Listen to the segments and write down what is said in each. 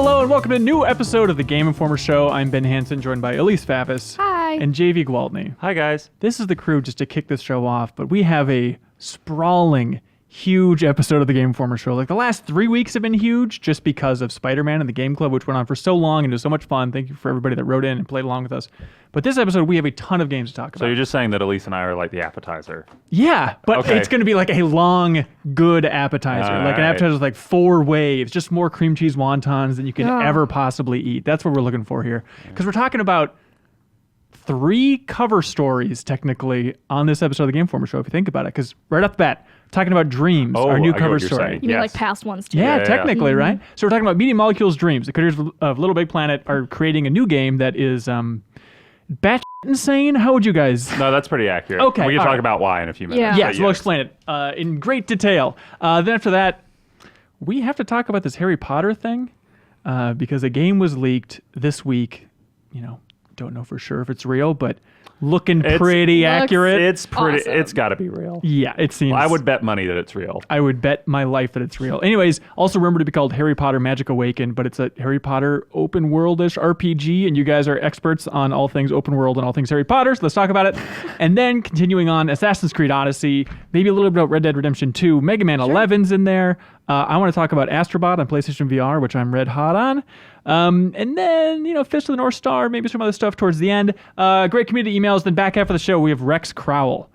Hello and welcome to a new episode of the Game Informer Show. I'm Ben Hansen, joined by Elise Favis. Hi. And JV Gwaltney. Hi, guys. This is the crew just to kick this show off, but we have a sprawling, huge episode of the Game Informer Show. Like the last 3 weeks have been huge just because of Spider-Man and the Game Club, which went on for so long and it was so much fun. Thank you for everybody that wrote in and played along with us. But this episode, we have a ton of games to talk about. So you're just saying that Elise and I are like the appetizer. Yeah, but Okay. it's going to be like a long, good appetizer. All like an right. appetizer with like 4 waves, just more cream cheese wontons than you can ever possibly eat. That's what we're looking for here. Because we're talking about 3 cover stories, technically, on this episode of the Game Informer Show, if you think about it. Because right off the bat, talking about Dreams, Oh, our new I get cover what you're story. saying. You mean Yes. like past ones too? Yeah, Yeah. technically, right? So we're talking about Media Molecules Dreams. The creators of Little Big Planet are creating a new game that is batshit insane. How would you guys... No, that's pretty accurate. Okay, We can all talk right. about why in a few minutes. Yeah. but Yes, we'll explain it in great detail. Then after that, we have to talk about this Harry Potter thing because a game was leaked this week. You know, don't know for sure if it's real, but looking pretty looks- accurate. It's pretty. Awesome. It's got to be real. Yeah, it seems. I would bet money that it's real. I would bet my life that it's real. Anyways, also remember to be called Harry Potter Magic Awakened, but it's a Harry Potter open world-ish RPG, and you guys are experts on all things open world and all things Harry Potter, so let's talk about it. And then continuing on, Assassin's Creed Odyssey, maybe a little bit about Red Dead Redemption 2, Mega Man 11's in there. I want to talk about Astro on PlayStation VR, which I'm red hot on. And then, you know, Fist of the North Star, maybe some other stuff towards the end. Great community emails. Then back half of the show, we have Rex Crowle,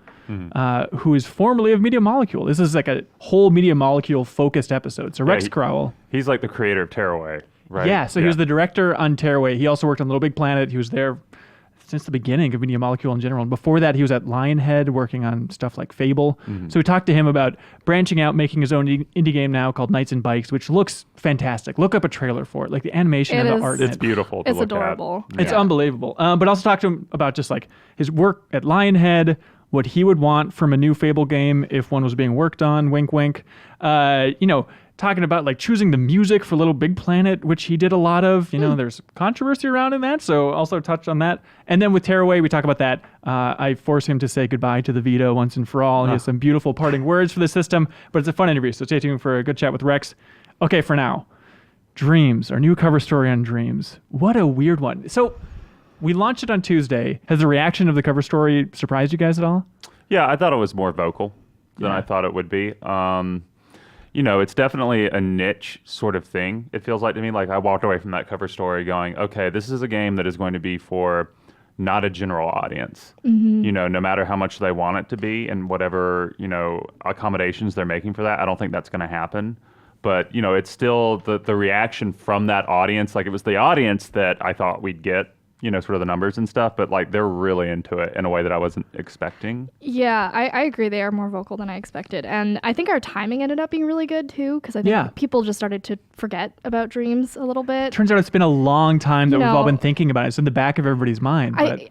who is formerly of Media Molecule. This is like a whole Media Molecule focused episode. So Rex Crowle. He's like the creator of Tearaway, right? Yeah, so he was the director on Tearaway. He also worked on Little Big Planet. He was there since the beginning of Media Molecule in general. And before that, he was at Lionhead working on stuff like Fable. So we talked to him about branching out, making his own indie game now called Knights and Bikes, which looks fantastic. Look up a trailer for it. Like the animation and the art. in It's it. beautiful. To It's look adorable. At. It's Yeah. unbelievable. But also talk to him about just like his work at Lionhead, what he would want from a new Fable game if one was being worked on. Wink, wink. You know, talking about like choosing the music for Little Big Planet, which he did a lot of. You know, there's controversy around in that, so also touch on that. And then with Tearaway, we talk about that. I force him to say goodbye to the Vita once and for all. He has some beautiful parting words for the system, but it's a fun interview, so stay tuned for a good chat with Rex. Okay, for now, Dreams, our new cover story on Dreams. What a weird one. So we launched it on Tuesday. Has the reaction of the cover story surprised you guys at all? Yeah, I thought it was more vocal than I thought it would be. You know, it's definitely a niche sort of thing. It feels like to me, like I walked away from that cover story going, okay, this is a game that is going to be for not a general audience. You know, no matter how much they want it to be and whatever, you know, accommodations they're making for that, I don't think that's going to happen. But, you know, it's still the reaction from that audience. Like it was the audience that I thought we'd get, you know, sort of the numbers and stuff, but like they're really into it in a way that I wasn't expecting. Yeah, I agree. They are more vocal than I expected. And I think our timing ended up being really good too, because I think people just started to forget about Dreams a little bit. Turns out it's been a long time that You we've all know, been thinking about it. It's in the back of everybody's mind. But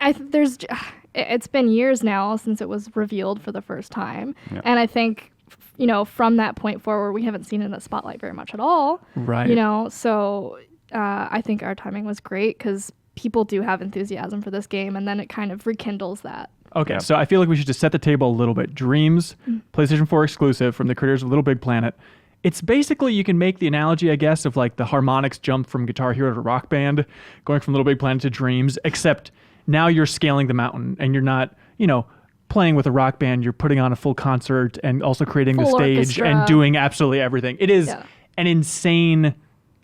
It's been years now since it was revealed for the first time. And I think, you know, from that point forward, we haven't seen it in the spotlight very much at all. Right. You know, so I think our timing was great because people do have enthusiasm for this game, and then it kind of rekindles that. Okay, so I feel like we should just set the table a little bit. Dreams, PlayStation 4 exclusive from the creators of Little Big Planet. It's basically, you can make the analogy, I guess, of like the harmonics jump from Guitar Hero to Rock Band, going from Little Big Planet to Dreams, except now you're scaling the mountain and you're not, you know, playing with a rock band, you're putting on a full concert and also creating the Full stage orchestra. and doing absolutely everything. It is Yeah. an insane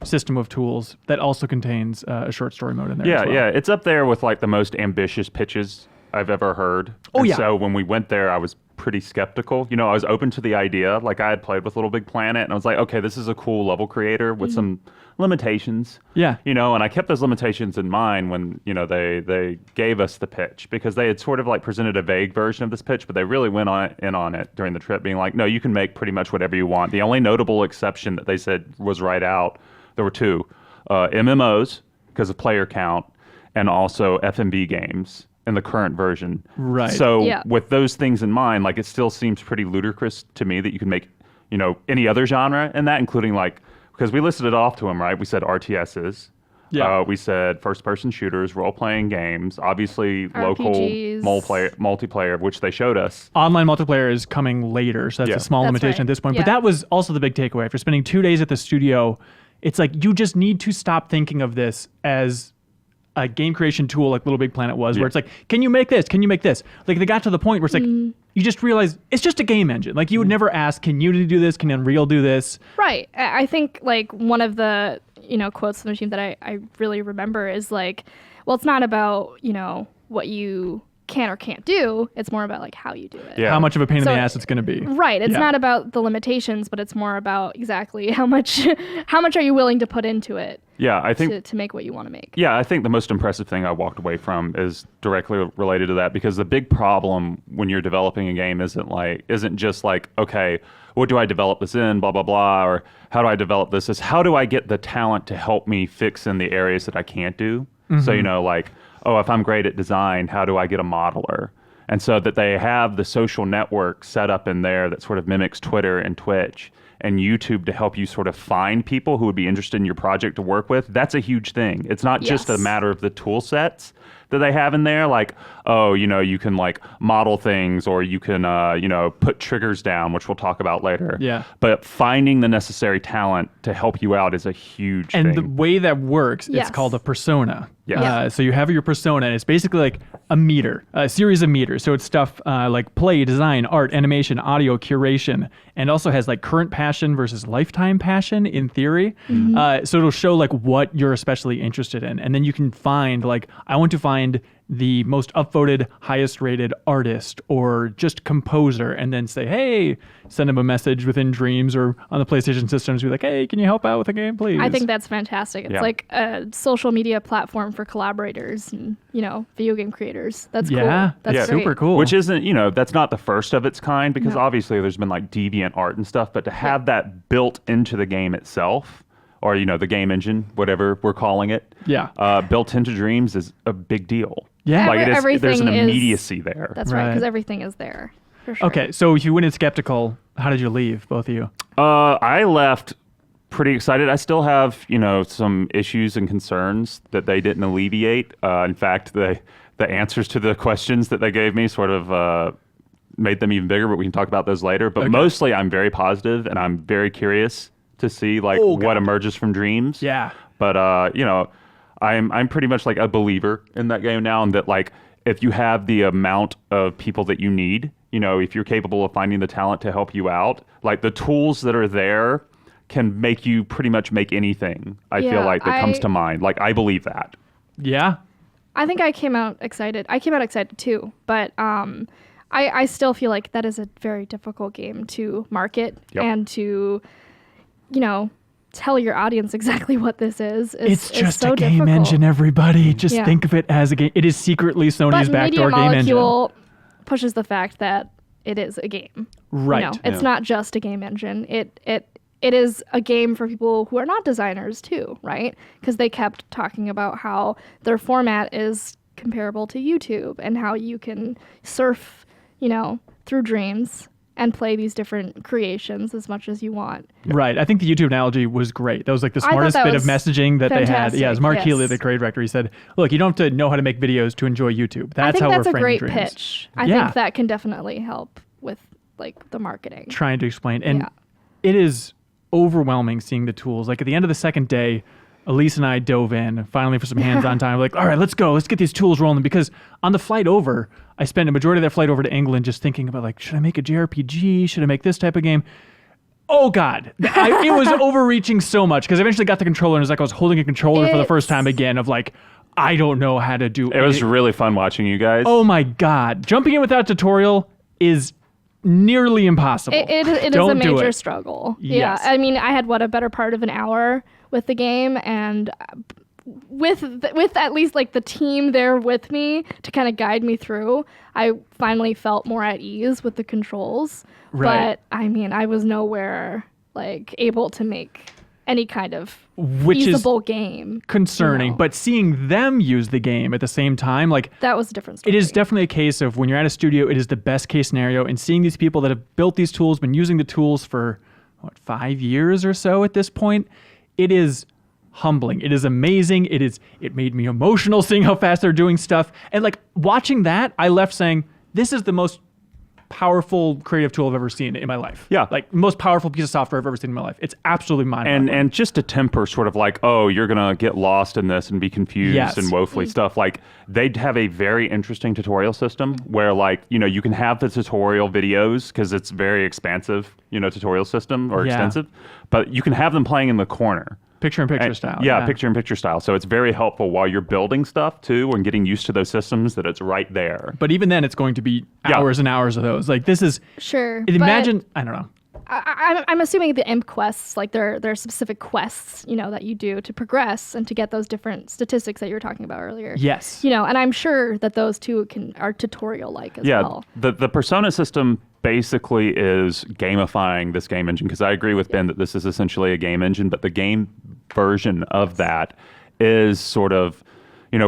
system of tools that also contains a short story mode in there. Yeah, as well. yeah. It's up there with like the most ambitious pitches I've ever heard. Oh, And yeah. So when we went there, I was pretty skeptical. You know, I was open to the idea. Like I had played with Little Big Planet and I was like, okay, this is a cool level creator with some limitations. Yeah. You know, and I kept those limitations in mind when, you know, they gave us the pitch because they had sort of like presented a vague version of this pitch, but they really went in on it during the trip being like, no, you can make pretty much whatever you want. The only notable exception that they said was right out, there were 2, MMOs because of player count and also FMV games in the current version. Right. So Yeah. with those things in mind, like it still seems pretty ludicrous to me that you can make, you know, any other genre in that, including like, because we listed it off to them, right? We said RTSs. Yeah. We said first-person shooters, role-playing games, obviously RPGs. local multiplayer, which they showed us. Online multiplayer is coming later, so that's Yeah. a small That's limitation right. at this point. But Yeah. that was also the big takeaway. After spending 2 days at the studio, It's like you just need to stop thinking of this as a game creation tool like Little Big Planet was, where it's like, can you make this? Can you make this? Like they got to the point where it's like, you just realize it's just a game engine. Like you would never ask, can Unity do this? Can Unreal do this? Right. I think like one of the, quotes from the machine that I really remember is like, well, it's not about, what you can or can't do. It's more about like how you do it. Yeah. How much of a pain in the ass it's going to be. Right. It's not about the limitations, but it's more about exactly how much are you willing to put into it. Yeah, I think to make what you want to make. Yeah, I think the most impressive thing I walked away from is directly related to that, because the big problem when you're developing a game isn't just like, okay, what do I develop this in, blah blah blah, or how do I develop this? Is how do I get the talent to help me fix in the areas that I can't do? So like, oh, if I'm great at design, how do I get a modeler? And so that they have the social network set up in there that sort of mimics Twitter and Twitch and YouTube to help you sort of find people who would be interested in your project to work with. That's a huge thing. It's not just a matter of the tool sets that they have in there, like, oh, you can like model things, or you can, put triggers down, which we'll talk about later. Yeah. But finding the necessary talent to help you out is a huge thing. And the way that works, it's called a persona. So you have your persona, and it's basically like a meter, a series of meters. So it's stuff like play, design, art, animation, audio, curation, and also has like current passion versus lifetime passion in theory. So it'll show like what you're especially interested in. And then you can find like, I want to find the most upvoted, highest rated artist or just composer, and then say, hey, send them a message within Dreams or on the PlayStation systems, be like, hey, can you help out with a game, please? I think that's fantastic. It's like a social media platform for collaborators and, video game creators. That's cool. That's great. Super cool. Which isn't, that's not the first of its kind, because obviously there's been like deviant art and stuff, but to have that built into the game itself, or, the game engine, whatever we're calling it, built into Dreams is a big deal. Yeah. Like there's an immediacy there. That's right, because everything is there, for sure. Okay, so if you went in skeptical, how did you leave, both of you? I left pretty excited. I still have, some issues and concerns that they didn't alleviate. In fact, the answers to the questions that they gave me sort of made them even bigger, but we can talk about those later. But mostly I'm very positive, and I'm very curious to see like what emerges from Dreams. Yeah. But I'm pretty much like a believer in that game now, and that like if you have the amount of people that you need, if you're capable of finding the talent to help you out, like the tools that are there can make you pretty much make anything. I feel like that comes to mind. Like I believe that. Yeah. I think I came out excited. I came out excited too, but I still feel like that is a very difficult game to market and to tell your audience exactly what this is. It's just so a game difficult. engine, everybody. Just think of it as a game. It is secretly Sony's backdoor game engine. Media Molecule pushes the fact that it is a game. Right. It's not just a game engine. It is a game for people who are not designers too, right? Because they kept talking about how their format is comparable to YouTube and how you can surf, through Dreams and play these different creations as much as you want. Right. I think the YouTube analogy was great. That was like the smartest bit of messaging that they had. Yeah, as Mark Healy, the creative director, he said, look, you don't have to know how to make videos to enjoy YouTube. That's how we're framing Dreams. I think that's a great pitch. I think that can definitely help with like the marketing. Trying to explain. And it is overwhelming seeing the tools. Like at the end of the second day, Elise and I dove in finally for some hands-on time. We're like, all right, let's go. Let's get these tools rolling. Because on the flight over, I spent a majority of that flight over to England just thinking about like, should I make a JRPG? Should I make this type of game? Oh God, it was overreaching so much because I eventually got the controller and it was like I was holding a controller for the first time again of like, I don't know how to do it. It was really fun watching you guys. Oh my God. Jumping in without tutorial is nearly impossible. It is a major struggle. Yes. Yeah. I mean, I had a better part of an hour with the game, and with at least like the team there with me to kind of guide me through, I finally felt more at ease with the controls. Right. But I mean, I was nowhere like able to make any kind of Which feasible game. Concerning, but seeing them use the game at the same time, like that was a different story. It is definitely a case of when you're at a studio, it is the best case scenario, and seeing these people that have built these tools, been using the tools for 5 years or so at this point, it is humbling. It is amazing. It made me emotional seeing how fast they're doing stuff. And like watching that, I left saying, this is the most powerful creative tool I've ever seen in my life. Yeah. Like most powerful piece of software I've ever seen in my life. It's absolutely mind-boggling. And just to temper sort of like, oh, you're going to get lost in this and be confused Yes. and woefully stuff. Like they'd have a very interesting tutorial system where like, you can have the tutorial videos because it's very expansive, tutorial system or Yeah. extensive, but you can have them playing in the corner. Picture-in-picture style. Yeah, picture-in-picture style. So it's very helpful while you're building stuff, too, and getting used to those systems that it's right there. But even then, it's going to be hours and hours of those. Like, this is... Sure. Imagine... I don't know. I'm assuming the imp quests, like there are specific quests, that you do to progress and to get those different statistics that you were talking about earlier. Yes. And I'm sure that those two are tutorial-like as well. Yeah, the Persona system basically is gamifying this game engine, because I agree with Ben that this is essentially a game engine, but the game version of that is sort of,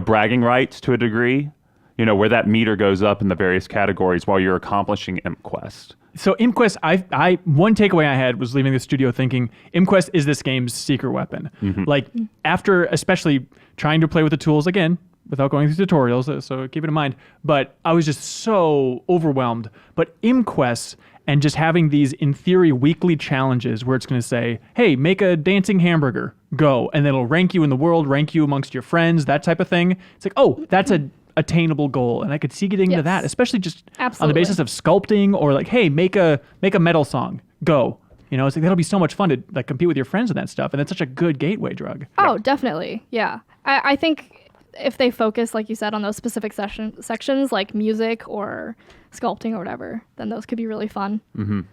bragging rights to a degree, where that meter goes up in the various categories while you're accomplishing imp quest. So ImQuest, I one takeaway I had was leaving the studio thinking ImQuest is this game's secret weapon. Like after especially trying to play with the tools again, without going through tutorials, so keep it in mind. But I was just so overwhelmed. But ImQuest and just having these, in theory, weekly challenges where it's going to say, hey, make a dancing hamburger, go. And then it'll rank you in the world, rank you amongst your friends, that type of thing. It's like, oh, that's a attainable goal. And I could see getting into that, especially just on the basis of sculpting or like, hey, make a metal song, go. It's like that'll be so much fun to like compete with your friends and that stuff. And it's such a good gateway drug. Oh, definitely. Yeah. I think if they focus, like you said, on those specific sections like music or sculpting or whatever, then those could be really fun.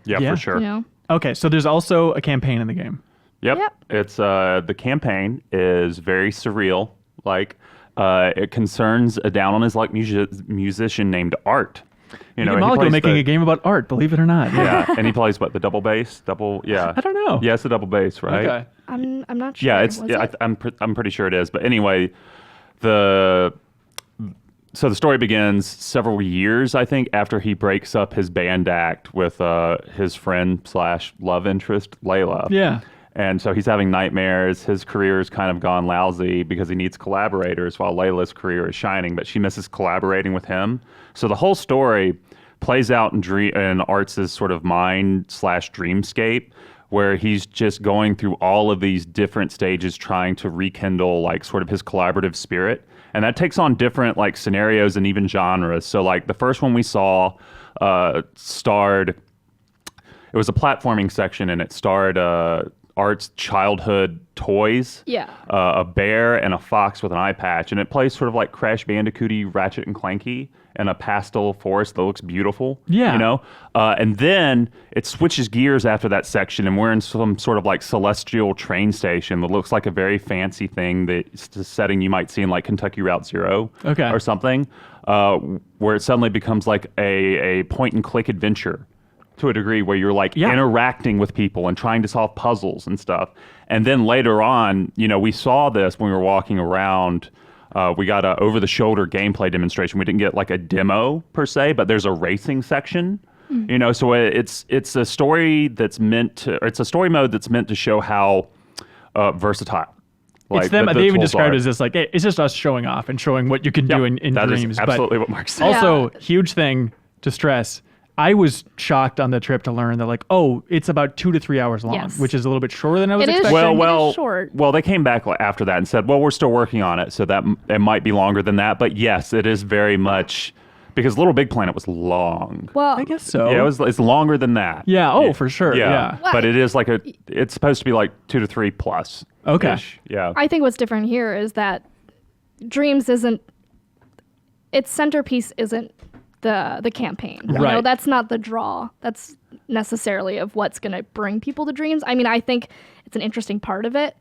Yeah, for sure. Okay, so there's also a campaign in the game. Yep. It's the campaign is very surreal. Like it concerns a down on his luck musician named Art. Molecule making a game about art, believe it or not. Yeah, and he plays what, the double bass? I don't know. Yeah, it's the double bass, right? Okay. I'm not sure. Yeah, I'm pretty sure it is. But anyway, so the story begins several years, I think, after he breaks up his band act with his friend / love interest, Layla. Yeah. And so he's having nightmares. His career's kind of gone lousy because he needs collaborators while Layla's career is shining, but she misses collaborating with him. So the whole story plays out in Art's sort of mind / dreamscape, where he's just going through all of these different stages trying to rekindle like sort of his collaborative spirit. And that takes on different like scenarios and even genres. So like the first one we saw it was a platforming section, and it starred Art's childhood toys. Yeah. A bear and a fox with an eye patch. And it plays sort of like Crash Bandicoot-y, Ratchet and Clanky in a pastel forest that looks beautiful. Yeah. And then it switches gears after that section, and we're in some sort of like celestial train station that looks like a very fancy thing that's the setting you might see in like Kentucky Route Zero or something, where it suddenly becomes like a point and click adventure to a degree where you're like interacting with people and trying to solve puzzles and stuff. And then later on, we saw this when we were walking around. We got a over-the-shoulder gameplay demonstration. We didn't get like a demo per se, but there's a racing section. So it's a story it's a story mode that's meant to show how versatile. It's them. They even described it as this, like, hey, it's just us showing off and showing what you can do in dreams. Is absolutely what Mark said. Also, huge thing to stress. I was shocked on the trip to learn that, like, it's about 2 to 3 hours long, which is a little bit shorter than I was expecting. It is short. Well, they came back after that and said, well, we're still working on it, so that it might be longer than that. But yes, it is very much, because Little Big Planet was long. Well, I guess so. Yeah, it's longer than that. Yeah. For sure. Yeah. But it is like it's supposed to be like 2 to 3 plus. Okay. Yeah. I think what's different here is that Dreams its centerpiece isn't the campaign. Right. That's not the draw. That's necessarily of what's going to bring people to Dreams. I mean, I think it's an interesting part of it,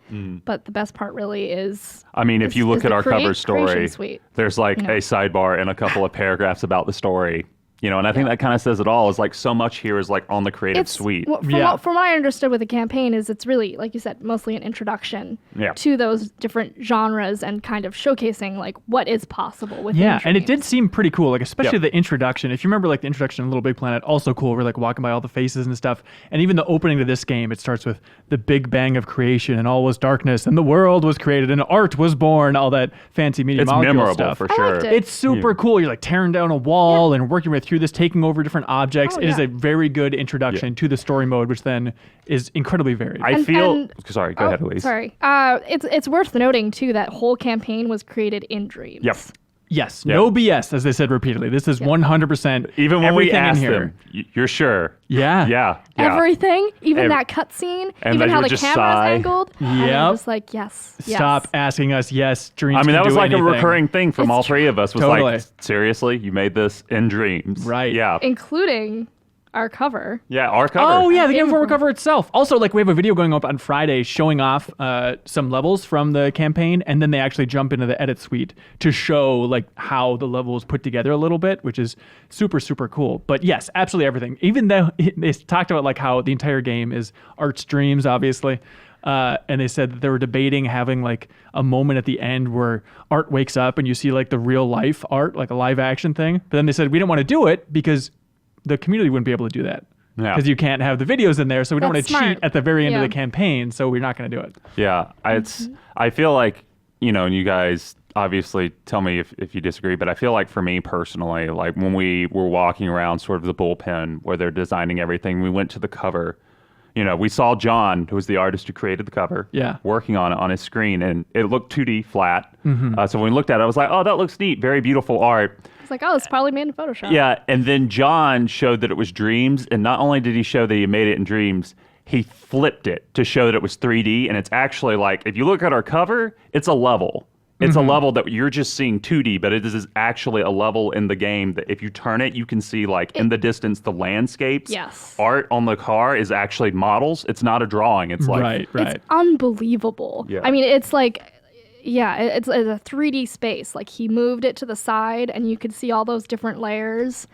but the best part really is. I mean, if you look at our cover story, suite. There's like a sidebar and a couple of paragraphs about the story. And I think that kind of says it all. Is like so much here is like on the creative suite. From what I understood with the campaign is it's really, like you said, mostly an introduction to those different genres and kind of showcasing like what is possible with Dreams. And it did seem pretty cool, like especially the introduction. If you remember like the introduction in Little Big Planet, also cool. We're like walking by all the faces and stuff. And even the opening to this game, it starts with the big bang of creation and all was darkness and the world was created and art was born, all that fancy media molecule memorable stuff. for sure. I liked it. It's super cool. You're like tearing down a wall and working with through this, taking over different objects. Oh, It is yeah. a very good introduction to the story mode, which then is incredibly varied. I feel. Sorry, go ahead, Elise. Sorry. It's worth noting too that whole campaign was created in dreams. Yep. Yes, no BS, as they said repeatedly. This is 100%. Even when we everything in asked here. them, you're sure? Yeah. Yeah. Everything, even that cutscene, and even that how you the would just camera's sigh. angled. And Yep. I'm just like, yes. Stop asking us. Yes, dreams. I mean, that can was do like anything. a recurring thing from It's all three of us. Was Totally. like, seriously, you made this in dreams, Right. Yeah. Including our cover. Yeah, our cover. Oh yeah, the Game Game Informer Informer. cover itself. Also, like we have a video going up on Friday showing off some levels from the campaign, and then they actually jump into the edit suite to show like how the level is put together a little bit, which is super super cool. But yes, absolutely everything. Even though they talked about like how the entire game is Art's dreams, obviously. And they said that they were debating having like a moment at the end where Art wakes up and you see like the real life Art, like a live action thing. But then they said we didn't want to do it because the community wouldn't be able to do that. Yeah. Because you can't have the videos in there, so we don't want That's to cheat smart. at the very end of Yeah. the campaign, so we're not going to do it. Yeah, I feel like, and you guys obviously tell me if you disagree, but I feel like for me personally, like when we were walking around sort of the bullpen where they're designing everything, we went to the cover. We saw John, who was the artist who created the cover, working on it on his screen, and it looked 2D flat. So when we looked at it, I was like, oh, that looks neat. Very beautiful art. It's like, oh, it's probably made in Photoshop. Yeah, and then John showed that it was dreams, and not only did he show that he made it in dreams, he flipped it to show that it was 3D, and it's actually like, if you look at our cover, it's a level. It's a level that you're just seeing 2D, but it is actually a level in the game that if you turn it, you can see like in the distance the landscapes. Yes. Art on the car is actually models. It's not a drawing. It's like Right. It's unbelievable. Yeah. I mean, it's like, it's a 3D space. Like he moved it to the side and you could see all those different layers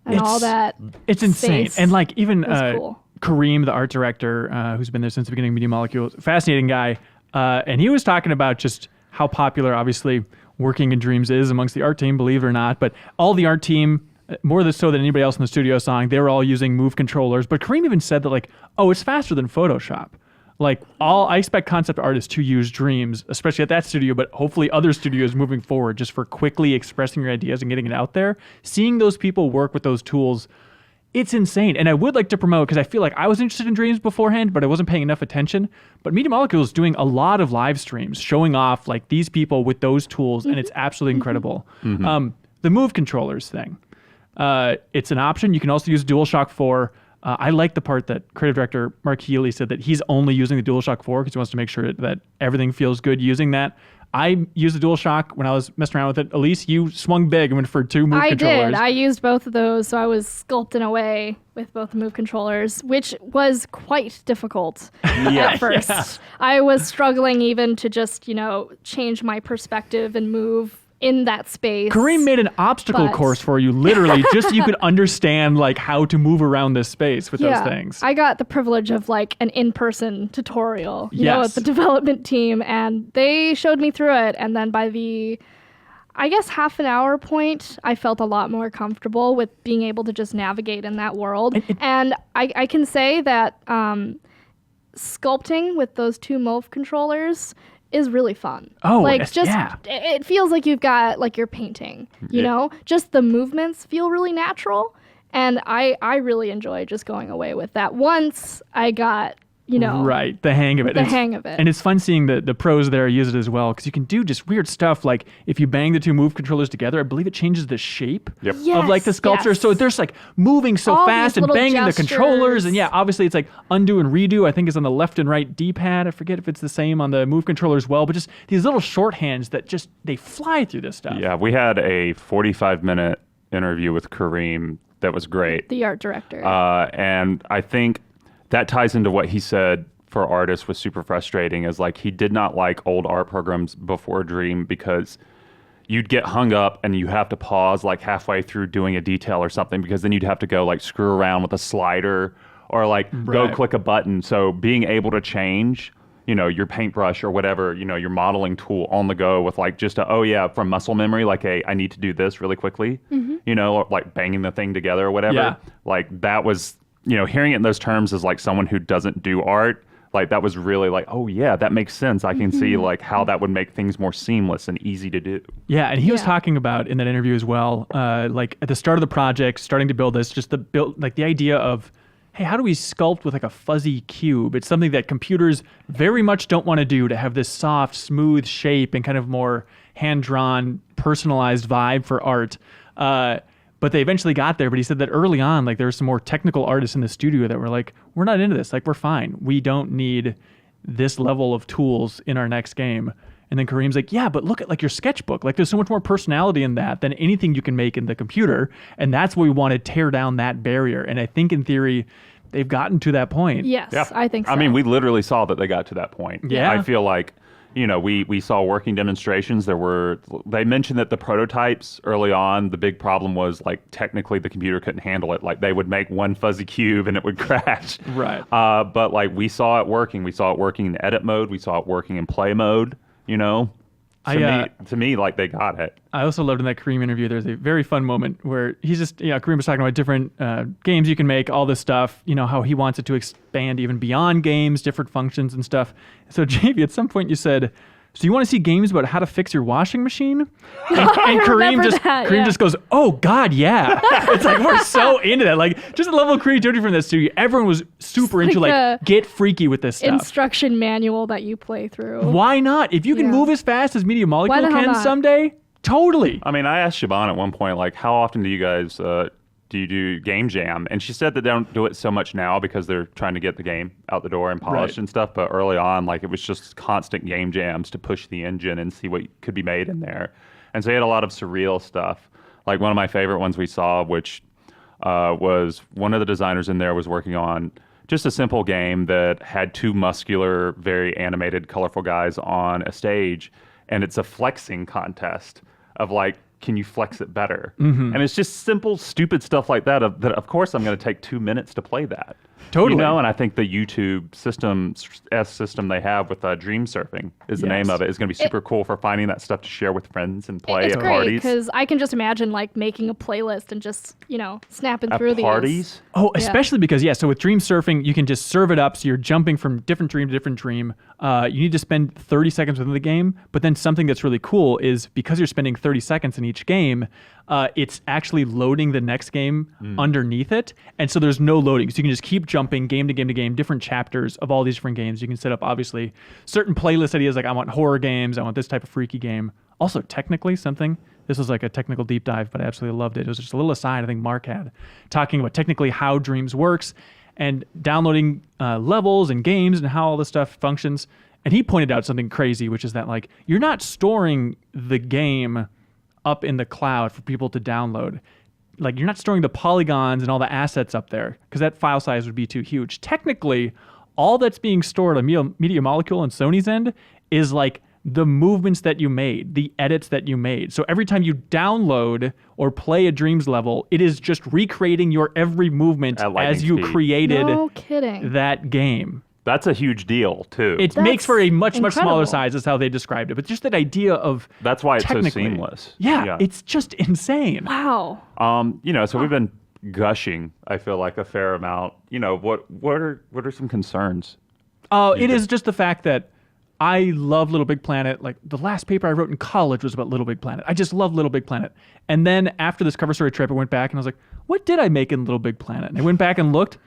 and all that. It's insane. space. And like even was cool. Kareem, the art director, who's been there since the beginning of Media Molecule, fascinating guy. And he was talking about just how popular, obviously, working in dreams is amongst the art team, believe it or not. But all the art team, more so than anybody else in the studio song, they were all using Move controllers. But Kareem even said that like, oh, it's faster than Photoshop. Like I expect concept artists to use dreams, especially at that studio, but hopefully other studios moving forward, just for quickly expressing your ideas and getting it out there. Seeing those people work with those tools, it's insane. And I would like to promote, because I feel like I was interested in dreams beforehand, but I wasn't paying enough attention. But Media Molecule is doing a lot of live streams showing off like these people with those tools, and it's absolutely incredible. The Move controllers thing, it's an option. You can also use DualShock 4. I like the part that creative director Mark Healy said that he's only using the DualShock 4 because he wants to make sure that everything feels good using that. I used the DualShock when I was messing around with it. Elise, you swung big and went for 2 Move controllers. I did. I used both of those, so I was sculpting away with both Move controllers, which was quite difficult at first. I was struggling even to just, change my perspective and move in that space. Kareem made an obstacle course for you, literally, just so you could understand like how to move around this space with those things. I got the privilege of like an in-person tutorial, with the development team, and they showed me through it. And then by the, I guess, half an hour point, I felt a lot more comfortable with being able to just navigate in that world. And I can say that sculpting with those 2 Move controllers is really fun. It feels like you've got like you're painting, you know, just the movements feel really natural. And I really enjoy just going away with that once I got, Right, the hang of it. And it's fun seeing the pros there use it as well, because you can do just weird stuff. Like if you bang the 2 Move controllers together, I believe it changes the shape of like the sculpture. Yes. So there's like moving so All fast these and little banging the controllers. gestures. And obviously it's like undo and redo, I think is on the left and right D-pad. I forget if it's the same on the Move controller as well, but just these little shorthands that just, they fly through this stuff. Yeah, we had a 45-minute interview with Kareem that was great. The art director. And I think that ties into what he said for artists was super frustrating, is like he did not like old art programs before Dream because you'd get hung up and you have to pause like halfway through doing a detail or something, because then you'd have to go like screw around with a slider or like go click a button. So being able to change, your paintbrush or whatever, your modeling tool on the go with like just from muscle memory, like I need to do this really quickly, or like banging the thing together or whatever. Yeah. Like that was, hearing it in those terms as like someone who doesn't do art, Like that was really like, oh yeah, that makes sense. I can see like how that would make things more seamless and easy to do. Yeah, and he was talking about in that interview as well, like at the start of the project, starting to build this, just the idea of, hey, how do we sculpt with like a fuzzy cube? It's something that computers very much don't want to do, to have this soft, smooth shape and kind of more hand-drawn, personalized vibe for art. But they eventually got there. But he said that early on, like there were some more technical artists in the studio that were like, we're not into this. Like we're fine. We don't need this level of tools in our next game. And then Kareem's like, yeah, but look at like your sketchbook. Like there's so much more personality in that than anything you can make in the computer. And that's what we want to tear down that barrier. And I think in theory, they've gotten to that point. Yes, I think so. I mean, we literally saw that they got to that point. Yeah. I feel like, you know, we saw working demonstrations. They mentioned that the prototypes early on, the big problem was like technically the computer couldn't handle it. Like they would make one fuzzy cube and it would crash. Right. But like we saw it working. We saw it working in edit mode. We saw it working in play mode, you know. To me, like they got it. I also loved in that Kareem interview, there's a very fun moment where he's just, Kareem was talking about different games you can make, all this stuff, how he wants it to expand even beyond games, different functions and stuff. So JV, at some point you said, so you want to see games about how to fix your washing machine? And Kareem just goes, oh God, yeah. It's like, we're so into that. Like just the level of creativity from that studio. Everyone was super into like get freaky with this stuff. Instruction manual that you play through. Why not? If you can move as fast as Media Molecule can someday, totally. I mean, I asked Siobhan at one point, like, how often do you guys do you do game jam? And she said that they don't do it so much now because they're trying to get the game out the door and polished and stuff. But early on, like it was just constant game jams to push the engine and see what could be made in there. And so he had a lot of surreal stuff. Like one of my favorite ones we saw, which was one of the designers in there was working on just a simple game that had two muscular, very animated, colorful guys on a stage. And it's a flexing contest of like, can you flex it better? And it's just simple, stupid stuff like that. That of course I'm going to take 2 minutes to play that. Totally. And I think the YouTube system they have with Dream Surfing is the name of it. Is going to be super cool for finding that stuff to share with friends and play at parties. Because I can just imagine like making a playlist and just snapping through at parties. Oh, especially because so with Dream Surfing you can just serve it up, so you're jumping from different dream to different dream. You need to spend 30 seconds within the game, but then something that's really cool is because you're spending 30 seconds in each game, it's actually loading the next game underneath it. And so there's no loading. So you can just keep jumping game to game to game, different chapters of all these different games. You can set up, obviously, certain playlist ideas like I want horror games, I want this type of freaky game. Also, technically, this was like a technical deep dive, but I absolutely loved it. It was just a little aside I think Mark had, talking about technically how Dreams works and downloading levels and games and how all this stuff functions. And he pointed out something crazy, which is that like you're not storing the game up in the cloud for people to download. Like you're not storing the polygons and all the assets up there because that file size would be too huge. Technically, all that's being stored on Media Molecule and Sony's end is like the movements that you made, the edits that you made. So every time you download or play a Dreams level, it is just recreating your every movement as you created that game. That's a huge deal, too. It makes for a much smaller size, is how they described it. But just that idea of that's why it's so seamless. Yeah, it's just insane. Wow. So we've been gushing, I feel like, a fair amount. What are some concerns? It is just the fact that I love Little Big Planet. Like the last paper I wrote in college was about Little Big Planet. I just love Little Big Planet. And then after this cover story trip, I went back and I was like, what did I make in Little Big Planet? And I went back and looked.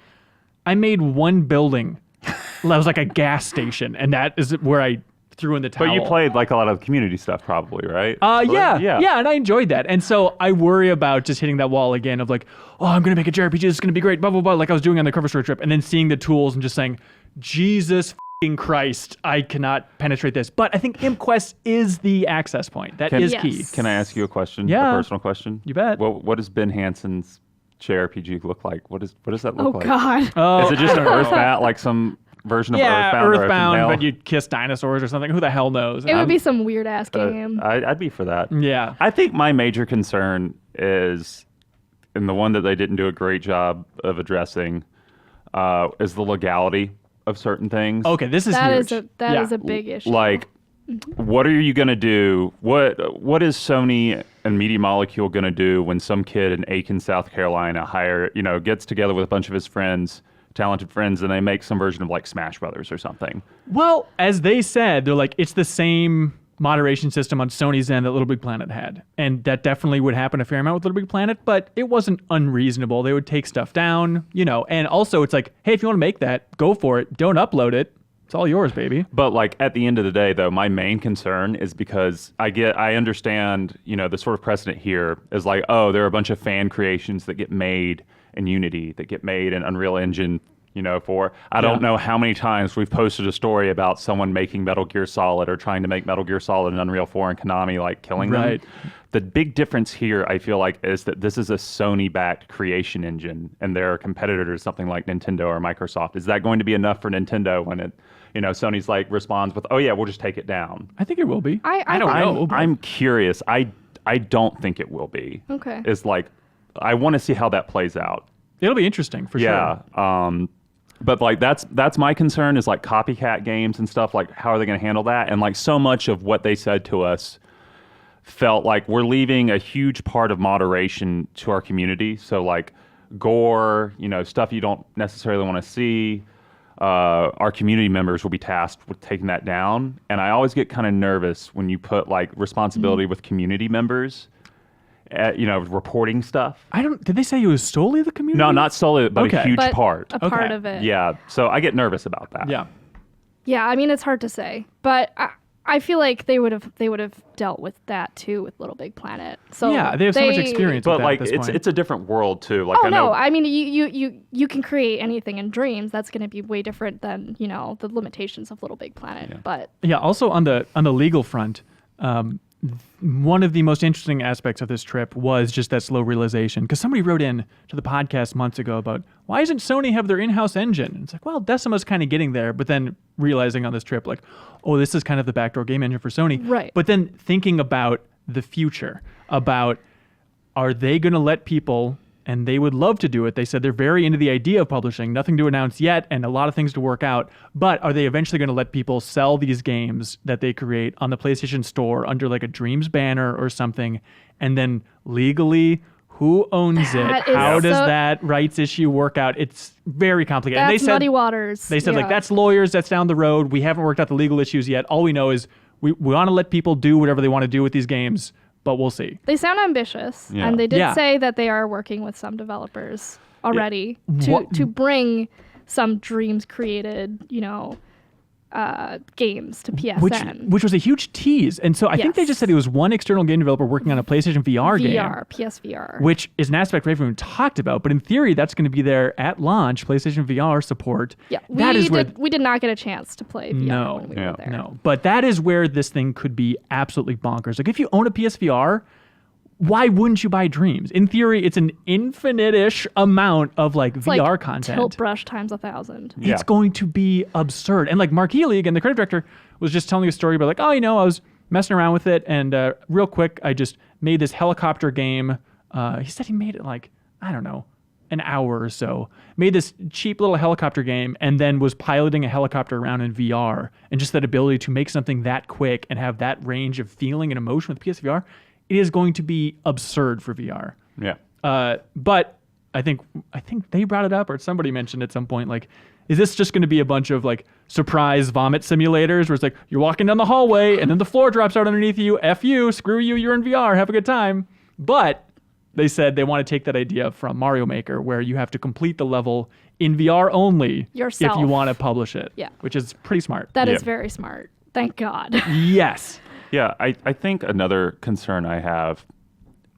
I made one building. That was like a gas station, and that is where I threw in the towel. But you played like a lot of community stuff probably, right? Yeah, and I enjoyed that. And so I worry about just hitting that wall again of like, oh, I'm going to make a JRPG, this is going to be great, blah, blah, blah, like I was doing on the cover story trip, and then seeing the tools and just saying, Jesus f***ing Christ, I cannot penetrate this. But I think ImpQuest is the access point. That is key. Can I ask you a question? Yeah. A personal question? You bet. What does Ben Hansen's JRPG look like? What does that look like? Oh, God. Is it just an Earthbound, like some version of Earthbound, but you'd kiss dinosaurs or something. Who the hell knows? It would be some weird ass game. I'd be for that. Yeah. I think my major concern is, and the one that they didn't do a great job of addressing, is the legality of certain things. Okay, this is huge. That is a big issue. Like, what are you going to do? What is Sony and Media Molecule going to do when some kid in Aiken, South Carolina gets together with a bunch of his friends talented friends and they make some version of like Smash Brothers or something. Well, as they said, they're like, it's the same moderation system on Sony's end that Little Big Planet had. And that definitely would happen a fair amount with Little Big Planet, but it wasn't unreasonable. They would take stuff down, and also it's like, hey, if you want to make that, go for it. Don't upload it. It's all yours, baby. But like at the end of the day, though, my main concern is because I understand, the sort of precedent here is like, oh, there are a bunch of fan creations that get made in Unity, that get made in Unreal Engine, I don't know how many times we've posted a story about someone making Metal Gear Solid or trying to make Metal Gear Solid in Unreal 4 and Konami like killing them. The big difference here, I feel like, is that this is a Sony-backed creation engine and they're competitors, something like Nintendo or Microsoft. Is that going to be enough for Nintendo when it, Sony's like responds with, oh yeah, we'll just take it down? I think it will be. I don't know. I'm curious. I don't think it will be. Okay. It's like, I want to see how that plays out. It'll be interesting for sure. Yeah. But like that's my concern is like copycat games and stuff. Like, how are they going to handle that? And like so much of what they said to us felt like we're leaving a huge part of moderation to our community. So like gore, stuff you don't necessarily want to see. Our community members will be tasked with taking that down. And I always get kind of nervous when you put like responsibility with community members. Reporting stuff. Did they say it was solely the community? No, not solely, but a huge But part. A part of it. Yeah, so I get nervous about that. Yeah. Yeah, I mean, it's hard to say, but I feel like they would have dealt with that too with Little Big Planet. So yeah, they have so much experience. But with that like, at this point. it's a different world too. Like, Oh I know, no, I mean, you can create anything in Dreams. That's going to be way different than the limitations of Little Big Planet. Yeah. But yeah. Also on the legal front. One of the most interesting aspects of this trip was just that slow realization, because somebody wrote in to the podcast months ago about why doesn't Sony have their in-house engine? And it's like, well, Decima's kind of getting there, but then realizing on this trip, like, oh, this is kind of the backdoor game engine for Sony. Right. But then thinking about the future, about are they going to let people, and they would love to do it. They said they're very into the idea of publishing, nothing to announce yet, and a lot of things to work out. But are they eventually going to let people sell these games that they create on the PlayStation Store under like a Dreams banner or something? And then legally, who owns it? How does that rights issue work out? It's very complicated. That's and they said, muddy waters. They said, like, that's lawyers, that's down the road. We haven't worked out the legal issues yet. All we know is we want to let people do whatever they want to do with these games. But we'll see. They sound ambitious, Yeah. and they did say that they are working with some developers already to bring some Dreams created, games to PSN. Which was a huge tease. And so I think they Yes. just said it was one external game developer working on a PlayStation VR game. PSVR. Which is an aspect we haven't even talked about. But in theory, that's going to be there at launch, PlayStation VR support. Yeah, we did not get a chance to play VR when we were there. No. But that is where this thing could be absolutely bonkers. Like, if you own a PSVR, why wouldn't you buy Dreams? In theory, it's an infinite-ish amount of like It's VR like content. Tilt brush times 1,000. Yeah. It's going to be absurd. And like Mark Healy, again, the creative director, was just telling a story about like, oh, I was messing around with it, and real quick, I just made this helicopter game. He said he made it like, I don't know, an hour or so. Made this cheap little helicopter game, and then was piloting a helicopter around in VR. And just that ability to make something that quick and have that range of feeling and emotion with PSVR, it is going to be absurd for VR. Yeah. But I think they brought it up, or somebody mentioned at some point, like, is this just going to be a bunch of like surprise vomit simulators where it's like you're walking down the hallway and then the floor drops out underneath you, F you, screw you, you're in VR, have a good time. But they said they want to take that idea from Mario Maker, where you have to complete the level in VR only Yourself. if you want to publish it. Yeah. Which is pretty smart. That Yeah. is very smart. Thank God. Yes. Yeah, I think another concern I have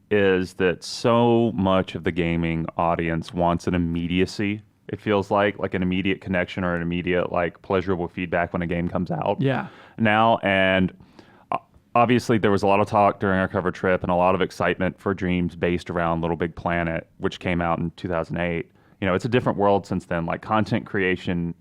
is that so much of the gaming audience wants an immediacy. It feels like an immediate connection or an immediate like pleasurable feedback when a game comes out. Yeah. Now, and obviously there was a lot of talk during our cover trip and a lot of excitement for Dreams based around Little Big Planet, which came out in 2008. It's a different world since then. Like, content creation,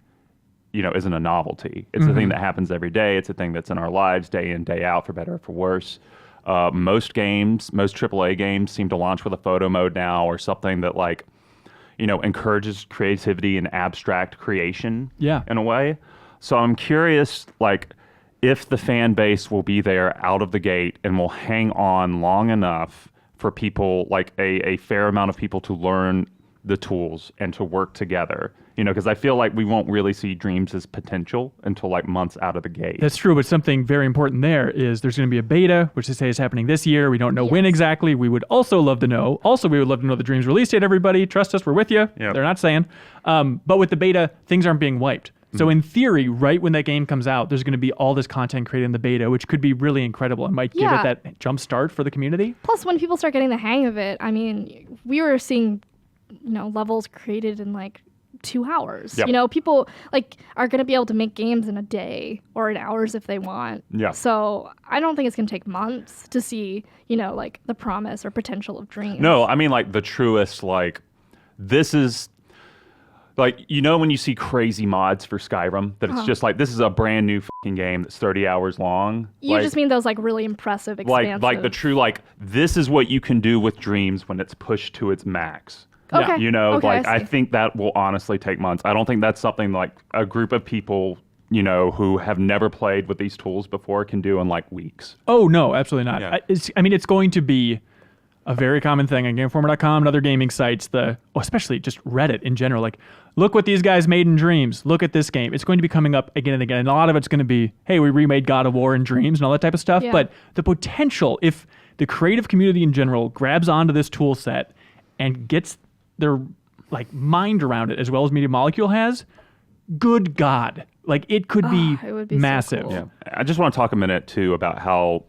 isn't a novelty. It's a thing that happens every day. It's a thing that's in our lives day in, day out, for better or for worse. Most AAA games seem to launch with a photo mode now, or something that encourages creativity and abstract creation. Yeah. In a way. So I'm curious, if the fan base will be there out of the gate and will hang on long enough for people, like a fair amount of people, to learn the tools and to work together. You know, because I feel like we won't really see Dreams' potential until like months out of the gate. That's true, but something very important there is there's going to be a beta, which they say is happening this year. We don't know when exactly. We would also love to know. Also, we would love to know the Dreams release date, everybody. Trust us, we're with you. Yep. They're not saying. But with the beta, things aren't being wiped. So in theory, right when that game comes out, there's going to be all this content created in the beta, which could be really incredible and might give it that jump start for the community. Plus, when people start getting the hang of it, I mean, we were seeing, levels created in like 2 hours. Yep. People like are going to be able to make games in a day or in hours if they want. Yeah. So I don't think it's going to take months to see, like the promise or potential of Dreams. No, I mean like the truest, like this is like, when you see crazy mods for Skyrim, that it's just like, this is a brand new fucking game that's 30 hours long. You just mean those like really impressive, expansive. Like the true, like this is what you can do with Dreams when it's pushed to its max. Okay. Okay, I think that will honestly take months. I don't think that's something like a group of people, who have never played with these tools before can do in like weeks. Oh, no, absolutely not. Yeah. It's going to be a very common thing on GameInformer.com and other gaming sites, especially just Reddit in general. Like, look what these guys made in Dreams. Look at this game. It's going to be coming up again and again. And a lot of it's going to be, hey, we remade God of War in Dreams and all that type of stuff. Yeah. But the potential, if the creative community in general grabs onto this tool set and gets their mind around it as well as Media Molecule has, good God. Like, it could be, it would be massive. so cool. Yeah. I just want to talk a minute too about how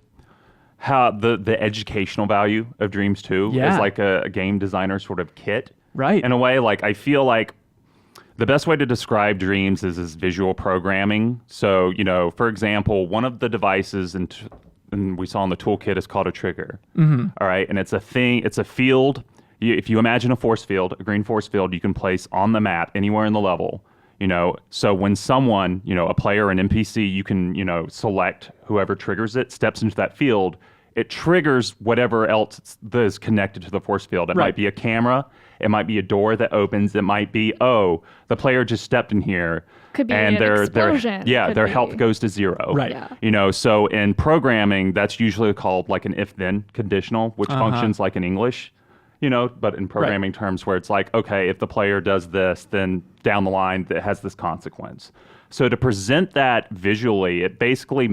the educational value of Dreams 2 is like a game designer sort of kit. Right. In a way, like I feel like the best way to describe Dreams is as visual programming. So, for example, one of the devices and we saw in the toolkit is called a trigger. Mm-hmm. All right. And it's a field. If you imagine a force field, a green force field, you can place on the map anywhere in the level. So when someone, a player, an NPC, you can, select whoever triggers it, steps into that field, it triggers whatever else that is connected to the force field. It might be a camera, it might be a door that opens, it might be, the player just stepped in here. Could be and an explosion. their health goes to 0. Right. Yeah. So in programming, that's usually called like an if-then conditional, which functions like in English. But in programming terms where it's like, okay, if the player does this, then down the line it has this consequence. So to present that visually, it basically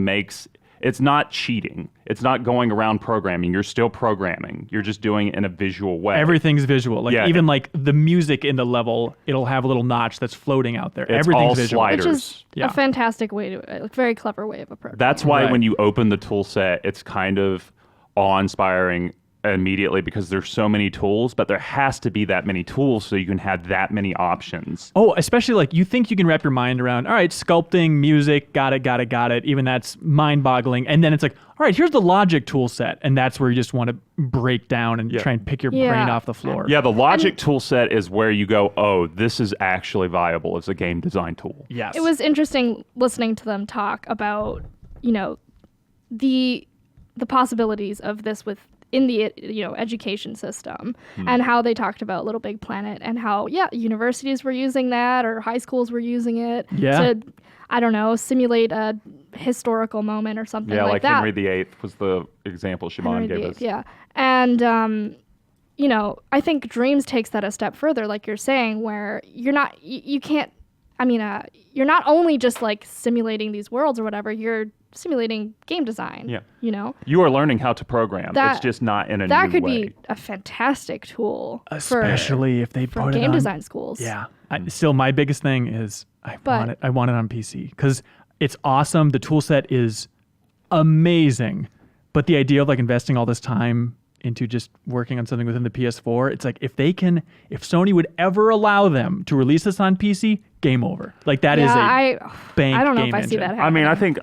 it's not cheating. It's not going around programming. You're still programming. You're just doing it in a visual way. Everything's visual. Even like the music in the level, it'll have a little notch that's floating out there. It's Everything's all visual. sliders. Which is a fantastic way a very clever way of approaching. That's why Right. when you open the tool set, it's kind of awe-inspiring immediately because there's so many tools, but there has to be that many tools so you can have that many options. Oh, especially like you think you can wrap your mind around, all right, sculpting, music, got it. Even that's mind-boggling. And then it's like, all right, here's the logic tool set. And that's where you just want to break down and try and pick your brain off the floor. Yeah, the logic tool set is where you go, oh, this is actually viable as a game design tool. Yes. It was interesting listening to them talk about, the possibilities of this in the education system and how they talked about Little Big Planet and how universities were using that or high schools were using it to I don't know, simulate a historical moment or something like that. Henry VIII was the example Shimon gave us. Yeah. And I think Dreams takes that a step further, like you're saying, where you're not you're not only just like simulating these worlds or whatever, you're simulating game design. Yeah. You are learning how to program. It's just not in a new way. That could be a fantastic tool, especially if they for put game it on design schools. Yeah. Still, my biggest thing is I want it on PC because it's awesome. The tool set is amazing, but the idea of like investing all this time into just working on something within the PS4, it's like if Sony would ever allow them to release this on PC, game over. Like that is a bank. I don't know game if I see engine. that happening. I mean, I think,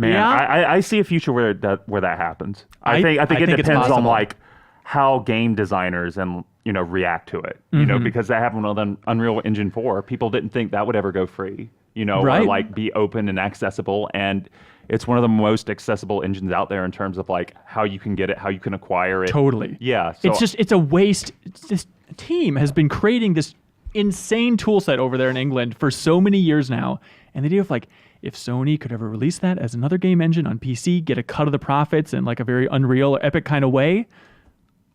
I see a future where that happens. I think it depends on possible. like how game designers and react to it. Because that happened with Unreal Engine 4. People didn't think that would ever go free. Or like be open and accessible. And it's one of the most accessible engines out there in terms of like how you can get it, how you can acquire it. Totally. Yeah. So It's a waste. This team has been creating this insane tool set over there in England for so many years now. And the idea of like, if Sony could ever release that as another game engine on PC, get a cut of the profits in like a very Unreal or Epic kind of way,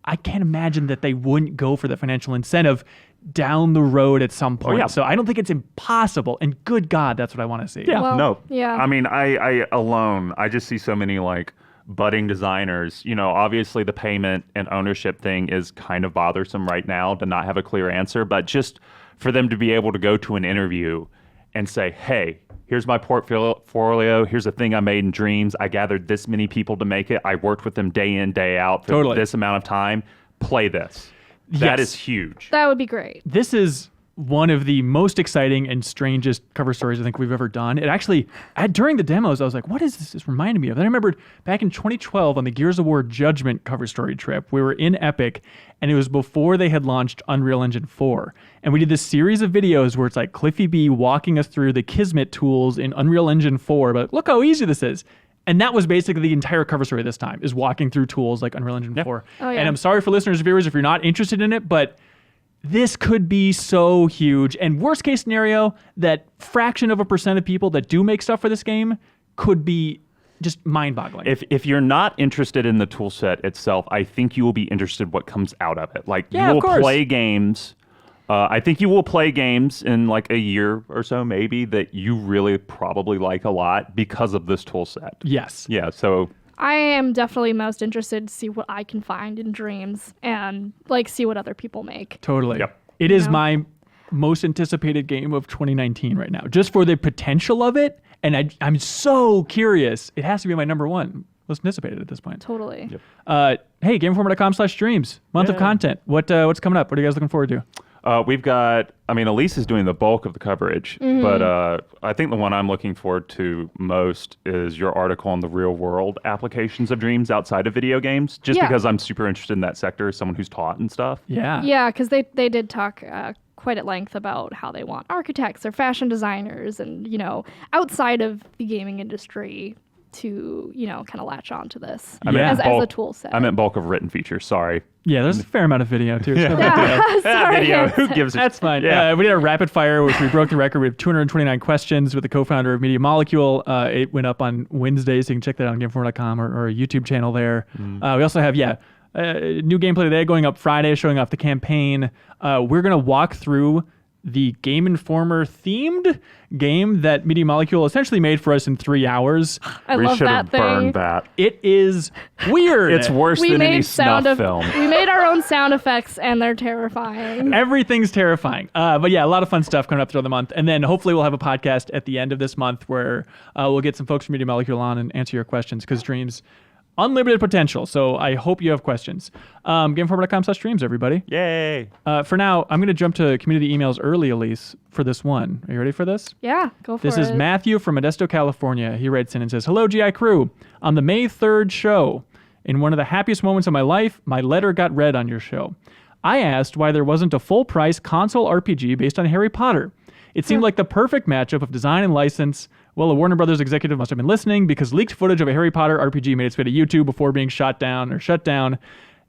I can't imagine that they wouldn't go for the financial incentive down the road at some point. yeah. So I don't think it's impossible. And good God, that's what I want to see. Yeah, Well, no. yeah. I mean, I just see so many like budding designers. Obviously the payment and ownership thing is kind of bothersome right now to not have a clear answer, but just for them to be able to go to an interview and say, hey, here's my portfolio. Here's a thing I made in Dreams. I gathered this many people to make it. I worked with them day in, day out for this amount of time. Play this. That is huge. That would be great. This is one of the most exciting and strangest cover stories I think we've ever done. It actually, during the demos, I was like, what is this? This reminded me of. Then I remembered back in 2012 on the Gears of War Judgment cover story trip, we were in Epic, and it was before they had launched Unreal Engine 4. And we did this series of videos where it's like Cliffy B walking us through the Kismet tools in Unreal Engine 4, but look how easy this is. And that was basically the entire cover story this time, is walking through tools like Unreal Engine 4. Oh, yeah. And I'm sorry for listeners and viewers if you're not interested in it, but this could be so huge. And worst case scenario, that fraction of a percent of people that do make stuff for this game could be just mind-boggling. If you're not interested in the tool set itself, I think you will be interested what comes out of it. Like, Yeah, you will of course. play games. I think you will play games in like a year or so, maybe, that you really probably like a lot because of this tool set. Yes. Yeah, so I am definitely most interested to see what I can find in Dreams and like see what other people make. Totally. Yep. It is know? my most anticipated game of 2019 right now, just for the potential of it. And I'm so curious. It has to be my number one most anticipated at this point. Totally. Hey, GameInformer.com/streams. Month of content. What's coming up? What are you guys looking forward to? we've got, I mean, Elise is doing the bulk of the coverage, but I think the one I'm looking forward to most is your article on the real world applications of dreams outside of video games, just Yeah. because I'm super interested in that sector as someone who's taught and stuff. Yeah. Yeah, because they did talk quite at length about how they want architects or fashion designers and, you know, outside of the gaming industry to, you know, kind of latch on to this Yeah. as a tool set. I meant bulk of written features, sorry. Yeah, there's a fair amount of video too. So Sorry. Video, who gives a That's fine. Yeah. We did a rapid fire, which we broke the record. We have 229 questions with the co-founder of Media Molecule. It went up on Wednesday, so you can check that out on GameInformer.com or a YouTube channel there. We also have, new gameplay today going up Friday, showing off the campaign. We're going to walk through the Game Informer themed game that Media Molecule essentially made for us in 3 hours. I We love should that have thing. burned that. It is weird. It's worse We than any made snuff film. we made our own sound effects and they're terrifying. Everything's terrifying. But yeah, a lot of fun stuff coming up throughout the month. And then hopefully we'll have a podcast at the end of this month where we'll get some folks from Media Molecule on and answer your questions, because Dreams, unlimited potential. So I hope you have questions. GameInformer.com/streams, everybody. Yay. For now, I'm going to jump to community emails early, Elise, for this one. Are you ready for this? Yeah, go for This it. is Matthew from Modesto, California. He writes in and says, "Hello, GI crew. On the May 3rd show, in one of the happiest moments of my life, my letter got read on your show. I asked why there wasn't a full-price console RPG based on Harry Potter. It seemed like the perfect matchup of design and license. Well, a Warner Brothers executive must have been listening, because leaked footage of a Harry Potter RPG made its way to YouTube before being shut down.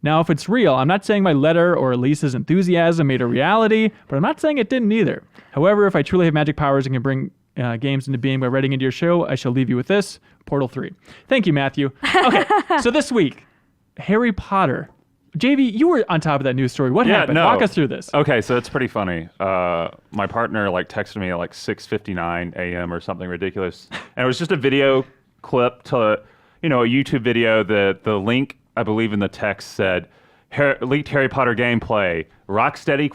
Now, if it's real, I'm not saying my letter or Elise's enthusiasm made a reality, but I'm not saying it didn't either. However, if I truly have magic powers and can bring games into being by writing into your show, I shall leave you with this: Portal 3. Thank you, Matthew. Okay, so this week, Harry Potter. JV, you were on top of that news story. What happened? no. Walk us through this. Okay, so it's pretty funny. My partner texted me at 6:59 a.m. or something ridiculous, and it was just a video clip to, a YouTube video. The link, I believe, in the text said, "Leaked Harry Potter gameplay, Rocksteady?"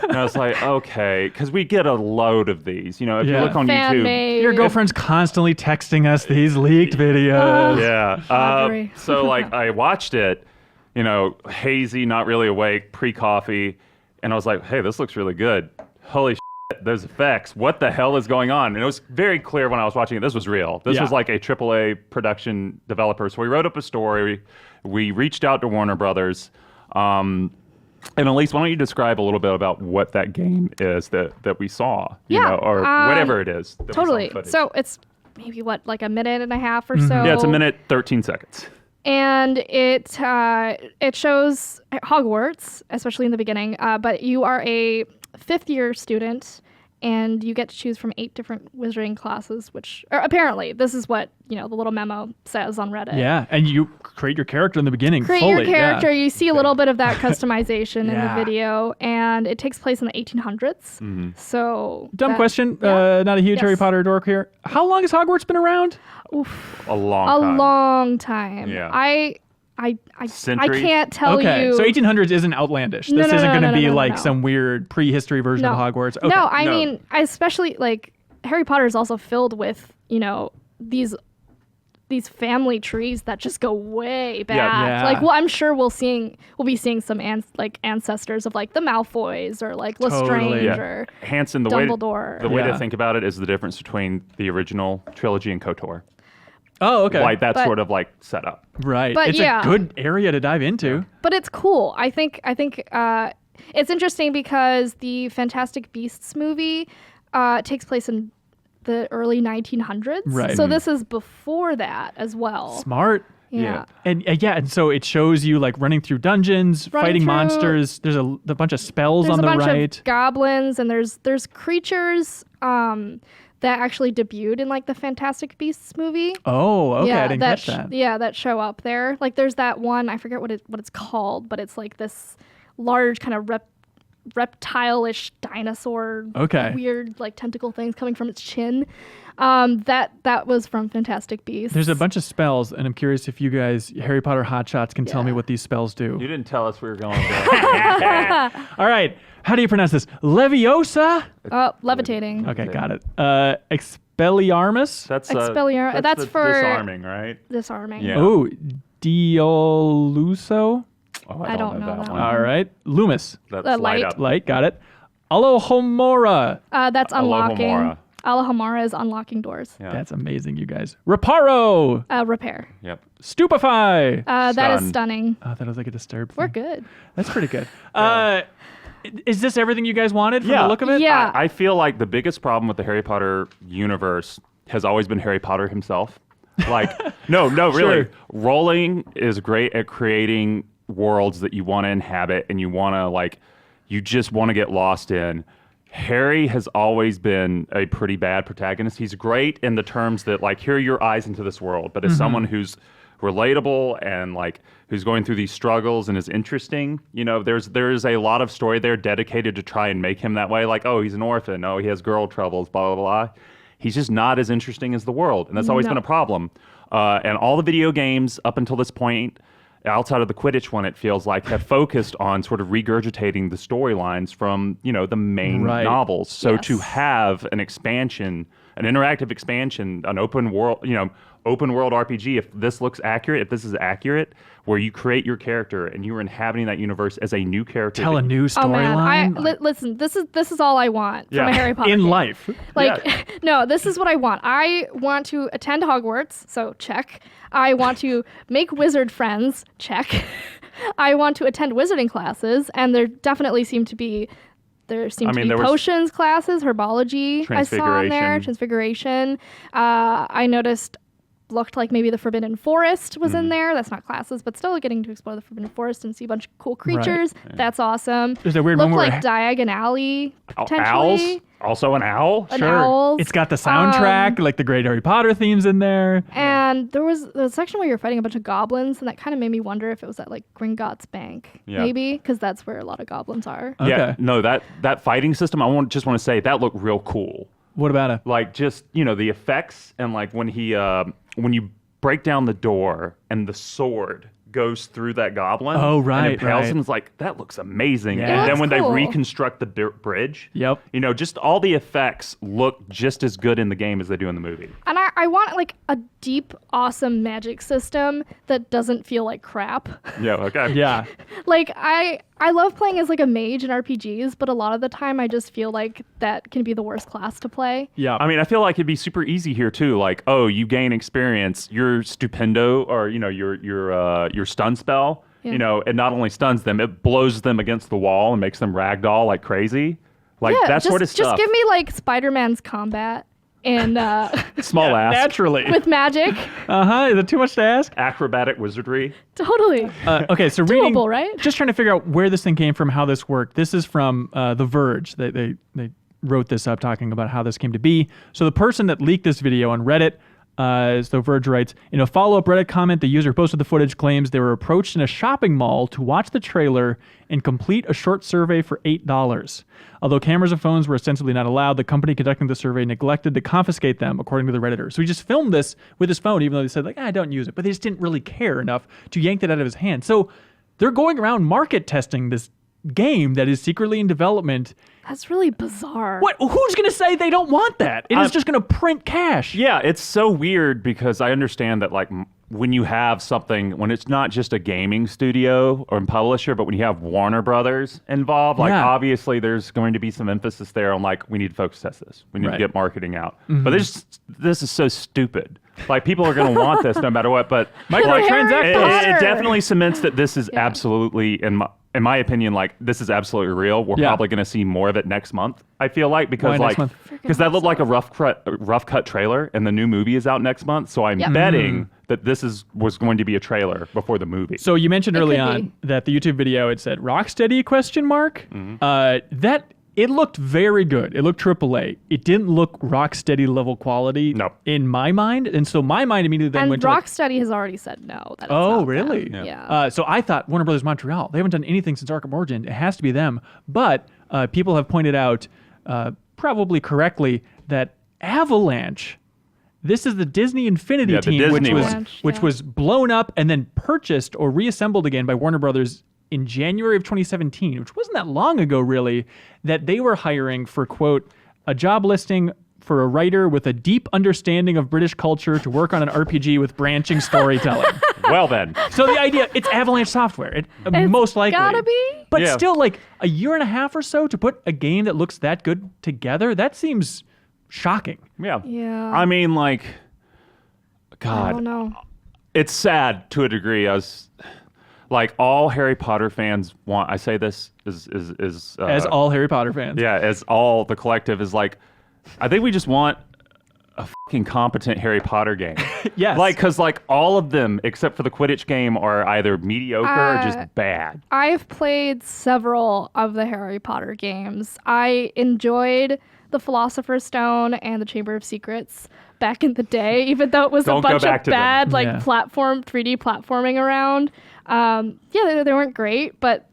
And I was like, okay, because we get a load of these. If you Yeah. look on Fan YouTube. made. Your girlfriend's constantly texting us these leaked videos. Yeah. Audrey. So I watched it, hazy, not really awake, pre-coffee, and I was like, hey, this looks really good. Holy shit, those effects. What the hell is going on? And it was very clear when I was watching it, this was real. This was like a AAA production developer. So we wrote up a story. We reached out to Warner Brothers. And Elise, why don't you describe a little bit about what that game is that we saw, or whatever it is. That we saw in Totally. footage. So it's maybe like a minute and a half or so. Yeah, it's a minute, 13 seconds. And it shows Hogwarts, especially in the beginning. But you are a fifth-year student, and you get to choose from 8 different wizarding classes, which or apparently this is what the little memo says on Reddit. Yeah, and you create your character in the beginning. Create fully, your character. Yeah. You see a little bit of that customization in the Yeah. video, and it takes place in the 1800s. So Dumb question. yeah. Not a huge Yes. Harry Potter dork here. How long has Hogwarts been around? A long A time. long time. Yeah. I Centuries? can't tell Okay, you. so 1800s isn't outlandish. No, This no, isn't no, going to no, be no, no, like no. some weird prehistory version of Hogwarts. Okay. No, I No. mean, especially like Harry Potter is also filled with these family trees that just go way back. Yeah. Like, well, I'm sure we'll be seeing some ancestors of like the Malfoys or like Lestrange Totally. or Hanson, the Dumbledore. way Yeah. to think about it is the difference between the original trilogy and KOTOR. Oh, okay. Like that's But- sort of like set up. Right. But it's yeah. a good area to dive into. But it's cool. I think it's interesting because the Fantastic Beasts movie takes place in the early 1900s. Right. So this is before that as well. Smart. Yeah. And so it shows you like running through dungeons, Running fighting through- monsters. There's a bunch of spells There's on a the bunch right. of goblins and there's creatures that actually debuted in like the Fantastic Beasts movie. Oh, okay. yeah, I didn't catch that. that show up there. Like there's that one, I forget what it's called, but it's like this large kind of reptile-ish dinosaur, Okay. weird like tentacle things coming from its chin. That was from Fantastic Beasts. There's a bunch of spells, and I'm curious if you guys, Harry Potter hotshots, can tell me Yeah. what these spells do. You didn't tell us we were going there. All right. How do you pronounce this? Leviosa? Levitating. Okay, got it. Expelliarmus? That's Expelliarmus. That's the for- disarming, right? Disarming. Yeah. Oh, Dioluso? Oh, I don't know that one. All right. Loomis. That's Light. light up. Light, got it. Alohomora. That's unlocking. Alohomora. Alohomora is unlocking doors. Yeah. That's amazing, you guys. Reparo. Repair. Yep. Stupefy. That is Stun. stunning. Oh, that was like a disturbed We're thing. good. That's pretty good. Is this everything you guys wanted from the look of it? Yeah. I feel like the biggest problem with the Harry Potter universe has always been Harry Potter himself. Like, no, really. Sure. Rowling is great at creating worlds that you want to inhabit and you want to, you just want to get lost in. Harry has always been a pretty bad protagonist. He's great in the terms that, here are your eyes into this world. But as someone who's relatable and, who's going through these struggles and is interesting, there's a lot of story there dedicated to try and make him that way. Like, oh, he's an orphan. Oh, he has girl troubles, blah, blah, blah. He's just not as interesting as the world. And that's always been a problem. And all the video games up until this point, outside of the Quidditch one, it feels like, have focused on sort of regurgitating the storylines from, the main novels. So Yes. to have an expansion, an interactive expansion, an open world RPG, if this looks accurate, if this is accurate, where you create your character and you're inhabiting that universe as a new character. Tell a new Oh man, storyline listen. This is all I want from Yeah. a Harry Potter in game. life. No, this is what I want. I want to attend Hogwarts, so check. I want to make wizard friends, check. I want to attend wizarding classes, and there definitely seem to be there was potions classes, herbology. I saw on there, transfiguration. I noticed. Looked like maybe the Forbidden Forest was in there. That's not classes, but still getting to explore the Forbidden Forest and see a bunch of cool creatures. That's awesome. There's a weird Looked one where like Diagon Alley, potentially. Owls? Also an owl? An owl. It's got the soundtrack, like the great Harry Potter themes in there. And there was a section where you're fighting a bunch of goblins, and that kind of made me wonder if it was at like Gringotts Bank, maybe, because that's where a lot of goblins are. Okay. Yeah, no, that fighting system, just want to say, that looked real cool. What about it? The effects and when you break down the door and the sword goes through that goblin. Oh, right, And impales right. him, it's like, that looks amazing. Yeah. And It then when looks cool. they reconstruct the bridge, Yep. just all the effects look just as good in the game as they do in the movie. And I want like a deep, awesome magic system that doesn't feel like crap. Yeah, okay. Yeah. Like I love playing as like a mage in RPGs, but a lot of the time I just feel like that can be the worst class to play. Yeah. I mean, I feel like it'd be super easy here too. Like, oh, you gain experience, your stupendo or your stun spell, Yeah. it not only stuns them, it blows them against the wall and makes them ragdoll like crazy. Like Yeah, that just, sort of stuff. Just give me like Spider-Man's combat and Small ass. Naturally. with magic. Is it too much to ask? Acrobatic wizardry. Totally. Okay, so reading, Doable, right? just trying to figure out where this thing came from, how this worked. This is from The Verge. They wrote this up talking about how this came to be. So the person that leaked this video on Reddit, as The Verge writes, in a follow-up Reddit comment, the user posted the footage claims they were approached in a shopping mall to watch the trailer and complete a short survey for $8. Although cameras and phones were ostensibly not allowed, the company conducting the survey neglected to confiscate them, according to the Redditor. So he just filmed this with his phone, even though they said, like, don't use it. But they just didn't really care enough to yank it out of his hand. So they're going around market testing this game that is secretly in development. That's really bizarre. What? Who's going to say they don't want that? It is just going to print cash. Yeah, it's so weird because I understand that like when you have something, when it's not just a gaming studio or publisher, but when you have Warner Brothers involved, like obviously there's going to be some emphasis there on like, we need to focus test this. We need to get marketing out. But this is so stupid. Like people are going to want this no matter what, but microtransactions. It definitely cements that this is absolutely, in my opinion, like this is absolutely real. We're probably going to see more of it next month. I feel like because that looked like a rough cut trailer, and the new movie is out next month. So I'm betting that this was going to be a trailer before the movie. So you mentioned early on that the YouTube video, it said Rocksteady ? That it looked very good. It looked AAA. It didn't look Rocksteady level quality in my mind, and so my mind immediately then went to Rocksteady has already said no. That it's not really? them. Yeah. So I thought Warner Brothers Montreal. They haven't done anything since Arkham Origin. It has to be them. But people have pointed out, probably correctly, that Avalanche. This is the Disney Infinity team, which was blown up and then purchased or reassembled again by Warner Brothers in January of 2017, which wasn't that long ago, really, that they were hiring for, quote, a job listing for a writer with a deep understanding of British culture to work on an RPG with branching storytelling. Well, then. So the idea, it's Avalanche Software. It's most likely. Gotta be. But still, like, a year and a half or so to put a game that looks that good together, that seems shocking. Yeah. Yeah. I mean, like, God. I don't know. It's sad to a degree. Like all Harry Potter fans want, I say this is as all Harry Potter fans. Yeah, as all the collective is like, I think we just want a fucking competent Harry Potter game. Yes. Like, because like all of them, except for the Quidditch game, are either mediocre or just bad. I've played several of the Harry Potter games. I enjoyed the Philosopher's Stone and the Chamber of Secrets back in the day, even though it was a bunch of bad 3D platforming around. They weren't great, but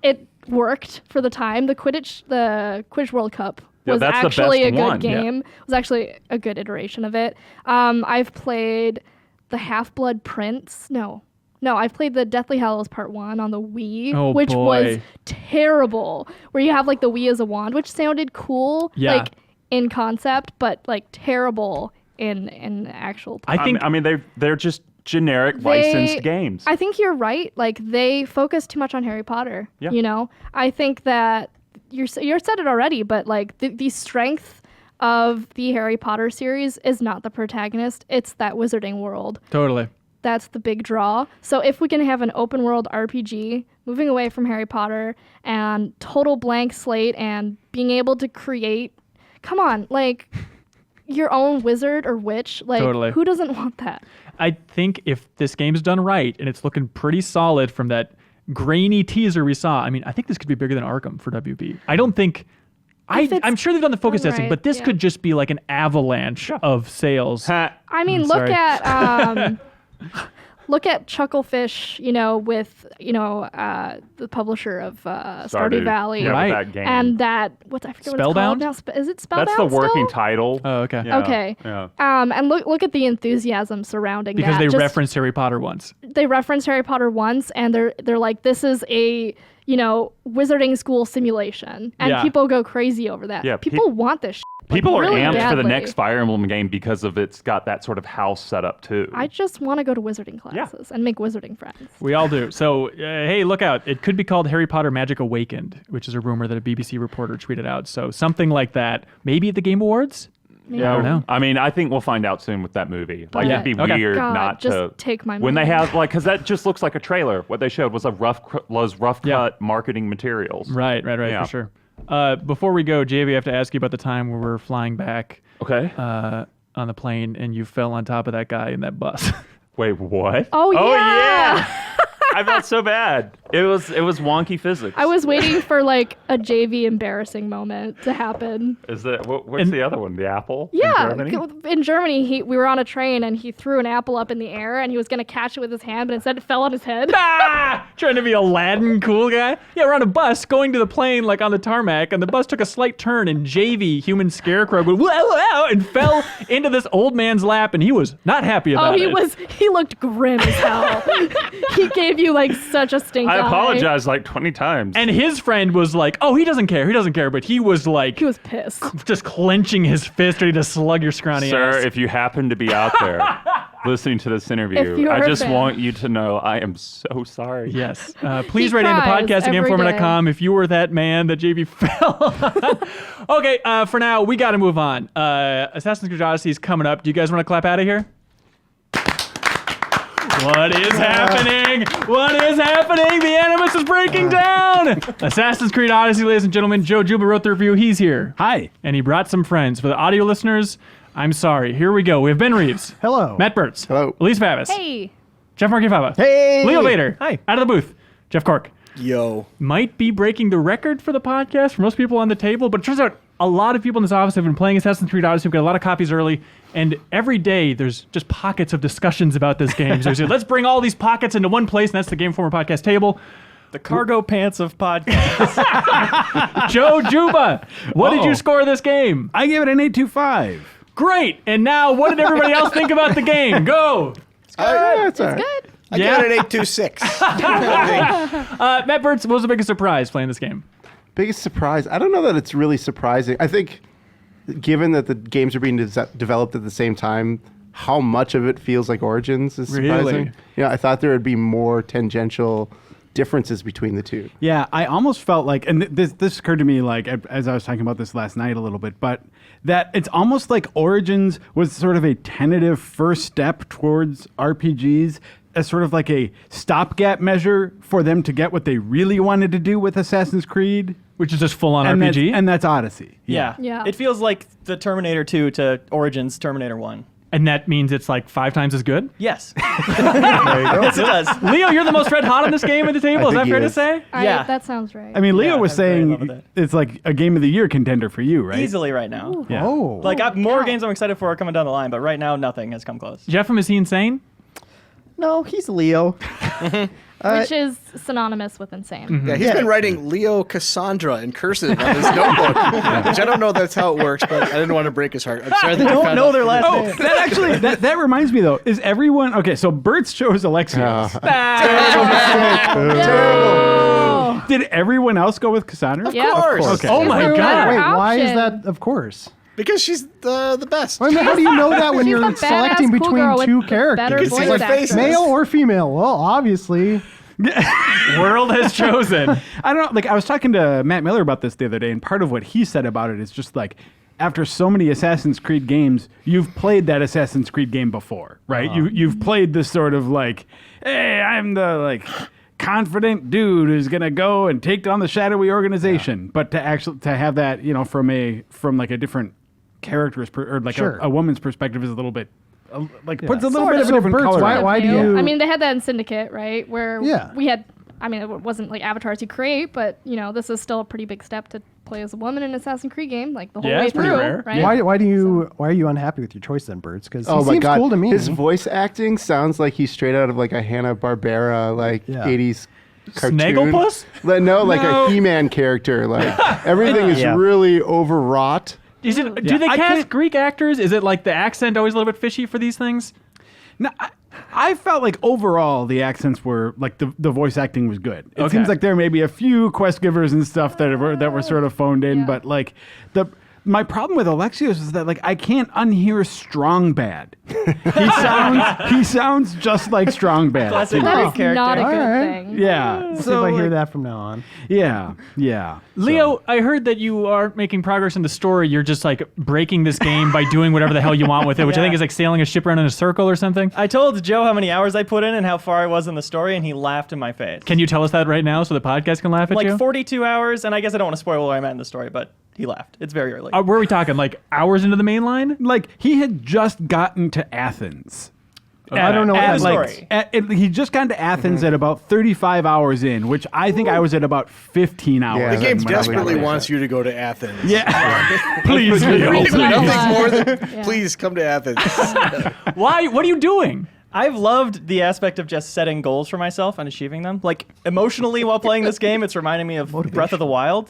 it worked for the time. The Quidditch World Cup was actually a good game. It was actually a good iteration of it. I've played the Half-Blood Prince. No, I've played the Deathly Hallows Part 1 on the Wii, which was terrible. Where you have like the Wii as a wand, which sounded cool, like in concept, but like terrible in actual play. I mean, they're just generic licensed games. I think you're right. Like they focus too much on Harry Potter. Yeah. You know, I think that you said it already, but like the strength of the Harry Potter series is not the protagonist. It's that wizarding world. Totally. That's the big draw. So if we can have an open world RPG, moving away from Harry Potter and total blank slate and being able to create, come on, like your own wizard or witch, like who doesn't want that? I think if this game's done right and it's looking pretty solid from that grainy teaser we saw, I mean, I think this could be bigger than Arkham for WB. I don't think... I'm sure they've done the focus testing, but this could just be like an avalanche of sales. I mean, look at Chucklefish, with, the publisher of Stardew Valley. Yeah, that game. And that, I forget what it's called now. Is it Spellbound? That's the working still? title. Oh, okay. Yeah. Okay. Yeah. And look at the enthusiasm surrounding because that. Because they referenced Harry Potter once. They referenced Harry Potter once, and they're like, this is a... wizarding school simulation. And people go crazy over that. Yeah, people want this shit. People are really amped badly. for the next Fire Emblem game because of it's got that sort of house set up too. I just want to go to wizarding classes and make wizarding friends. We all do. So, hey, look out. It could be called Harry Potter Magic Awakened, which is a rumor that a BBC reporter tweeted out. So something like that. Maybe at the Game Awards? Yeah. I don't know. I mean, I think we'll find out soon with that movie. Like, it'd be weird not just to take my money. when they have because that just looks like a trailer. What they showed was rough cut marketing materials. Right, for sure. Before we go, JV, I have to ask you about the time where we're flying back. Okay. On the plane, and you fell on top of that guy in that bus. Wait, what? Oh yeah. I felt so bad. It was wonky physics. I was waiting for like a JV embarrassing moment to happen. Is that what's the other one? The apple? Yeah, In Germany? in Germany, we were on a train and he threw an apple up in the air and he was gonna catch it with his hand, but instead it fell on his head. Trying to be Aladdin cool guy. Yeah, we're on a bus going to the plane like on the tarmac, and the bus took a slight turn, and JV, human scarecrow, went, whoa, and fell into this old man's lap, and he was not happy about it. He looked grim as hell. He gave you like such a stink eye. I apologized like 20 times. And his friend was like, oh, he doesn't care, but he was like, He was pissed. just clenching his fist ready to slug your scrawny Sir, ass. if you happen to be out there listening to this If interview, you're I a just fan. want you to know I am so sorry. Yes. Please write into cries podcast@gameformer.com if you were that man that JV fell. Okay, for now, we got to move on. Assassin's Creed Odyssey is coming up. Do you guys want to clap out of here? What is happening? What is happening? The Animus is breaking down. Assassin's Creed Odyssey, ladies and gentlemen. Joe Juba wrote the review. He's here. Hi. And he brought some friends. For the audio listeners, I'm sorry. Here we go. We have Ben Reeves. Hello. Matt Burtz. Hello. Elise Favis. Hey. Jeff Markifava. Hey. Leo Vader. Hi. Out of the booth. Jeff Cork. Yo. Might be breaking the record for the podcast for most people on the table, but it turns out a lot of people in this office have been playing Assassin's Creed Odyssey. We've got a lot of copies early, and every day there's just pockets of discussions about this game. So let's bring all these pockets into one place, and that's the Game Informer podcast table. The cargo pants of podcasts. Joe Juba, what did you score this game? I gave it an 8.25. Great. And now, what did everybody else think about the game? Go. It's all right. Good. I give it an 8.26. Matt Burtz, what was the biggest surprise playing this game? Biggest surprise? I don't know that it's really surprising. I think, given that the games are being developed at the same time, how much of it feels like Origins is surprising. Really? Yeah, I thought there would be more tangential differences between the two. Yeah, I almost felt like, and this occurred to me like as I was talking about this last night a little bit, but that it's almost like Origins was sort of a tentative first step towards RPGs as sort of like a stopgap measure for them to get what they really wanted to do with Assassin's Creed. Which is just full-on And RPG? and that's Odyssey. Yeah. Yeah. It feels like the Terminator 2 to Origins Terminator 1. And that means it's like 5 times as good? Yes. Yes, it does. Leo, you're the most red hot on this game at the table. Is think that he fair to is. say? Yeah. That sounds right. I mean, Leo Yeah, was I'm very in love saying with it's like a Game of the Year contender for you, right? Easily right now. Yeah. Oh. Like, more cow. games I'm excited for are coming down the line, but right now, nothing has come close. Jeff, is he insane? No, he's Leo. Which is synonymous with insane. Yeah, he's been writing Leo Cassandra in cursive on his notebook, which I don't know if that's how it works, but I didn't want to break his heart. I'm sorry that you Don't found know out. their last Oh, name. that actually that reminds me though. Is everyone okay? So Bert's chose Alexios. No. Did everyone else go with Cassandra? Yeah. Of course. Okay. Oh my It's a God. better Wait, why is option. that? Of course. Because she's the best. I mean, how do you know that when She's you're the badass selecting cool between girl with two the better characters? voice Like, actress. male or female? Well, obviously. World has chosen. I don't know. Like I was talking to Matt Miller about this the other day, and part of what he said about it is just like, after so many Assassin's Creed games, you've played that Assassin's Creed game before, right? You've played this sort of like, hey, I'm the like confident dude who's gonna go and take on the shadowy organization. But to actually to have that, you know, from like a different character's or like Sure. a woman's perspective is a little bit like puts a little Sort bit of. of a different So, Bert's, color. why- on it. why do you- I mean, they had that in Syndicate, right? Where Yeah. we had, I mean, it wasn't like avatars you create, but, you know, this is still a pretty big step to play as a woman in an Assassin's Creed game, like the whole Yeah, way it's pretty through, rare. right? Why are you unhappy with your choice then, Birds? Because he Oh my seems god, cool to me. his voice acting sounds like he's straight out of like a Hanna-Barbera like Yeah. 80s cartoon. Snagglepuss? No, like No. a He-Man character. Like everything is Yeah. really overwrought. Is it? Do they I cast can't- Greek actors? Is it like the accent always a little bit fishy for these things? No, I felt like overall the accents were like the voice acting was good. It Okay. seems like there may be a few quest givers and stuff that were sort of phoned in, Yeah. but like my problem with Alexios is that like I can't unhear Strong Bad. He sounds just like Strong Bad. Classic That Greek is character. not a good Alright. thing. Yeah. See if So I hear like, that from now on. Yeah. Leo, I heard that you are making progress in the story. You're just like breaking this game by doing whatever the hell you want with it, which I Yeah. think is like sailing a ship around in a circle or something. I told Joe how many hours I put in and how far I was in the story, and he laughed in my face. Can you tell us that right now so the podcast can laugh at Like you? 42 hours, and I guess I don't want to spoil where I'm at in the story, but he laughed. It's very early. Where are we talking? Like hours into the main line? Like he had just gotten to Athens. I don't know what At, that like, means. he just got to Athens at about 35 hours in, which I think I was at about 15 hours. Yeah, The game when I desperately got wants you to go to Athens. Yeah. Please, Leo. Please, my Nothing blood. more than Yeah. please come to Athens. Why? What are you doing? I've loved the aspect of just setting goals for myself and achieving them. Like emotionally while playing this game, it's reminding me of Breath of the Wild,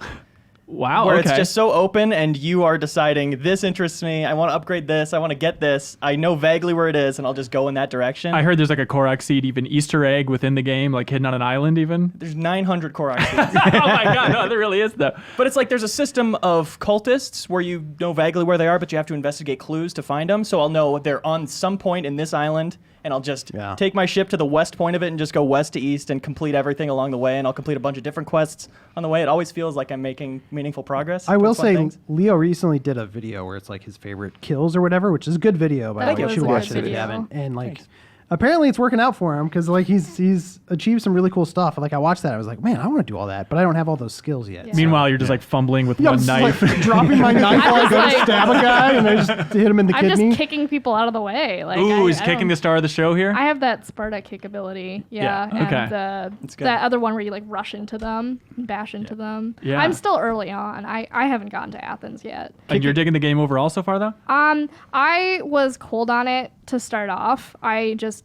Wow. where okay. it's just so open and you are deciding this interests me. I want to upgrade this. I want to get this. I know vaguely where it is, and I'll just go in that direction. I heard there's like a Korok seed, even Easter egg within the game, like hidden on an island, even. There's 900 Korok seeds. Oh my god, no, there really is though. But it's like there's a system of cultists where you know vaguely where they are, but you have to investigate clues to find them. So I'll know they're on some point in this island, and I'll just take my ship to the west point of it and just go west to east and complete everything along the way, and I'll complete a bunch of different quests on the way. It always feels like I'm making meaningful progress. I will It's fun say, things. Leo recently did a video where it's like his favorite kills or whatever, which is a good video, by That the way. was You should a watch good it if you video. haven't. And like, apparently it's working out for him because like he's achieved some really cool stuff. Like I watched that, I was like, man, I want to do all that, but I don't have all those skills yet. Yeah. So- Meanwhile, you're just like fumbling with Yeah, I'm one just, knife. like, dropping my knife while I just go to like- stab a guy and I just hit him in the I'm kidney. just kicking people out of the way. Like, Ooh, he's I kicking don't- the star of the show here. I have that Sparta kick ability. Yeah. Yeah, okay. And good. that other one where you like rush into them and bash into them. Yeah. I'm still early on. I haven't gotten to Athens yet. And you're digging the game overall so far, though? I was cold on it to start off. I just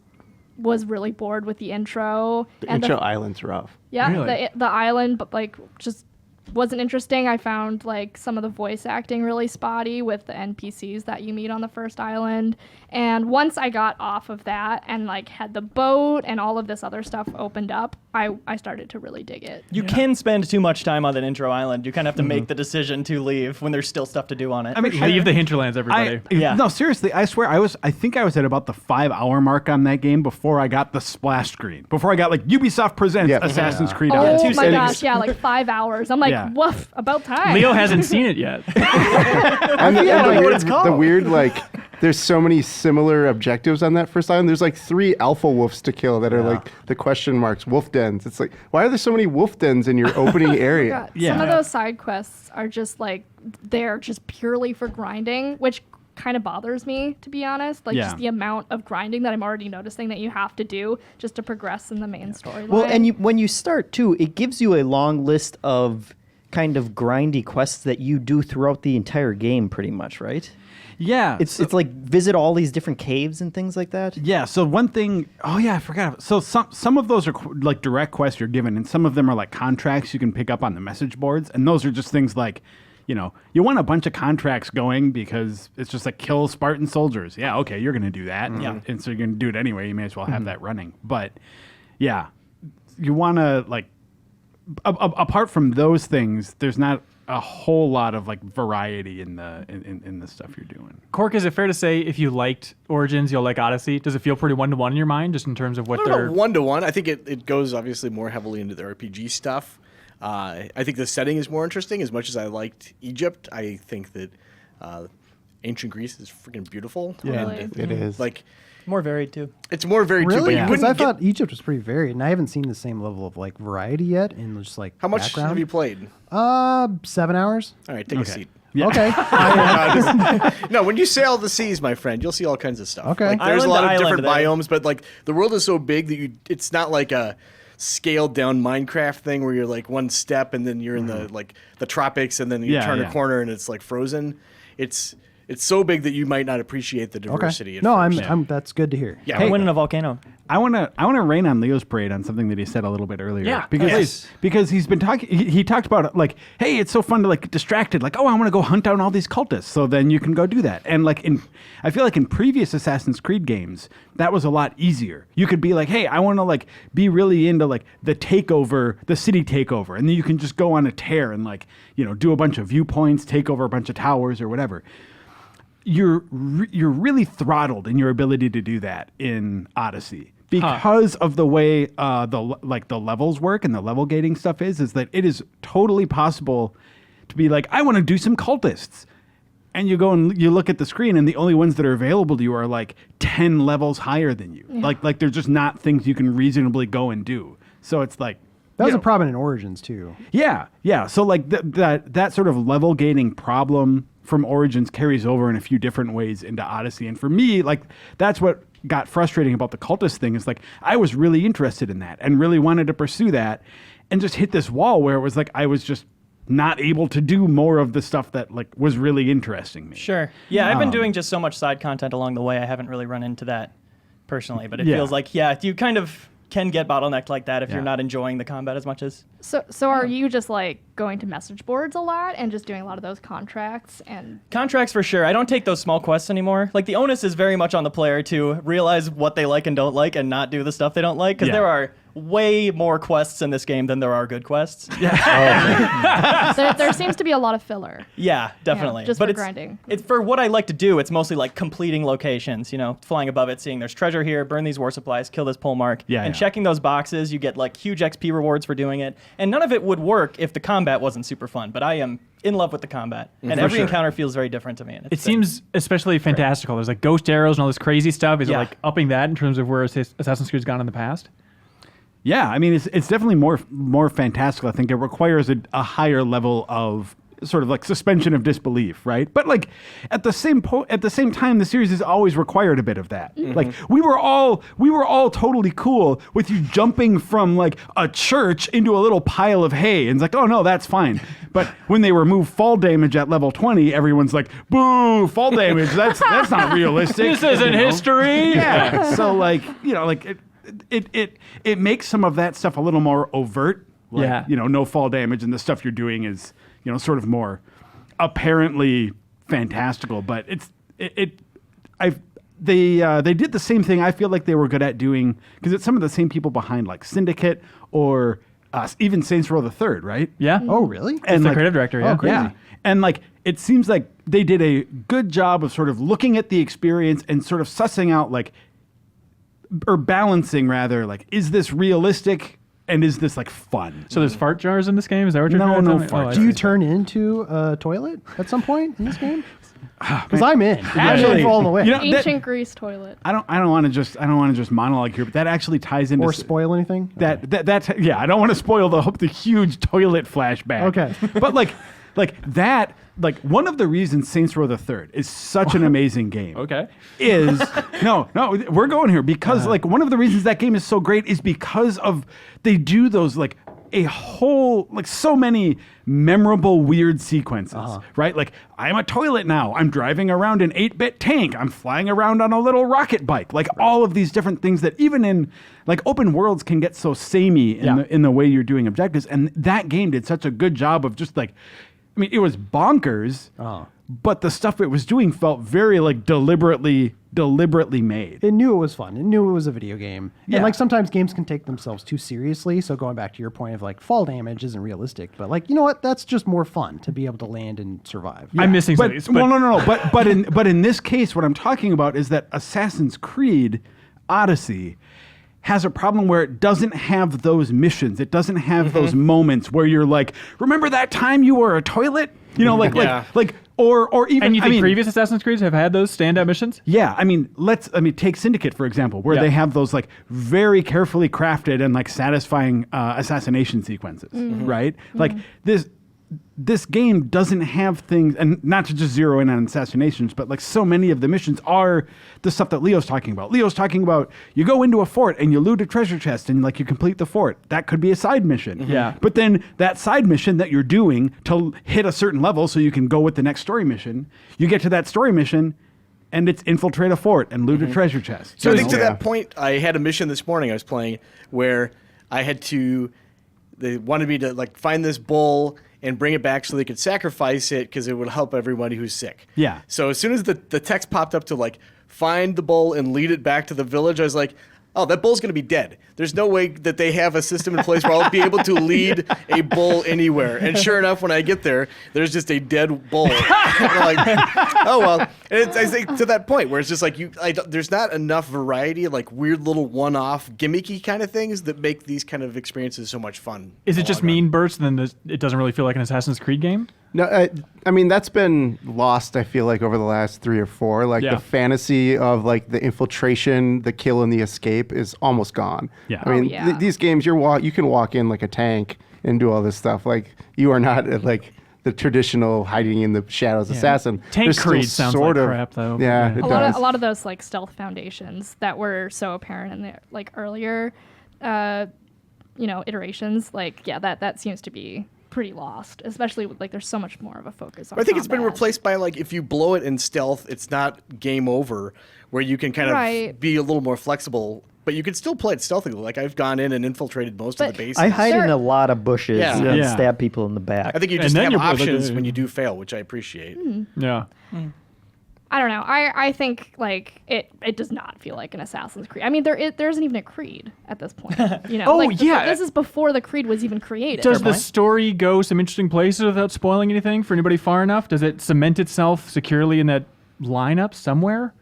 was really bored with the intro. The and intro island's rough. Yeah, Really? the island, but like just wasn't interesting. I found like some of the voice acting really spotty with the NPCs that you meet on the first island. And once I got off of that and like had the boat and all of this other stuff opened up, I started to really dig it. You can spend too much time on that intro island. You kind of have to make the decision to leave when there's still stuff to do on it. I mean, Leave the hinterlands, everybody. Yeah. No, seriously, I swear, I think I was at about the 5-hour mark on that game before I got the splash screen. Before I got like Ubisoft presents Yep. Assassin's Creed Oh Odyssey. my gosh, yeah, like 5 hours. I'm like, Yeah. woof, about time. Leo hasn't seen it yet. And the weird, like, there's so many similar objectives on that first island. There's like 3 alpha wolves to kill that are like the question marks, wolf dens. It's like, why are there so many wolf dens in your opening area? God, Yeah. Some of those side quests are just like they're just purely for grinding, which kind of bothers me, to be honest. Like Yeah. just the amount of grinding that I'm already noticing that you have to do just to progress in the main storyline. Well, and when you start too, it gives you a long list of kind of grindy quests that you do throughout the entire game, pretty much, right? Yeah. It's like visit all these different caves and things like that. Yeah, so one thing, I forgot. So some of those are like direct quests you're given, and some of them are like contracts you can pick up on the message boards, and those are just things like, you want a bunch of contracts going because it's just like kill Spartan soldiers. Yeah, okay, you're going to do that. Yeah. And so you're going to do it anyway. You may as well have that running. But yeah, you want to like, apart from those things, there's not a whole lot of like variety in the stuff you're doing. Cork, is it fair to say if you liked Origins, you'll like Odyssey? Does it feel pretty one-to-one in your mind, just in terms of what I don't they're... know, 1-to-1. I think it goes obviously more heavily into the RPG stuff. I think the setting is more interesting. As much as I liked Egypt, I think that ancient Greece is freaking beautiful. Totally. And, It is. like, more varied too. it's more varied too. But Really? you Because couldn't I get- thought Egypt was pretty varied, and I haven't seen the same level of like variety yet in just like How much background. have you played? 7 hours. All right, take a seat. Yeah. Okay. No, when you sail the seas, my friend, you'll see all kinds of stuff. Okay. Like, there's Island a lot to of different island, biomes, but like the world is so big that it's not like a scaled down Minecraft thing where you're like one step and then you're in the like the tropics and then you Yeah, turn yeah. a corner and it's like frozen. It's so big that you might not appreciate the diversity. Okay. At No, first. I'm. That's good to hear. Yeah. I'm winning a volcano. I want to rain on Leo's parade on something that he said a little bit earlier. Yeah, because because he's been talking. He talked about like, hey, it's so fun to like get distracted. Like, oh, I want to go hunt down all these cultists. So then you can go do that. And like I feel like in previous Assassin's Creed games, that was a lot easier. You could be like, hey, I want to like be really into like the takeover, the city takeover, and then you can just go on a tear and like do a bunch of viewpoints, take over a bunch of towers or whatever. You're really throttled in your ability to do that in Odyssey because of the way the levels work and the level gating stuff is that it is totally possible to be like, I want to do some cultists, and you go and you look at the screen and the only ones that are available to you are like 10 levels higher than you. Like they're just not things you can reasonably go and do. So it's like That was a problem in Origins too. yeah. So like that sort of level gating problem from Origins carries over in a few different ways into Odyssey, and for me, like that's what got frustrating about the cultist thing is like I was really interested in that and really wanted to pursue that, and just hit this wall where it was like I was just not able to do more of the stuff that like was really interesting me. Sure. Yeah, I've been doing just so much side content along the way. I haven't really run into that personally, but it feels like you kind of can get bottlenecked like that if you're not enjoying the combat as much as. So are you just like going to message boards a lot and just doing a lot of those contracts and Contracts for sure. I don't take those small quests anymore. Like the onus is very much on the player to realize what they like and don't like and not do the stuff they don't like, because there are way more quests in this game than there are good quests. there seems to be a lot of filler. Yeah, definitely. Just but for grinding. It's for what I like to do. It's mostly like completing locations, flying above it, seeing there's treasure here, burn these war supplies, kill this pole mark, and checking those boxes. You get like huge XP rewards for doing it. And none of it would work if the combat wasn't super fun, but I am in love with the combat. And every encounter feels very different to me. And it seems especially fantastical. There's like ghost arrows and all this crazy stuff. Is it like upping that in terms of where Assassin's Creed's gone in the past? Yeah, I mean, it's definitely more fantastical. I think it requires a higher level of sort of like suspension of disbelief, right? But like at the same time, the series has always required a bit of that. Like we were all totally cool with you jumping from like a church into a little pile of hay, and it's like, oh no, that's fine. But when they remove fall damage at level 20, everyone's like, boo, fall damage. That's not realistic. This isn't history. Yeah. So like it makes some of that stuff a little more overt. Like, no fall damage, and the stuff you're doing is, sort of more apparently fantastical. But they did the same thing I feel like they were good at doing, because it's some of the same people behind like Syndicate or even Saints Row the Third, right? Yeah. Oh, really? And the creative director. Yeah. Oh, crazy. Yeah. And like it seems like they did a good job of sort of looking at the experience and sort of sussing out like, or balancing rather, like, is this realistic and is this like fun? So there's fart jars in this game? Is that what you're trying to tell me? fart I Do you see. turn into a toilet at some point in this game? Because I'm in. I'm in all the way. ancient Greece toilet? I don't want to just monologue here, but that actually ties into Or spoil anything? that's I don't want to spoil the huge toilet flashback. Okay. But like that, like one of the reasons Saints Row the Third is such an amazing game. Okay. Is no, we're going here because like one of the reasons that game is so great is because of they do those like a whole like so many memorable weird sequences, right? Like I'm a toilet now. I'm driving around an 8-bit tank. I'm flying around on a little rocket bike. Like all of these different things that even in like open worlds can get so samey in the way you're doing objectives. And that game did such a good job of just like, I mean, it was bonkers, but the stuff it was doing felt very like deliberately made. It knew it was fun. It knew it was a video game. Yeah. And like sometimes games can take themselves too seriously. So going back to your point of like fall damage isn't realistic, but like, you know what? That's just more fun to be able to land and survive. I'm missing But, something. well, no. But in this case, what I'm talking about is that Assassin's Creed Odyssey has a problem where it doesn't have those missions. It doesn't have those moments where you're like, remember that time you were a toilet? Or even. And you think previous Assassin's Creeds have had those standout missions? Yeah, I mean, take Syndicate for example, where they have those like very carefully crafted and like satisfying assassination sequences, right? Like this game doesn't have things, and not to just zero in on assassinations, but like so many of the missions are the stuff that Leo's talking about. Leo's talking about you go into a fort and you loot a treasure chest and like you complete the fort. That could be a side mission. Yeah. But then that side mission that you're doing to hit a certain level so you can go with the next story mission, you get to that story mission and it's infiltrate a fort and loot a treasure chest. So I think to that point, I had a mission this morning I was playing where I had to, they wanted me to like find this bull and bring it back so they could sacrifice it because it would help everybody who's sick. Yeah. So as soon as the text popped up to like find the bull and lead it back to the village, I was like, oh, that bull's going to be dead. There's no way that they have a system in place where I'll be able to lead a bull anywhere. And sure enough, when I get there, there's just a dead bull. And I'm like, oh, well. And I think to that point where it's just like there's not enough variety of like weird little one-off gimmicky kind of things that make these kind of experiences so much fun. Is it just mean bursts and then it doesn't really feel like an Assassin's Creed game? No, I mean, that's been lost, I feel like, over the last 3 or 4. Like, the fantasy of, like, the infiltration, the kill, and the escape is almost gone. Yeah. I mean, these games, you can walk in like a tank and do all this stuff. Like, you are not, like, the traditional hiding in the shadows assassin. Tank There's still Creed sounds sort like of, crap, though. Yeah, Yeah. it a does. lot of those like stealth foundations that were so apparent in the like earlier iterations, like that seems to be pretty lost, especially with, like there's so much more of a focus on I think it's been combat. replaced by like if you blow it in stealth, it's not game over, where you can kind of Right. be a little more flexible, but you can still play it stealthily. Like I've gone in and infiltrated most of But the bases. I hide There- in a lot of bushes Yeah. and Yeah. stab people in the back. I think you And just then have you're both like, options when you do fail, which I appreciate. Yeah. I don't know. I think like it does not feel like an Assassin's Creed. I mean, there isn't even a Creed at this point. You know, Oh, like, yeah. this is before the Creed was even created. Does the story go some interesting places without spoiling anything for anybody far enough? Does it cement itself securely in that lineup somewhere?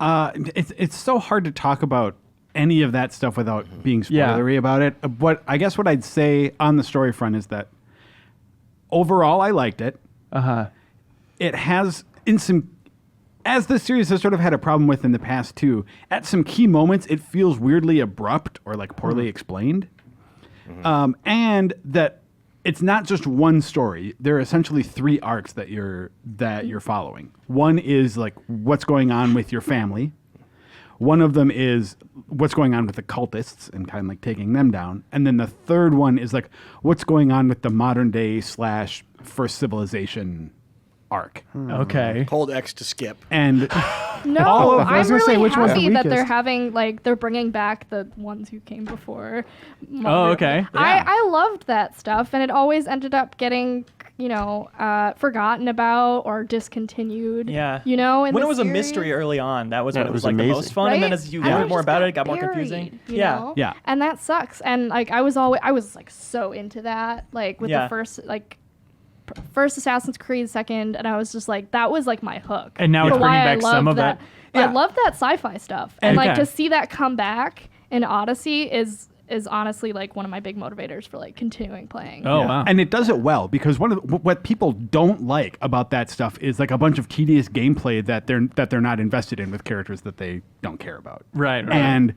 It's so hard to talk about any of that stuff without being Yeah. spoilery about it. What I'd say on the story front is that overall I liked it. It has as the series has sort of had a problem with in the past too, at some key moments it feels weirdly abrupt or like poorly explained. And that it's not just one story. There are essentially 3 arcs that you're following. One is like what's going on with your family. One of them is what's going on with the cultists and kind of like taking them down. And then the third one is like what's going on with the modern day / first civilization arc. Okay. Hold X to skip. And No, All of- I I'm was gonna say, really which one's the happy that they're weakest? having they're bringing back the ones who came before. Oh, okay. I loved that stuff, and it always ended up getting forgotten about or discontinued. Yeah. You know, in when the it was a series. mystery early on, that was when it it was was like the amazing. most fun. And then Right? as you And learned it more just about got it, it got more buried, confusing. you Yeah. know? Yeah. And that sucks. And like I was like so into that, like with Yeah. the first Assassin's Creed, second, and I was just like, that was like my hook. And now for it's bringing why I back some loved of that. I love that sci-fi stuff, and like Okay. to see that come back in Odyssey is honestly like one of my big motivators for like continuing playing. Oh, wow. And it does it well because one of what people don't like about that stuff is like a bunch of tedious gameplay that they're not invested in with characters that they don't care about. Right. And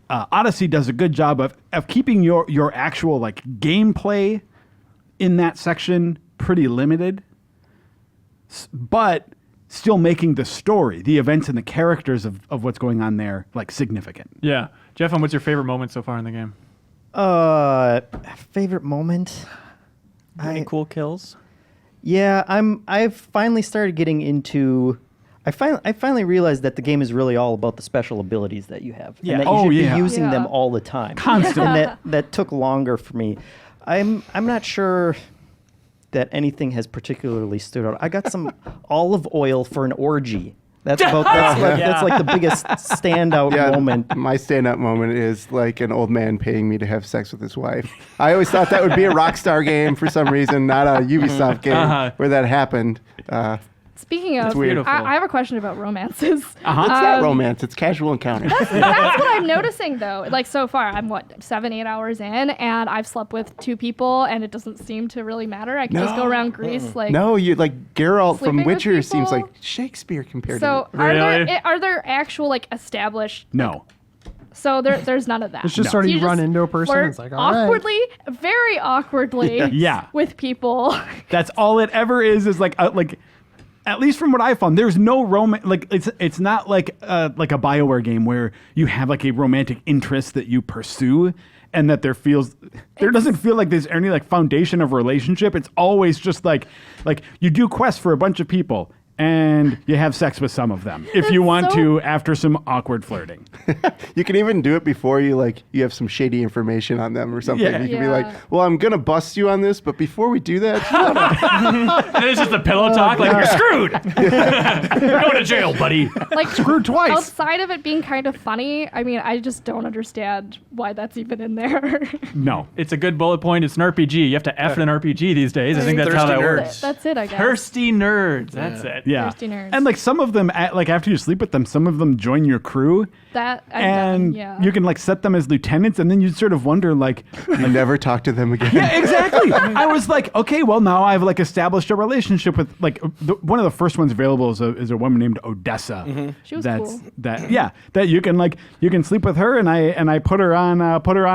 Odyssey does a good job of keeping your actual like gameplay in that section pretty limited, but still making the story, the events and the characters of what's going on there like significant. Yeah. Jeff, what's your favorite moment so far in the game? Favorite moment? Any cool kills? Yeah, I've finally started getting into. I finally realized that the game is really all about the special abilities that you have, Yeah. and that you Oh, should yeah. be using them Yeah. all the time. Constantly. And that took longer for me. I'm not sure that anything has particularly stood out. I got some olive oil for an orgy. That's like the biggest standout moment. My stand-up moment is like an old man paying me to have sex with his wife. I always thought that would be a Rockstar game for some reason, not a Ubisoft game where that happened. Speaking of, beautiful. I have a question about romances. It's not romance; it's casual encounter. That's what I'm noticing though. Like so far, I'm 7-8 hours in, and I've slept with 2 people, and it doesn't seem to really matter. I can just go around Greece like. No, you like Geralt Sleeping from with Witcher seems people? like Shakespeare compared So to Really? are there actual like established? No. So there's none of that. It's just sort of you run just into a person, flirt it's like, all right. awkwardly, very awkwardly, Yeah. with people. That's all it ever is like at least from what I found, there's no romance. Like it's not like a BioWare game where you have like a romantic interest that you pursue, and that there doesn't feel like there's any like foundation of relationship. It's always just like you do quests for a bunch of people, and you have sex with some of them if you want so- to after some awkward flirting. You can even do it before you have some shady information on them or something. Yeah. You can be Yeah. like, "Well, I'm gonna bust you on this, but before we do that, And it's just the pillow talk, like, you're screwed. You're going to jail, buddy. Like Screwed twice. outside of it being kind of funny, I mean, I just don't understand why that's even in there. No. It's a good bullet point. It's an RPG. You have to F an RPG these days. I think that's how Thirsty that nerds. works. That's it, I guess. Thirsty nerds. That's it. Yeah. Thirsty nerds. And like some of them, like after you sleep with them, some of them join your crew. That I've And done, yeah. you can like set them as lieutenants, and then you sort of wonder like, You never talk to them again. yeah, exactly. I was like, okay, well now I've like established a relationship with like one of the first ones available is a woman named Odessa. She was That's cool. that you can sleep with her, and I put her on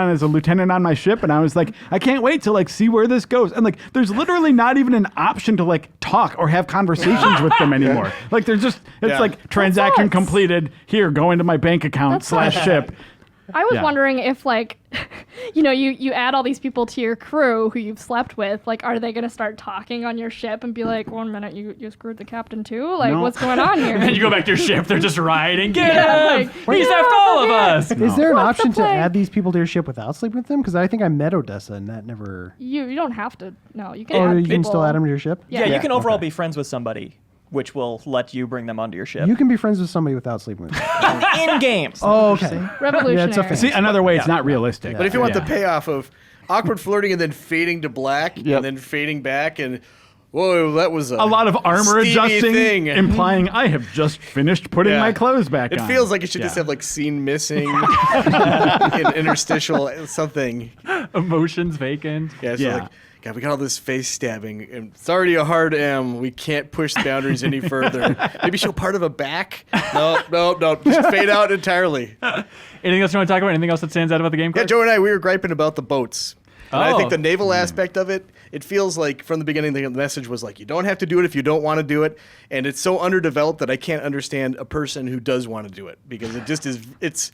as a lieutenant on my ship, and I was like, I can't wait to like see where this goes. And like, there's literally not even an option to like talk or have conversations with them anymore. Like they're just it's Yeah. like transaction sucks. completed. Here, go into my bank account That / ship. I was Yeah. wondering if, like, you add all these people to your crew who you've slept with. Like, are they going to start talking on your ship and be like, 1 minute you screwed the captain too? Like, No. what's going on here? And then you go back to your ship. They're just riding. Get Yeah, him! like, He's get left off all of of it. us. Is there an What's the option to play? add these people to your ship without sleeping with them? Because I think I met Odessa and that never. You don't have to. No, you can Or add you can still people. add them to your ship. Yeah, Yeah. you can overall be friends with somebody, which will let you bring them onto your ship. You can be friends with somebody without sleeping with them. in games. Oh, okay. Revolutionary. Yeah, it's a See, another way it's not realistic. But if you want Yeah. the payoff of awkward flirting and then fading to black Yep. and then fading back and whoa, that was a lot of armor steamy adjusting, thing. implying I have just finished putting Yeah. my clothes back It on. feels like it should just Yeah. have like scene missing, an interstitial something. Emotions vacant. Yeah, so Yeah. like, God, we got all this face stabbing, and it's already a hard M. We can't push the boundaries any further. Maybe show part of a back. No, just fade out entirely. Anything else you want to talk about? Anything else that stands out about the game? Yeah, Chris? Joe and I, we were griping about the boats. And I Oh. think the naval aspect of it, it feels like from the beginning the message was like, you don't have to do it if you don't want to do it. And it's so underdeveloped that I can't understand a person who does want to do it because it just is, it's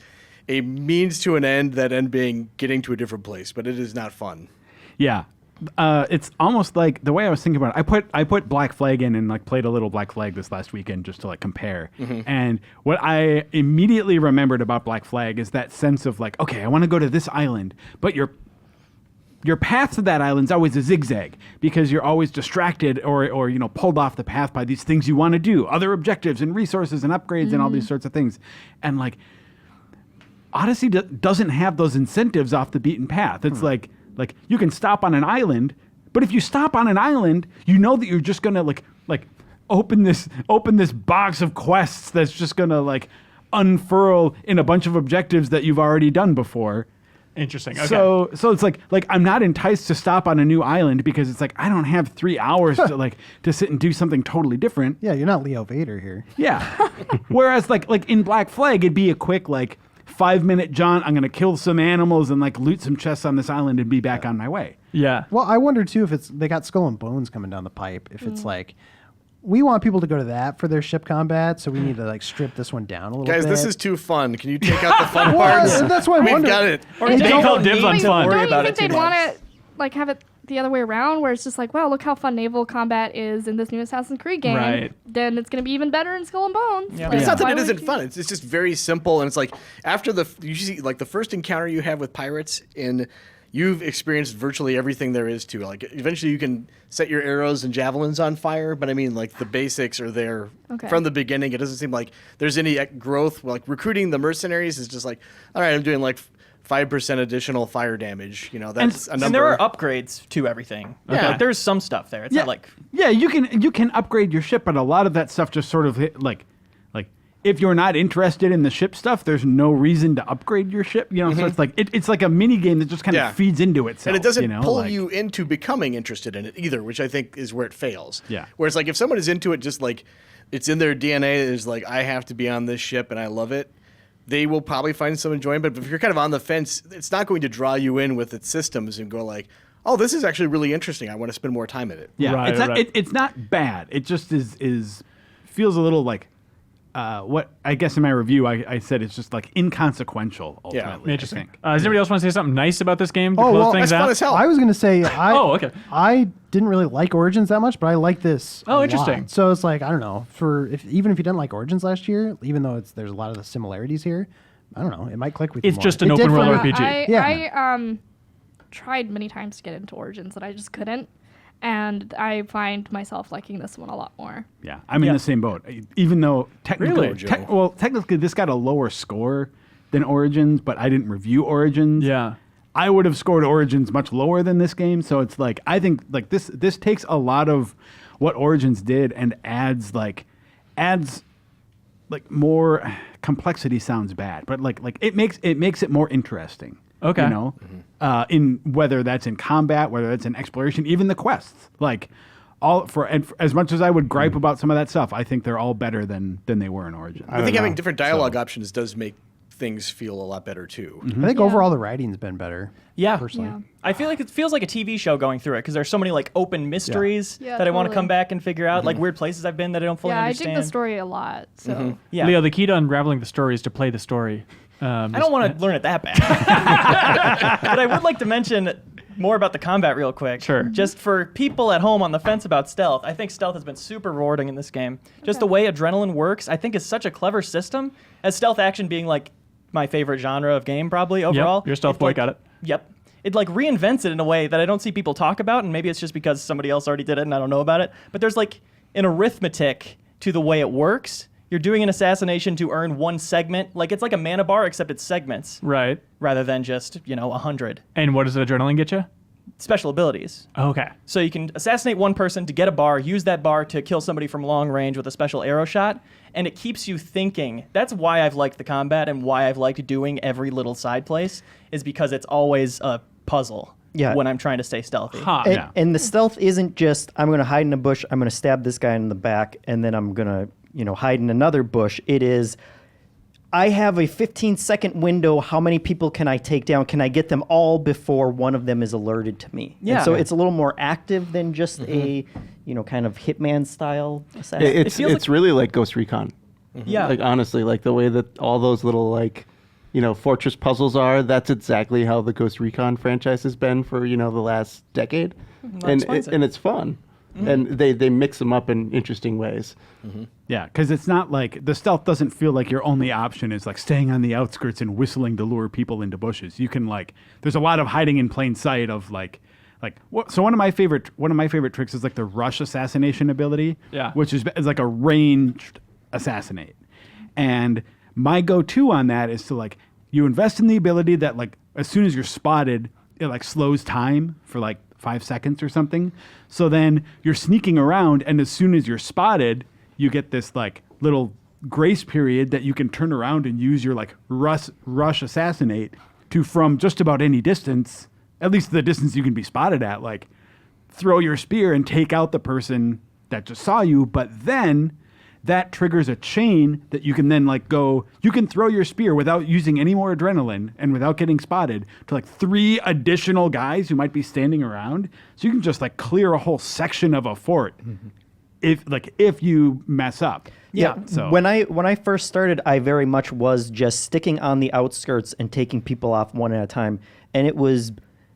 a means to an end, that end being getting to a different place, but it is not fun. Yeah. It's almost like the way I was thinking about it. I put Black Flag in and like played a little Black Flag this last weekend just to like compare. And what I immediately remembered about Black Flag is that sense of like, okay, I want to go to this island, but your path to that island is always a zigzag because you're always distracted or pulled off the path by these things you want to do, other objectives and resources and upgrades and all these sorts of things. And like Odyssey doesn't have those incentives off the beaten path. It's like you can stop on an island, but if you stop on an island, you know that you're just gonna like open this box of quests that's just gonna like unfurl in a bunch of objectives that you've already done before. Interesting. Okay. So it's like I'm not enticed to stop on a new island because it's like I don't have 3 hours to sit and do something totally different. Yeah, you're not Leo Vader here. Yeah. Whereas like in Black Flag, it'd be a quick like 5-minute jaunt. I'm gonna kill some animals and like loot some chests on this island and be back on my way. yeah. Well, I wonder too if they got Skull and Bones coming down the pipe. If it's like, we want people to go to that for their ship combat, so we need to like strip this one down a little Guys, bit. this is too fun. Can you take out the fun Well, parts? that's why I'm We've wondering. got it. Or And they don't don't dibs need on to fun. worry Don't you about think it too they'd want much. to like have it the other way around, where it's just like, wow, look how fun naval combat is in this new Assassin's Creed game. Right. Then it's going to be even better in Skull and Bones. Yeah. Like, It's not that why it would isn't you- fun. It's just very simple, and it's like after you see like the first encounter you have with pirates, and you've experienced virtually everything there is to. Like eventually, you can set your arrows and javelins on fire, but I mean, like the basics are there Okay. from the beginning. It doesn't seem like there's any growth. Like recruiting the mercenaries is just like, all right, I'm doing like 5% additional fire damage. You know, that's a number. And there are upgrades to everything. Yeah. Like, there's some stuff there. It's not like Yeah, you can upgrade your ship, but a lot of that stuff just sort of like if you're not interested in the ship stuff, there's no reason to upgrade your ship. You know, so it's like it's like a mini game that just kind Yeah. of feeds into itself. And it doesn't you know? pull like- you into becoming interested in it either, which I think is where it fails. Yeah. Whereas like if someone is into it, just like it's in their DNA, is like I have to be on this ship and I love it, they will probably find some enjoyment. But if you're kind of on the fence, it's not going to draw you in with its systems and go like, oh, this is actually really interesting. I want to spend more time in it. Yeah, Right, it's not right. it's not bad. It just is feels a little like what I guess in my review I said it's just like inconsequential ultimately. I Interesting. think. Does anybody else want to say something nice about this game to Oh, close well, things That's out? fun as hell. I was going to say, Oh, okay. I didn't really like Origins that much, but I like this. Oh, a interesting. lot. So it's like, I don't know, even if you didn't like Origins last year, even though there's a lot of the similarities here, I don't know, it might click with you It's more. just an It did open for world me. RPG. I tried many times to get into Origins and I just couldn't. And I find myself liking this one a lot more. Yeah, I'm in the same boat. Even though technically, Really, Joe? technically this got a lower score than Origins, but I didn't review Origins. Yeah. I would have scored Origins much lower than this game. So it's like I think like this takes a lot of what Origins did and adds more complexity sounds bad, but like it makes it more interesting. Okay. You know, in whether that's in combat, whether that's in exploration, even the quests, like as much as I would gripe about some of that stuff, I think they're all better than they were in Origins. I think having different dialogue options does make things feel a lot better too. I think overall the writing's been better. Yeah. Personally. Yeah. I feel like it feels like a TV show going through it because there's so many like open mysteries Yeah, that I want to totally. come back and figure out, like weird places I've been that I don't fully Yeah, I understand. dig the story a lot. So Yeah. Leo, the key to unraveling the story is to play the story. I don't want to learn it that bad. But I would like to mention more about the combat real quick. Sure. Just for people at home on the fence about stealth, I think stealth has been super rewarding in this game. Just the way adrenaline works, I think is such a clever system. As stealth action being like my favorite genre of game probably overall. You're a stealth It's boy, like- got it. Yep. It like reinvents it in a way that I don't see people talk about, and maybe it's just because somebody else already did it and I don't know about it. But there's like an arithmetic to the way it works. You're doing an assassination to earn one segment. Like it's like a mana bar, except it's segments Right. rather than just, 100. And what does adrenaline get you? Special abilities. Okay. So you can assassinate one person to get a bar, use that bar to kill somebody from long range with a special arrow shot, and it keeps you thinking. That's why I've liked the combat and why I've liked doing every little side place, is because it's always a puzzle when I'm trying to stay stealthy. Huh. And the stealth isn't just I'm going to hide in a bush, I'm going to stab this guy in the back, and then I'm going to hide in another bush. It is, I have a 15-second window. How many people can I take down? Can I get them all before one of them is alerted to me? Yeah. And so it's a little more active than just a, kind of Hitman style assassin. It's feels really like Ghost Recon. Yeah. Like honestly, like the way that all those little fortress puzzles are, that's exactly how the Ghost Recon franchise has been for, the last decade. And explains it. and it's fun. And they mix them up in interesting ways. Yeah, because it's not like the stealth doesn't feel like your only option is like staying on the outskirts and whistling to lure people into bushes. You can there's a lot of hiding in plain sight of so one of my favorite tricks is like the rush assassination ability. Yeah. Which is like a ranged assassinate, and my go-to on that is to you invest in the ability that as soon as you're spotted, it slows time for 5 seconds or something. So then you're sneaking around, and as soon as you're spotted, you get this little grace period that you can turn around and use your rush assassinate to, from just about any distance, at least the distance you can be spotted at, throw your spear and take out the person that just saw you. But then that triggers a chain that you can then you can throw your spear without using any more adrenaline and without getting spotted to 3 additional guys who might be standing around. So you can just clear a whole section of a fort if you mess up. Yeah. So When I first started, I very much was just sticking on the outskirts and taking people off one at a time, and it was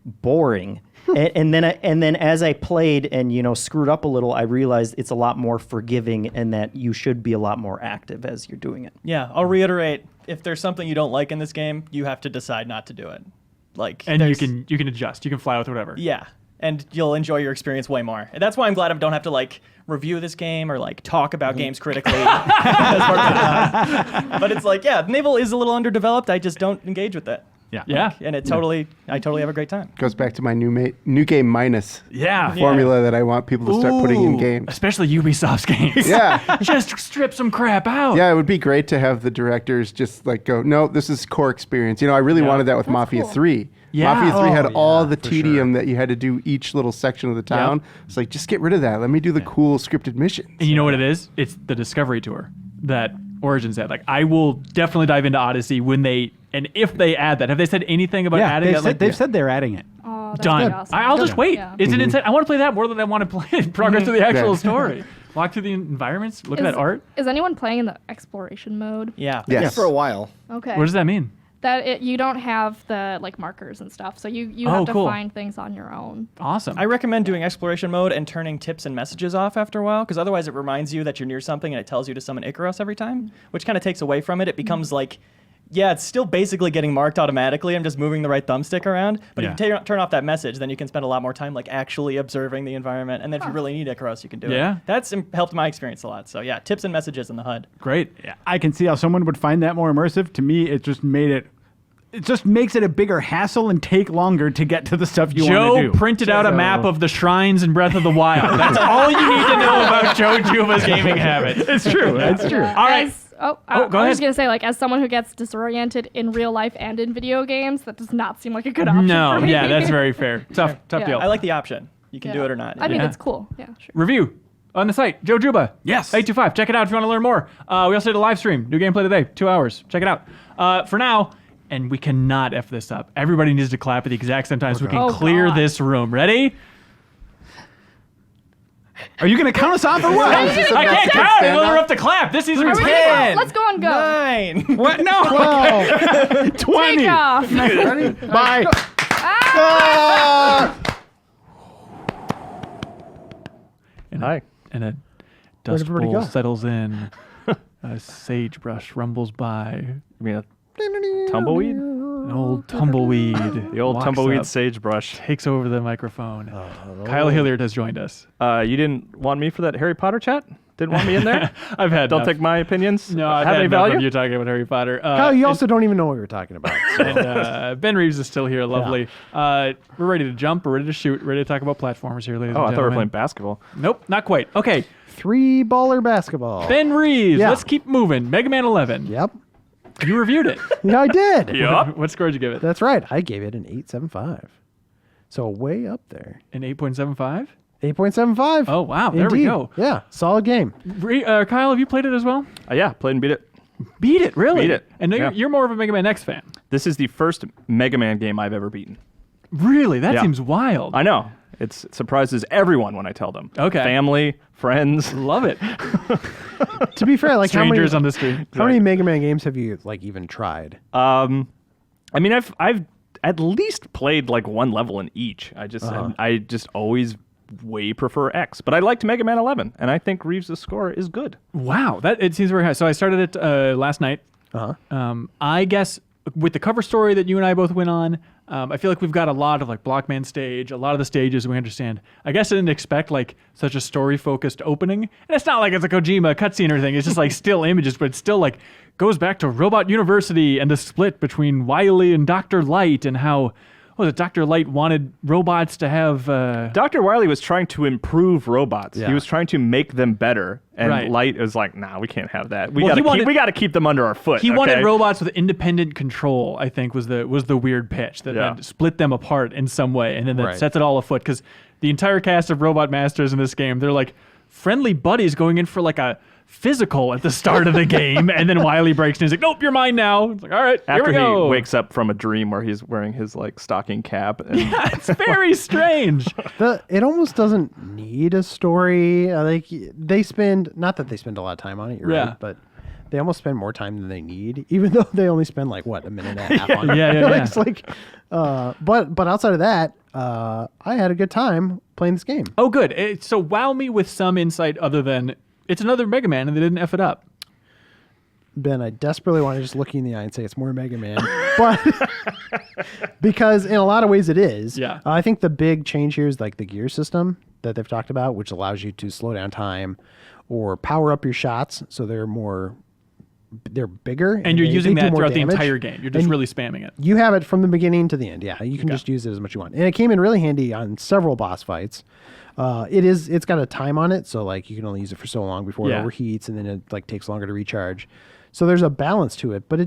boring. and then as I played and screwed up a little, I realized it's a lot more forgiving and that you should be a lot more active as you're doing it. Yeah, I'll reiterate, if there's something you don't like in this game, you have to decide not to do it. And you can adjust. You can fly with whatever. Yeah, and you'll enjoy your experience way more. And that's why I'm glad I don't have to review this game or talk about games critically. As part of the time. But it's Naval is a little underdeveloped. I just don't engage with it. yeah. Yeah. And I totally have a great time. Goes back to my new game minus Yeah. formula that I want people to start putting in games. Especially Ubisoft's games. Yeah. Just strip some crap out. Yeah, it would be great to have the directors just go, no, this is core experience. I really wanted that with Mafia cool. 3. Yeah. Mafia 3 had Oh, all yeah, the for tedium that you had to do each little section of the town. It's just get rid of that. Let me do the cool scripted missions. And you know what it is? It's the Discovery Tour that Origins had. I will definitely dive into Odyssey if they add that. Have they said anything about Yeah, adding that? they've said they're adding it. Oh, that's Done. awesome. I'll just wait. Yeah. It's an insane. I want to play that more than I want to play progress through the actual Yeah. story. Walk through the environments. Look at that art. Is anyone playing in the exploration mode? Yeah. Yes. For a while. Okay. What does that mean? That you don't have the markers and stuff, so you have to cool. find things on your own. Awesome. I recommend doing exploration mode and turning tips and messages off after a while, because otherwise it reminds you that you're near something and it tells you to summon Icarus every time, which kind of takes away from it. It becomes it's still basically getting marked automatically. I'm just moving the right thumbstick around. But if you turn off that message, then you can spend a lot more time actually observing the environment. And then if you really need Icarus, you can do Yeah. it. That's helped my experience a lot. So yeah, tips and messages in the HUD. Great. I can see how someone would find that more immersive. To me, it just made it it just makes it a bigger hassle and take longer to get to the stuff you want to do. Joe printed out a map of the shrines in Breath of the Wild. That's all you need to know about Joe Juba's gaming habits. It's true. It's true. All right. Go I was ahead. just gonna say, like, as someone who gets disoriented in real life and in video games, that does not seem like a good option. No, for me. yeah, that's very fair. Tough Yeah. deal. I like the option. You can do it or not. I mean, Yeah. it's cool. Yeah, sure. Review on the site, Joe Juba. Yes. 825. Check it out if you want to learn more. We also did a live stream, new gameplay today, 2 hours. Check it out. For now, and we cannot F this up. Everybody needs to clap at the exact same time so we can Oh, clear God. this room. Ready? Are you going to count us off or what? I can't count. I will interrupt to clap. This season Are we gonna go? 10, Let's go and go. 9. What? No. 20. Take off. Bye. Hi. And a dust everybody bowl go? settles in. A sagebrush rumbles by. I mean, a tumbleweed? An old tumbleweed. The old walks tumbleweed up, sagebrush. takes over the microphone. Kyle Hilliard has joined us. You didn't want me for that Harry Potter chat? Didn't want me in there? I've had Don't enough. take my opinions? No, I've have had any enough value? of you talking about Harry Potter. Kyle, you also don't even know what we were talking about. So. and Ben Reeves is still here. Lovely. We're ready to jump. We're ready to shoot. Ready to talk about platformers here, ladies Oh, and I thought we were gentlemen. playing basketball. Nope, not quite. Okay, 3-baller basketball. Ben Reeves. Yeah. Let's keep moving. Mega Man 11. Yep. You reviewed it. Yeah, I did. What score did you give it? That's right. I gave it an 8.75. So way up there. An 8.75? 8.75. Oh, wow. There we Indeed. go. Yeah, solid game. Kyle, have you played it as well? Yeah, played and beat it. Beat it, really? Beat it. And Yeah. you're more of a Mega Man X fan. This is the first Mega Man game I've ever beaten. Really? That Yeah. seems wild. I know. It surprises everyone when I tell them. Okay. Family, friends. Love it. To be fair, like Strangers how on many, the street. how many Mega Man games have you like even tried? I mean, I've at least played like one level in each. I just always way prefer X, but I liked Mega Man 11, and I think Reeves' score is good. Wow, it seems very high. So I started it last night. I guess with the cover story that you and I both went on, I feel like we've got a lot of like Blockman stage, a lot of the stages we understand. I guess I didn't expect like such a story-focused opening, and it's not like it's a Kojima cutscene or anything. It's just like still images, but it still like goes back to Robot University and the split between Wily and Dr. Light and how. Was it Dr. Light wanted robots to have... Dr. Wily was trying to improve robots. Yeah. He was trying to make them better, and Right. Light was like, "Nah, we can't have that. We Well, he got wanted- to keep them under our foot." He wanted okay? robots with independent control, I think, was the weird pitch that, Yeah. that split them apart in some way, and then that Right. sets it all afoot. Because the entire cast of Robot Masters in this game, they're like friendly buddies going in for like a physical at the start of the game, and then Wily breaks and he's like, "Nope, you're mine now." It's like, all right, After here we go. he wakes up from a dream where he's wearing his like stocking cap. And It's very strange. It almost doesn't need a story. Like they spend, not that they spend a lot of time on it, you're Yeah. right, but they almost spend more time than they need, even though they only spend like what, a minute and a half on it. Yeah. It's like, but outside of that, I had a good time playing this game. Oh, good. So wow me with some insight other than it's another Mega Man and they didn't F it up. Ben, I desperately want to just look you in the eye and say it's more Mega Man, but because in a lot of ways it is. Yeah. I think the big change here is like the gear system that they've talked about, which allows you to slow down time or power up your shots so they're bigger. And you're they using do that more throughout the damage. entire game. You're just And really spamming it. You have it from the beginning to the end. Yeah, you can just use it as much as you want. And it came in really handy on several boss fights. It's got a time on it, so like you can only use it for so long before it overheats, and then it like takes longer to recharge. So there's a balance to it, but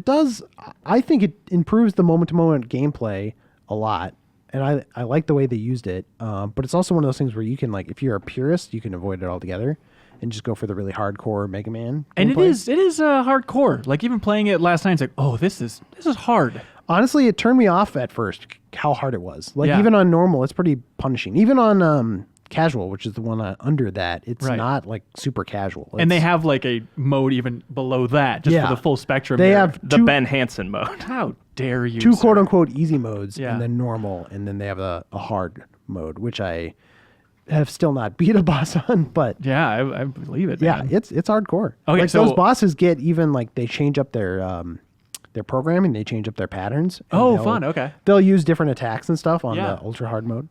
I think it improves the moment-to-moment gameplay a lot, and I like the way they used it. But it's also one of those things where you can like, if you're a purist, you can avoid it altogether and just go for the really hardcore Mega Man. And it gameplay. is hardcore. Like even playing it last night, it's like, oh, this is hard. Honestly, it turned me off at first how hard it was. Like Yeah. even on normal, it's pretty punishing. Even on casual, which is the one under that, it's Right. not like super casual. And they It's- have like a mode even below that, just Yeah. for the full spectrum. They there. have the two, Ben Hansen mode. How dare you? two sir. quote unquote easy modes, Yeah. and then normal, and then they have a hard mode, which I have still not beat a boss on, but Yeah, I believe it. yeah, man. it's hardcore. Okay, like so- those bosses get even like they change up their programming, they change up their patterns. and Oh, they'll- fun. Okay. They'll use different attacks and stuff on Yeah. the ultra hard mode.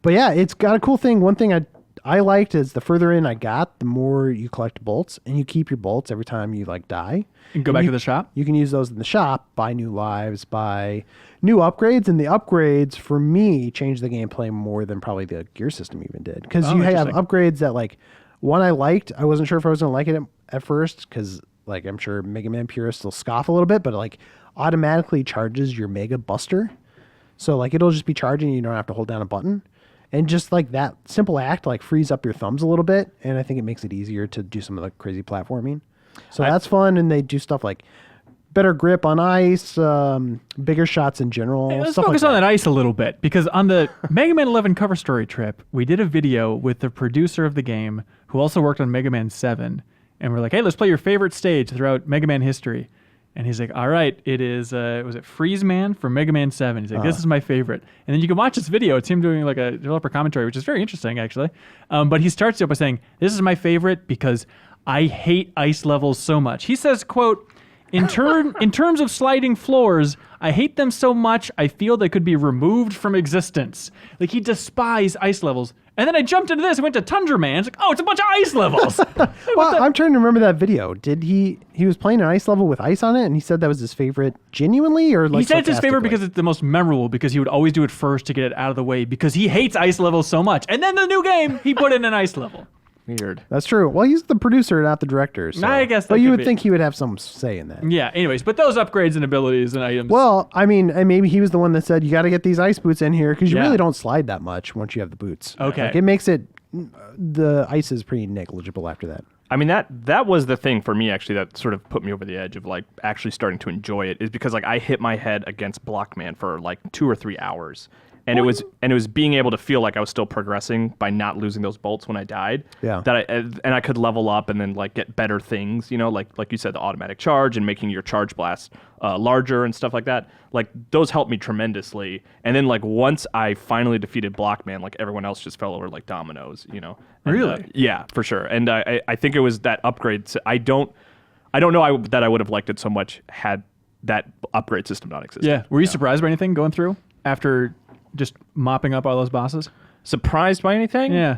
But yeah, it's got a cool thing. One thing I liked is the further in I got, the more you collect bolts, and you keep your bolts every time you like die. And go back to the shop. You can use those in the shop, buy new lives, buy new upgrades, and the upgrades for me changed the gameplay more than probably the gear system even did. Because you have upgrades that like one I liked. I wasn't sure if I was gonna like it at first because like I'm sure Mega Man purists will scoff a little bit, but it, like automatically charges your Mega Buster. So like it'll just be charging, you don't have to hold down a button. And just like that simple act like frees up your thumbs a little bit, and I think it makes it easier to do some of the crazy platforming. So that's fun, and they do stuff like better grip on ice, bigger shots in general. Hey, let's stuff focus like on that ice a little bit, because on the Mega Man 11 cover story trip, we did a video with the producer of the game who also worked on Mega Man 7, and we're like, hey, let's play your favorite stage throughout Mega Man history. And he's like, all right, it is, was it Freeze Man from Mega Man 7? He's like, this is my favorite. And then you can watch this video. It's him doing like a developer commentary, which is very interesting, actually. But he starts it by saying, this is my favorite because I hate ice levels so much. He says, quote, in terms of sliding floors, I hate them so much, I feel they could be removed from existence. Like, he despised ice levels. And then I jumped into this and went to Tundra Man. It's like, oh, it's a bunch of ice levels. Well, I'm trying to remember that video. Did he was playing an ice level with ice on it, and he said that was his favorite genuinely, or like he said it's his favorite because it's the most memorable, because he would always do it first to get it out of the way because he hates ice levels so much. And then the new game, he put in an ice level. Weird. That's true. Well, he's the producer, not the director. So. I guess that But you could would be. think he would have some say in that. Yeah, anyways, but those upgrades and abilities and items. Well, I mean, and maybe he was the one that said, you got to get these ice boots in here because you Yeah. really don't slide that much once you have the boots. Okay. Like, it makes it, the ice is pretty negligible after that. I mean, that was the thing for me, actually, that sort of put me over the edge of like actually starting to enjoy it, is because like I hit my head against Blockman for like 2 or 3 hours. And it was being able to feel like I was still progressing by not losing those bolts when I died. Yeah. And I could level up and then like get better things, you know, like you said, the automatic charge and making your charge blast larger and stuff like that. Like those helped me tremendously. And then like once I finally defeated Blockman, like everyone else just fell over like dominoes, you know. And, Really? Yeah, for sure. And I think it was that upgrade. I don't know that I would have liked it so much had that upgrade system not existed. yeah. Were you surprised by anything going through after just mopping up all those bosses? Surprised by anything? Yeah.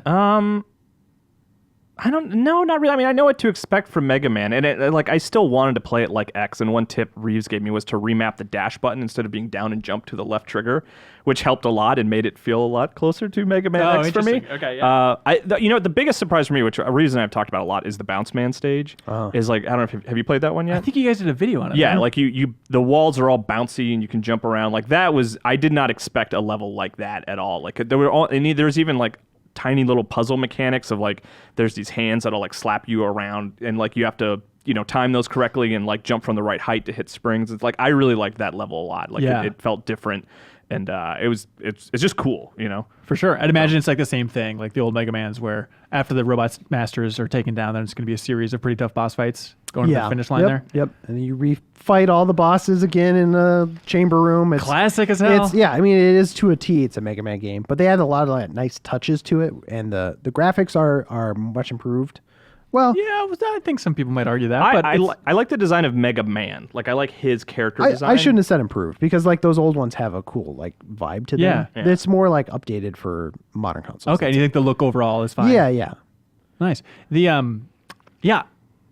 I don't know, not really. I mean, I know what to expect from Mega Man, and like I still wanted to play it like X. And one tip Reeves gave me was to remap the dash button instead of being down and jump to the left trigger, which helped a lot and made it feel a lot closer to Mega Man X for me. interesting. Okay, yeah. The biggest surprise for me, which a reason I've talked about a lot, is the Bounce Man stage. Is like, I don't know if have you played that one yet? I think you guys did a video on it. Yeah, right? like you the walls are all bouncy and you can jump around. Like that was, I did not expect a level like that at all. Like there was even like tiny little puzzle mechanics of like there's these hands that'll like slap you around and like you have to, you know, time those correctly and like jump from the right height to hit springs. It's like I really liked that level a lot. Like Yeah. it felt different, and it's just cool, you know. For sure. I'd imagine it's like the same thing, like the old Mega Mans, where after the robot masters are taken down, then it's going to be a series of pretty tough boss fights going to the finish line there. Yep. And then you refight all the bosses again in the chamber room. It's Classic as hell. I mean, it is to a T. It's a Mega Man game, but they add a lot of like, nice touches to it, and the graphics are much improved. Well, Yeah, I think some people might argue that, but I like the design of Mega Man. Like I like his character design. I shouldn't have said improved because like those old ones have a cool like vibe to them. Yeah. It's more like updated for modern consoles. okay. And you think the look overall is fine? Yeah. Nice. The yeah.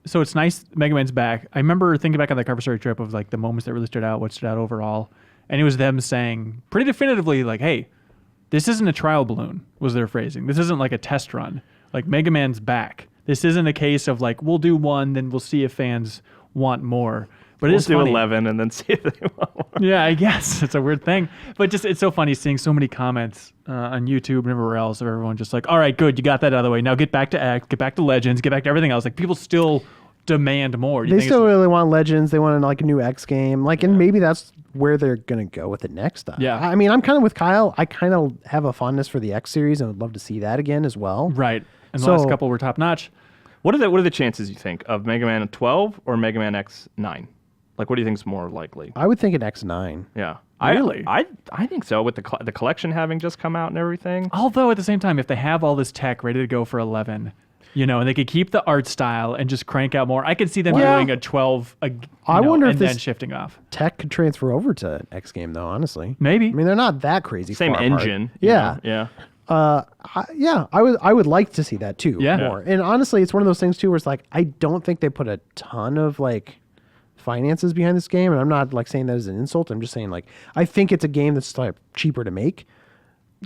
So it's nice Mega Man's back. I remember thinking back on the cover story trip of like the moments that really stood out, what stood out overall, and it was them saying pretty definitively like, "Hey, this isn't a trial balloon," was their phrasing. This isn't like a test run. Like Mega Man's back. This isn't a case of like we'll do one, then we'll see if fans want more. But we'll it's do funny. 11 and then see if they want more. Yeah, I guess it's a weird thing, but just it's so funny seeing so many comments on YouTube and everywhere else of everyone just like, all right, good, you got that out of the way. Now get back to X, get back to Legends, get back to everything else. Like people still demand more. They still really want Legends. They want like a new X game. Like, and maybe that's where they're gonna go with it next time. Yeah. I mean, I'm kind of with Kyle. I kind of have a fondness for the X series and would love to see that again as well. right. And the So- last couple were top notch. What are the chances you think of Mega Man 12 or Mega Man X9? Like, what do you think is more likely? I would think an X9. Yeah, Really? I think so. With the collection having just come out and everything. Although at the same time, if they have all this tech ready to go for 11, you know, and they could keep the art style and just crank out more, I could see them Yeah. doing a 12. I wonder if and then this- shifting off. Tech could transfer over to an X game though. Honestly, Maybe. I mean, they're not that crazy. Same far apart. engine. you Yeah. know? Yeah. I would like to see that too. Yeah. More. And honestly, it's one of those things too where it's like I don't think they put a ton of like finances behind this game, and I'm not like saying that as an insult. I'm just saying like I think it's a game that's like cheaper to make.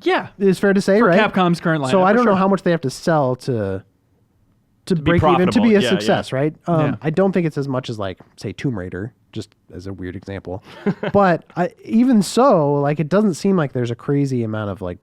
Yeah, It's fair to say, for right? Capcom's current lineup. So I for don't know sure. how much they have to sell to break even, to profitable. be a Yeah, success, right? Yeah. I don't think it's as much as like say Tomb Raider, just as a weird example. But even so, like it doesn't seem like there's a crazy amount of like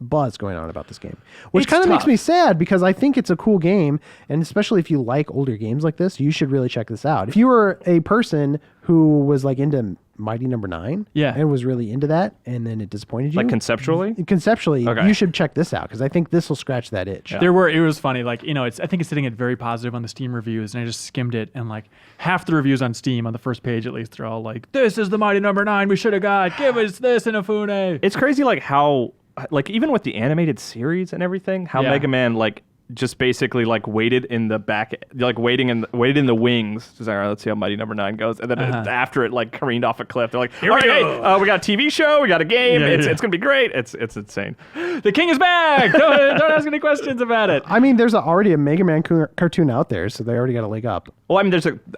buzz going on about this game, which It's kind of makes tough. me sad because I think it's a cool game, and especially if you like older games like this, you should really check this out. If you were a person who was like into Mighty Number 9, Yeah. and was really into that, and then it disappointed you, Like conceptually? conceptually, you should check this out because I think this will scratch that itch. It was funny. Like, I think it's sitting at very positive on the Steam reviews, and I just skimmed it, and like half the reviews on Steam on the first page at least, they're all like, "This is the Mighty Number 9 we should have got. Give us this in Inafune." It's crazy, like how, like even with the animated series and everything, how Yeah. Mega Man like just basically like waited in the back, like waited in the wings. Just like, all right, let's see how Mighty Number 9 goes, and then after it like careened off a cliff, they're like, "Here we go. We got a TV show, we got a game. It's gonna be great. It's insane." The king is back. Don't ask any questions about it. I mean, there's already a Mega Man cartoon out there, so they already got a leg up. Well, I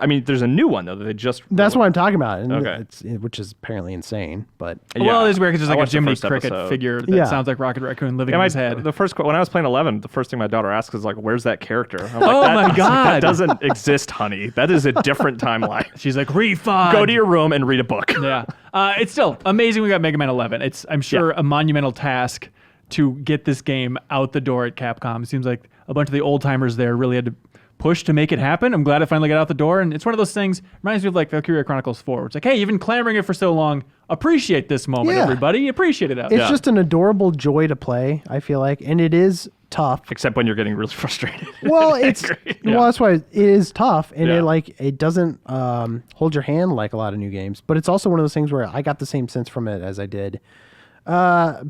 mean, there's a new one though that they just. That's what I'm talking about, and Okay. which is apparently insane. But Well, it is weird because I there's like a watched the Jiminy first Cricket episode. figure that Yeah. sounds like Rocket Raccoon living Yeah, in his head. when I was playing 11, the first thing my daughter asked is like, "Where's that character?" I'm like, Oh my that God. doesn't exist, honey. That is a different timeline. She's like, refund. Go to your room and read a book. Yeah. It's still amazing we got Mega Man 11. It's, I'm sure, a monumental task to get this game out the door at Capcom. It seems like a bunch of the old timers there really had to push to make it happen. I'm glad it finally got out the door. And it's one of those things, reminds me of like Valkyria Chronicles 4, where it's like, hey, you've been clamoring it for so long. Appreciate this moment, Yeah. everybody. Appreciate it out it's there. just an adorable joy to play, I feel like, and it is tough. Except when you're getting really frustrated. Well, it's Yeah. well, that's why it is tough, and Yeah. it doesn't hold your hand like a lot of new games. But it's also one of those things where I got the same sense from it as I did.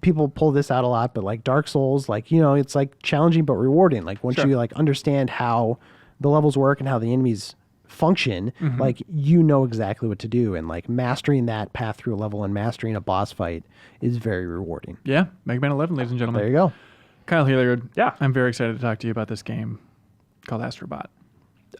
People pull this out a lot, but like Dark Souls, like it's like challenging but rewarding. Like once you like understand how the levels work and how the enemies function, like exactly what to do, and like mastering that path through a level and mastering a boss fight is very rewarding. Yeah, Mega Man 11, ladies and gentlemen. There you go. Kyle Hilliard. Yeah. I'm very excited to talk to you about this game called Astrobot.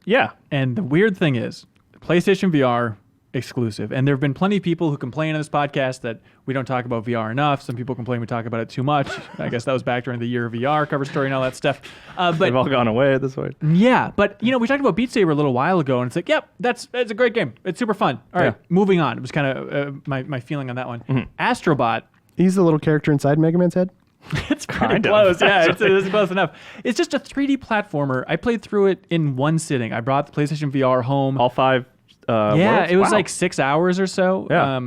Yeah. And the weird thing is, PlayStation VR exclusive. And there have been plenty of people who complain on this podcast that we don't talk about VR enough. Some people complain we talk about it too much. I guess that was back during the year of VR cover story and all that stuff. They've But all gone away at this point. yeah, but we talked about Beat Saber a little while ago, and it's like, yep, it's a great game. It's super fun. All right, moving on. It was kind of my feeling on that one. Astrobot. He's the little character inside Mega Man's head. It's pretty Kind of, close. Yeah, it's close enough. It's just a 3D platformer. I played through it in one sitting. I brought the PlayStation VR home. All 5 yeah, worlds? it was Wow. like 6 hours or so. Yeah.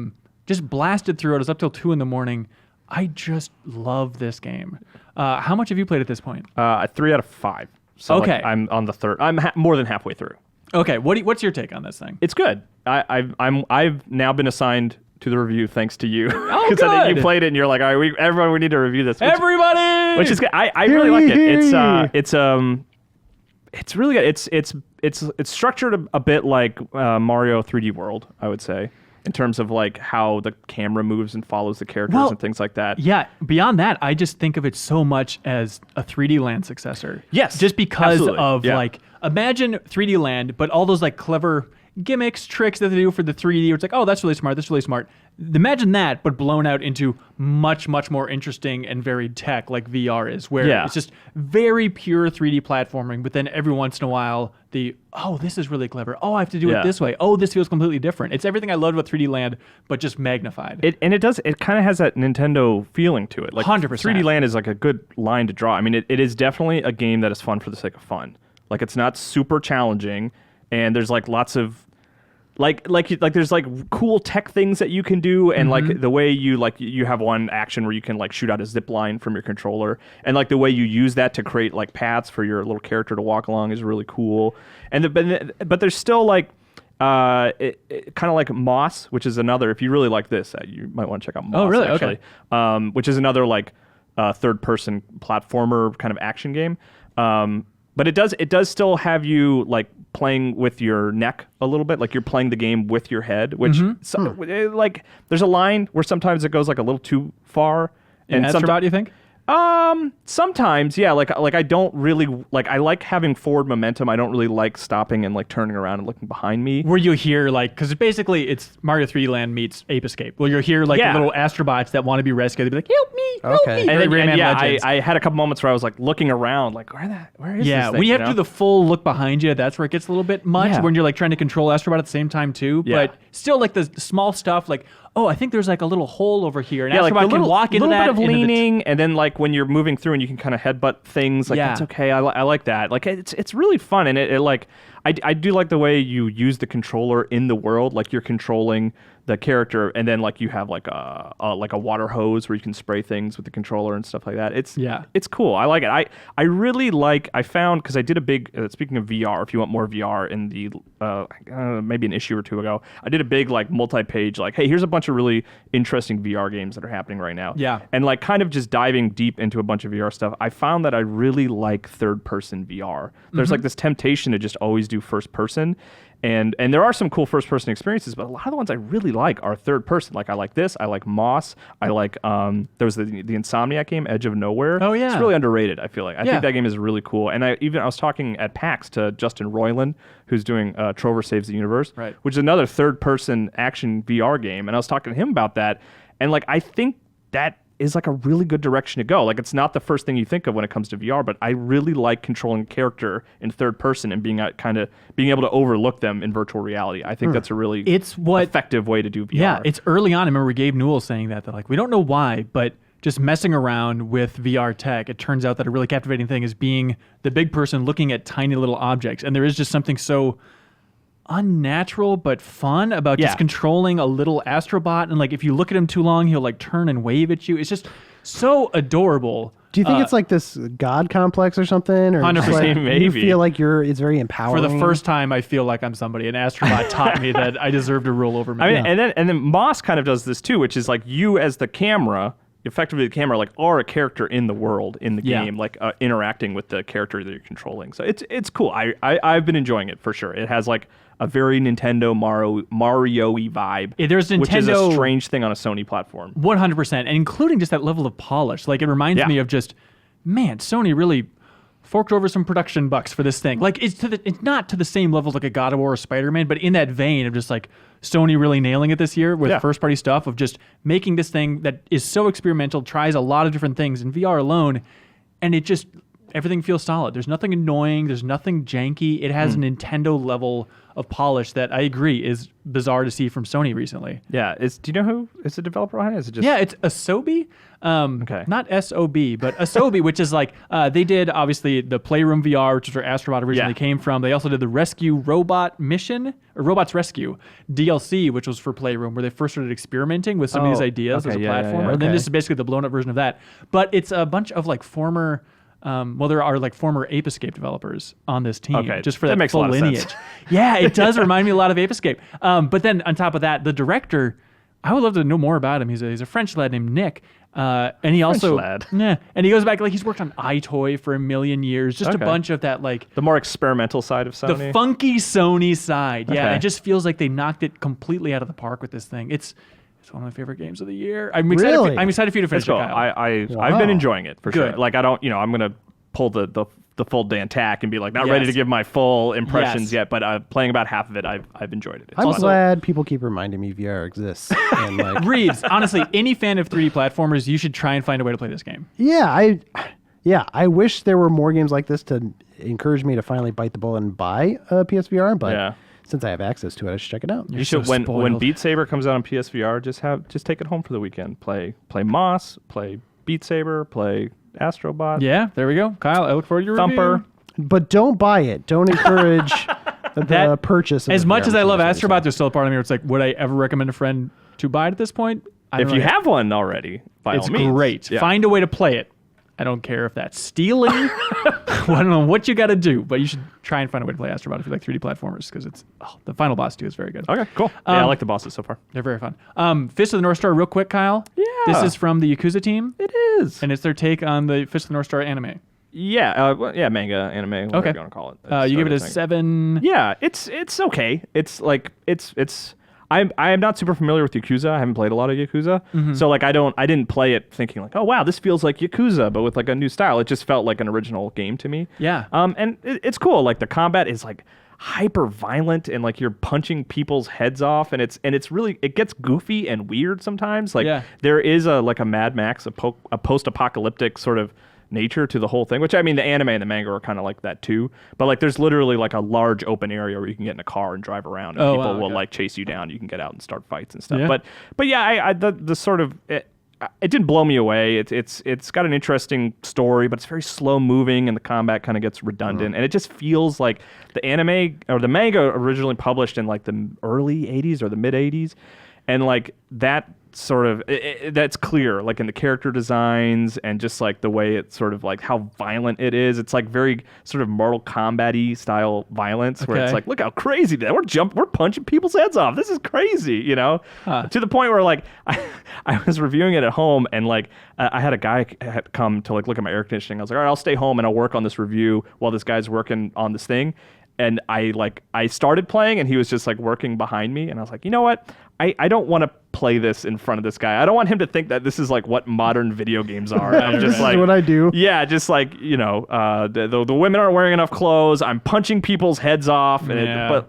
Just blasted through it. It was up till 2 a.m. I just love this game. How much have you played at this point? 3 out of 5. So like, Okay. I'm on the third. I'm more than halfway through. Okay, what's your take on this thing? It's good. I've now been assigned to the review thanks to you. Oh, Because I think good. you played it and you're like, all right, everyone, we need to review this. Everybody! Which is good. I really like it. It's really good. It's structured a bit like Mario 3D World, I would say, in terms of like how the camera moves and follows the characters and things like that. Yeah, beyond that, I just think of it so much as a 3D Land successor. Yes, Just because absolutely. of Yeah. like, imagine 3D Land, but all those like clever gimmicks, tricks that they do for the 3D, where it's like, oh, that's really smart, that's really smart. Imagine that, but blown out into much, much more interesting and varied tech like VR is, where it's just very pure 3D platforming, but then every once in a while, this is really clever. Oh, I have to do it this way. Oh, this feels completely different. It's everything I loved about 3D Land, but just magnified. It kind of has that Nintendo feeling to it. Like 100%. 3D Land is like a good line to draw. I mean, it is definitely a game that is fun for the sake of fun. Like it's not super challenging, and there's like lots of like there's like cool tech things that you can do, and like the way you have one action where you can like shoot out a zip line from your controller, and like the way you use that to create like paths for your little character to walk along is really cool. And but there's still like kind of like Moss, which is another. If you really like this, you might want to check out Moss. Oh, really? Actually, Okay. Which is another like third-person platformer kind of action game. But it does still have you like playing with your neck a little bit, like you're playing the game with your head, which like there's a line where sometimes it goes like a little too far. And Astrobot, you think? Sometimes, yeah. Like I don't really like. I like having forward momentum. I don't really like stopping and like turning around and looking behind me. Where you hear like, because basically it's Mario 3D Land meets Ape Escape. Well, you'll hear like the little astrobots that want to be rescued. They'll be like, help me, help me. And then, Rayman Legends. I had a couple moments where I was like looking around, like where is this thing? When you have to do the full look behind you, that's where it gets a little bit much. When you're like trying to control astrobot at the same time too. But still, like the small stuff, like, oh, I think there's like a little hole over here, and astrobot like can walk into that. A little bit of leaning, and then like when you're moving through and you can kind of headbutt things, like that's okay. I like that. Like it's really fun, and it like I do like the way you use the controller in the world, like you're controlling the character, and then like you have like a water hose where you can spray things with the controller and stuff like that. It's cool. I like it. I really like. I found, because I did a big speaking of VR. If you want more VR, in the maybe an issue or two ago, I did a big like multi-page like, hey, here's a bunch of really interesting VR games that are happening right now. Yeah. And like kind of just diving deep into a bunch of VR stuff, I found that I really like third-person VR. There's like this temptation to just always do first person. And there are some cool first-person experiences, but a lot of the ones I really like are third-person. Like I like this. I like Moss. I like there was the Insomniac game, Edge of Nowhere. Oh yeah, it's really underrated. I feel like I think that game is really cool. And I was talking at PAX to Justin Roiland, who's doing Trover Saves the Universe, which is another third-person action VR game. And I was talking to him about that, and like I think that is like a really good direction to go. Like it's not the first thing you think of when it comes to VR, but I really like controlling a character in third person and being able to overlook them in virtual reality. I think that's a really effective way to do VR. Yeah, it's early on. I remember Gabe Newell saying that like we don't know why, but just messing around with VR tech, it turns out that a really captivating thing is being the big person looking at tiny little objects. And there is just something so unnatural but fun about just controlling a little astrobot, and like if you look at him too long, he'll like turn and wave at you. It's just so adorable. Do you think it's like this god complex or something, or 100%, like, maybe you feel like it's very empowering? For the first time, I feel like I'm somebody. An astrobot taught me that I deserve to rule over me. I mean, and then Moss kind of does this too, which is like you as the camera, effectively the camera, like are a character in the world, in the game, like interacting with the character that you're controlling. So it's cool. I've been enjoying it for sure. It has like a very Nintendo Mario-y vibe. There's Nintendo, which is a strange thing on a Sony platform. 100%, and including just that level of polish. Like it reminds me of just, man, Sony really forked over some production bucks for this thing. Like it's not to the same level as like a God of War or Spider-Man, but in that vein of just like Sony really nailing it this year with first-party stuff, of just making this thing that is so experimental, tries a lot of different things in VR alone, and it just, everything feels solid. There's nothing annoying. There's nothing janky. It has a Nintendo level of polish that I agree is bizarre to see from Sony recently. Yeah. Do you know who is the developer behind it? Is it just... Yeah, it's Asobi. Not S-O-B, but Asobi, which is like, they did obviously the Playroom VR, which is where Astrobot originally came from. They also did the Rescue Robot Mission, or Robots Rescue DLC, which was for Playroom, where they first started experimenting with some of these ideas as a platformer. And then this is basically the blown up version of that. But it's a bunch of like former... there are like former Ape Escape developers on this team, just for that makes full a lot lineage. of sense. Yeah, it does remind me a lot of Ape Escape. But then on top of that, the director, I would love to know more about him. He's a French lad named Nick, and he also and he goes back, like he's worked on iToy for a million years. Just a bunch of that, like the more experimental side of Sony, the funky Sony side. Yeah, it just feels like they knocked it completely out of the park with this thing. It's one of my favorite games of the year. I'm excited for you to finish it, Kyle. I've been enjoying it for sure. Like I don't, I'm gonna pull the full Dan tack and be like, not ready to give my full impressions yet, but playing about half of it, I've enjoyed it. I'm glad people keep reminding me VR exists. And like, Reeves, honestly, any fan of 3D platformers, you should try and find a way to play this game. Yeah, I wish there were more games like this to encourage me to finally bite the bullet and buy a PSVR, but since I have access to it, I should check it out. You should, when Beat Saber comes out on PSVR, just take it home for the weekend. Play Moss, play Beat Saber, play Astrobot. Yeah, there we go. Kyle, I look forward to your Thumper. review. But don't buy it. Don't encourage the purchase of as the much VR as I love machine. Astrobot, there's still a part of me where it's like, would I ever recommend a friend to buy it at this point? If you have one already, by all means. It's great. Yeah. Find a way to play it. I don't care if that's stealing. I don't know what you got to do, but you should try and find a way to play Astrobot if you like 3D platformers, because it's the final boss too is very good. Okay, cool. Yeah, I like the bosses so far. They're very fun. Fist of the North Star, real quick, Kyle. Yeah. This is from the Yakuza team. It is. And it's their take on the Fist of the North Star anime. Yeah, manga, anime, whatever you want to call it. You give it a 7. Yeah, it's okay. It's like it's I am not super familiar with Yakuza. I haven't played a lot of Yakuza, so like I didn't play it thinking like, oh wow, this feels like Yakuza, but with like a new style. It just felt like an original game to me. Yeah. And it's cool. Like the combat is like hyper violent and like you're punching people's heads off, and it's really, it gets goofy and weird sometimes. Like there is a Mad Max, a post-apocalyptic sort of nature to the whole thing, which I mean the anime and the manga are kind of like that too, but like there's literally like a large open area where you can get in a car and drive around, and people will like chase you down. You can get out and start fights and stuff. But yeah, the sort of it didn't blow me away. It's got an interesting story, but it's very slow moving, and the combat kind of gets redundant, and it just feels like the anime or the manga originally published in like the early 80s or the mid 80s, and like that sort of that's clear like in the character designs and just like the way it's sort of like how violent it is. It's like very sort of Mortal Kombat-y style violence where it's like, look how crazy that we're punching people's heads off. This is crazy, you know, to the point where like I was reviewing it at home, and like I had a guy had come to like look at my air conditioning. I was like, all right, I'll stay home and I'll work on this review while this guy's working on this thing. And I started playing, and he was just like working behind me, and I was like, you know what? I don't want to play this in front of this guy. I don't want him to think that this is like what modern video games are. I'm just like, this is what I do. Yeah, just like, you know, the women aren't wearing enough clothes. I'm punching people's heads off, and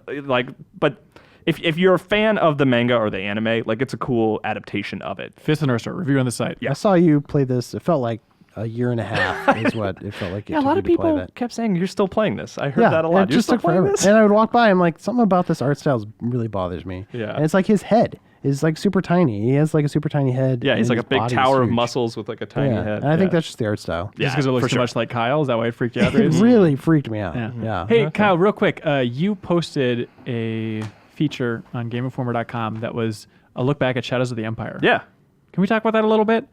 but if you're a fan of the manga or the anime, like it's a cool adaptation of it. Fifth and Ursa review on the site. I saw you play this. It felt like a year and a half is what it felt like. Yeah, a lot of people kept saying you're still playing this. I heard that a lot. It just took forever. And I would walk by, I'm like, something about this art style really bothers me. Yeah. And it's like his head is like super tiny. He has like a super tiny head. Yeah, he's like a big body's tower of huge. muscles with like a tiny head. And I think that's just the art style. Just because it looks too much like Kyle? Is that why it freaked you out? It really freaked me out. Yeah. Hey, Kyle, real quick. You posted a feature on GameInformer.com that was a look back at Shadows of the Empire. Yeah. Can we talk about that a little bit?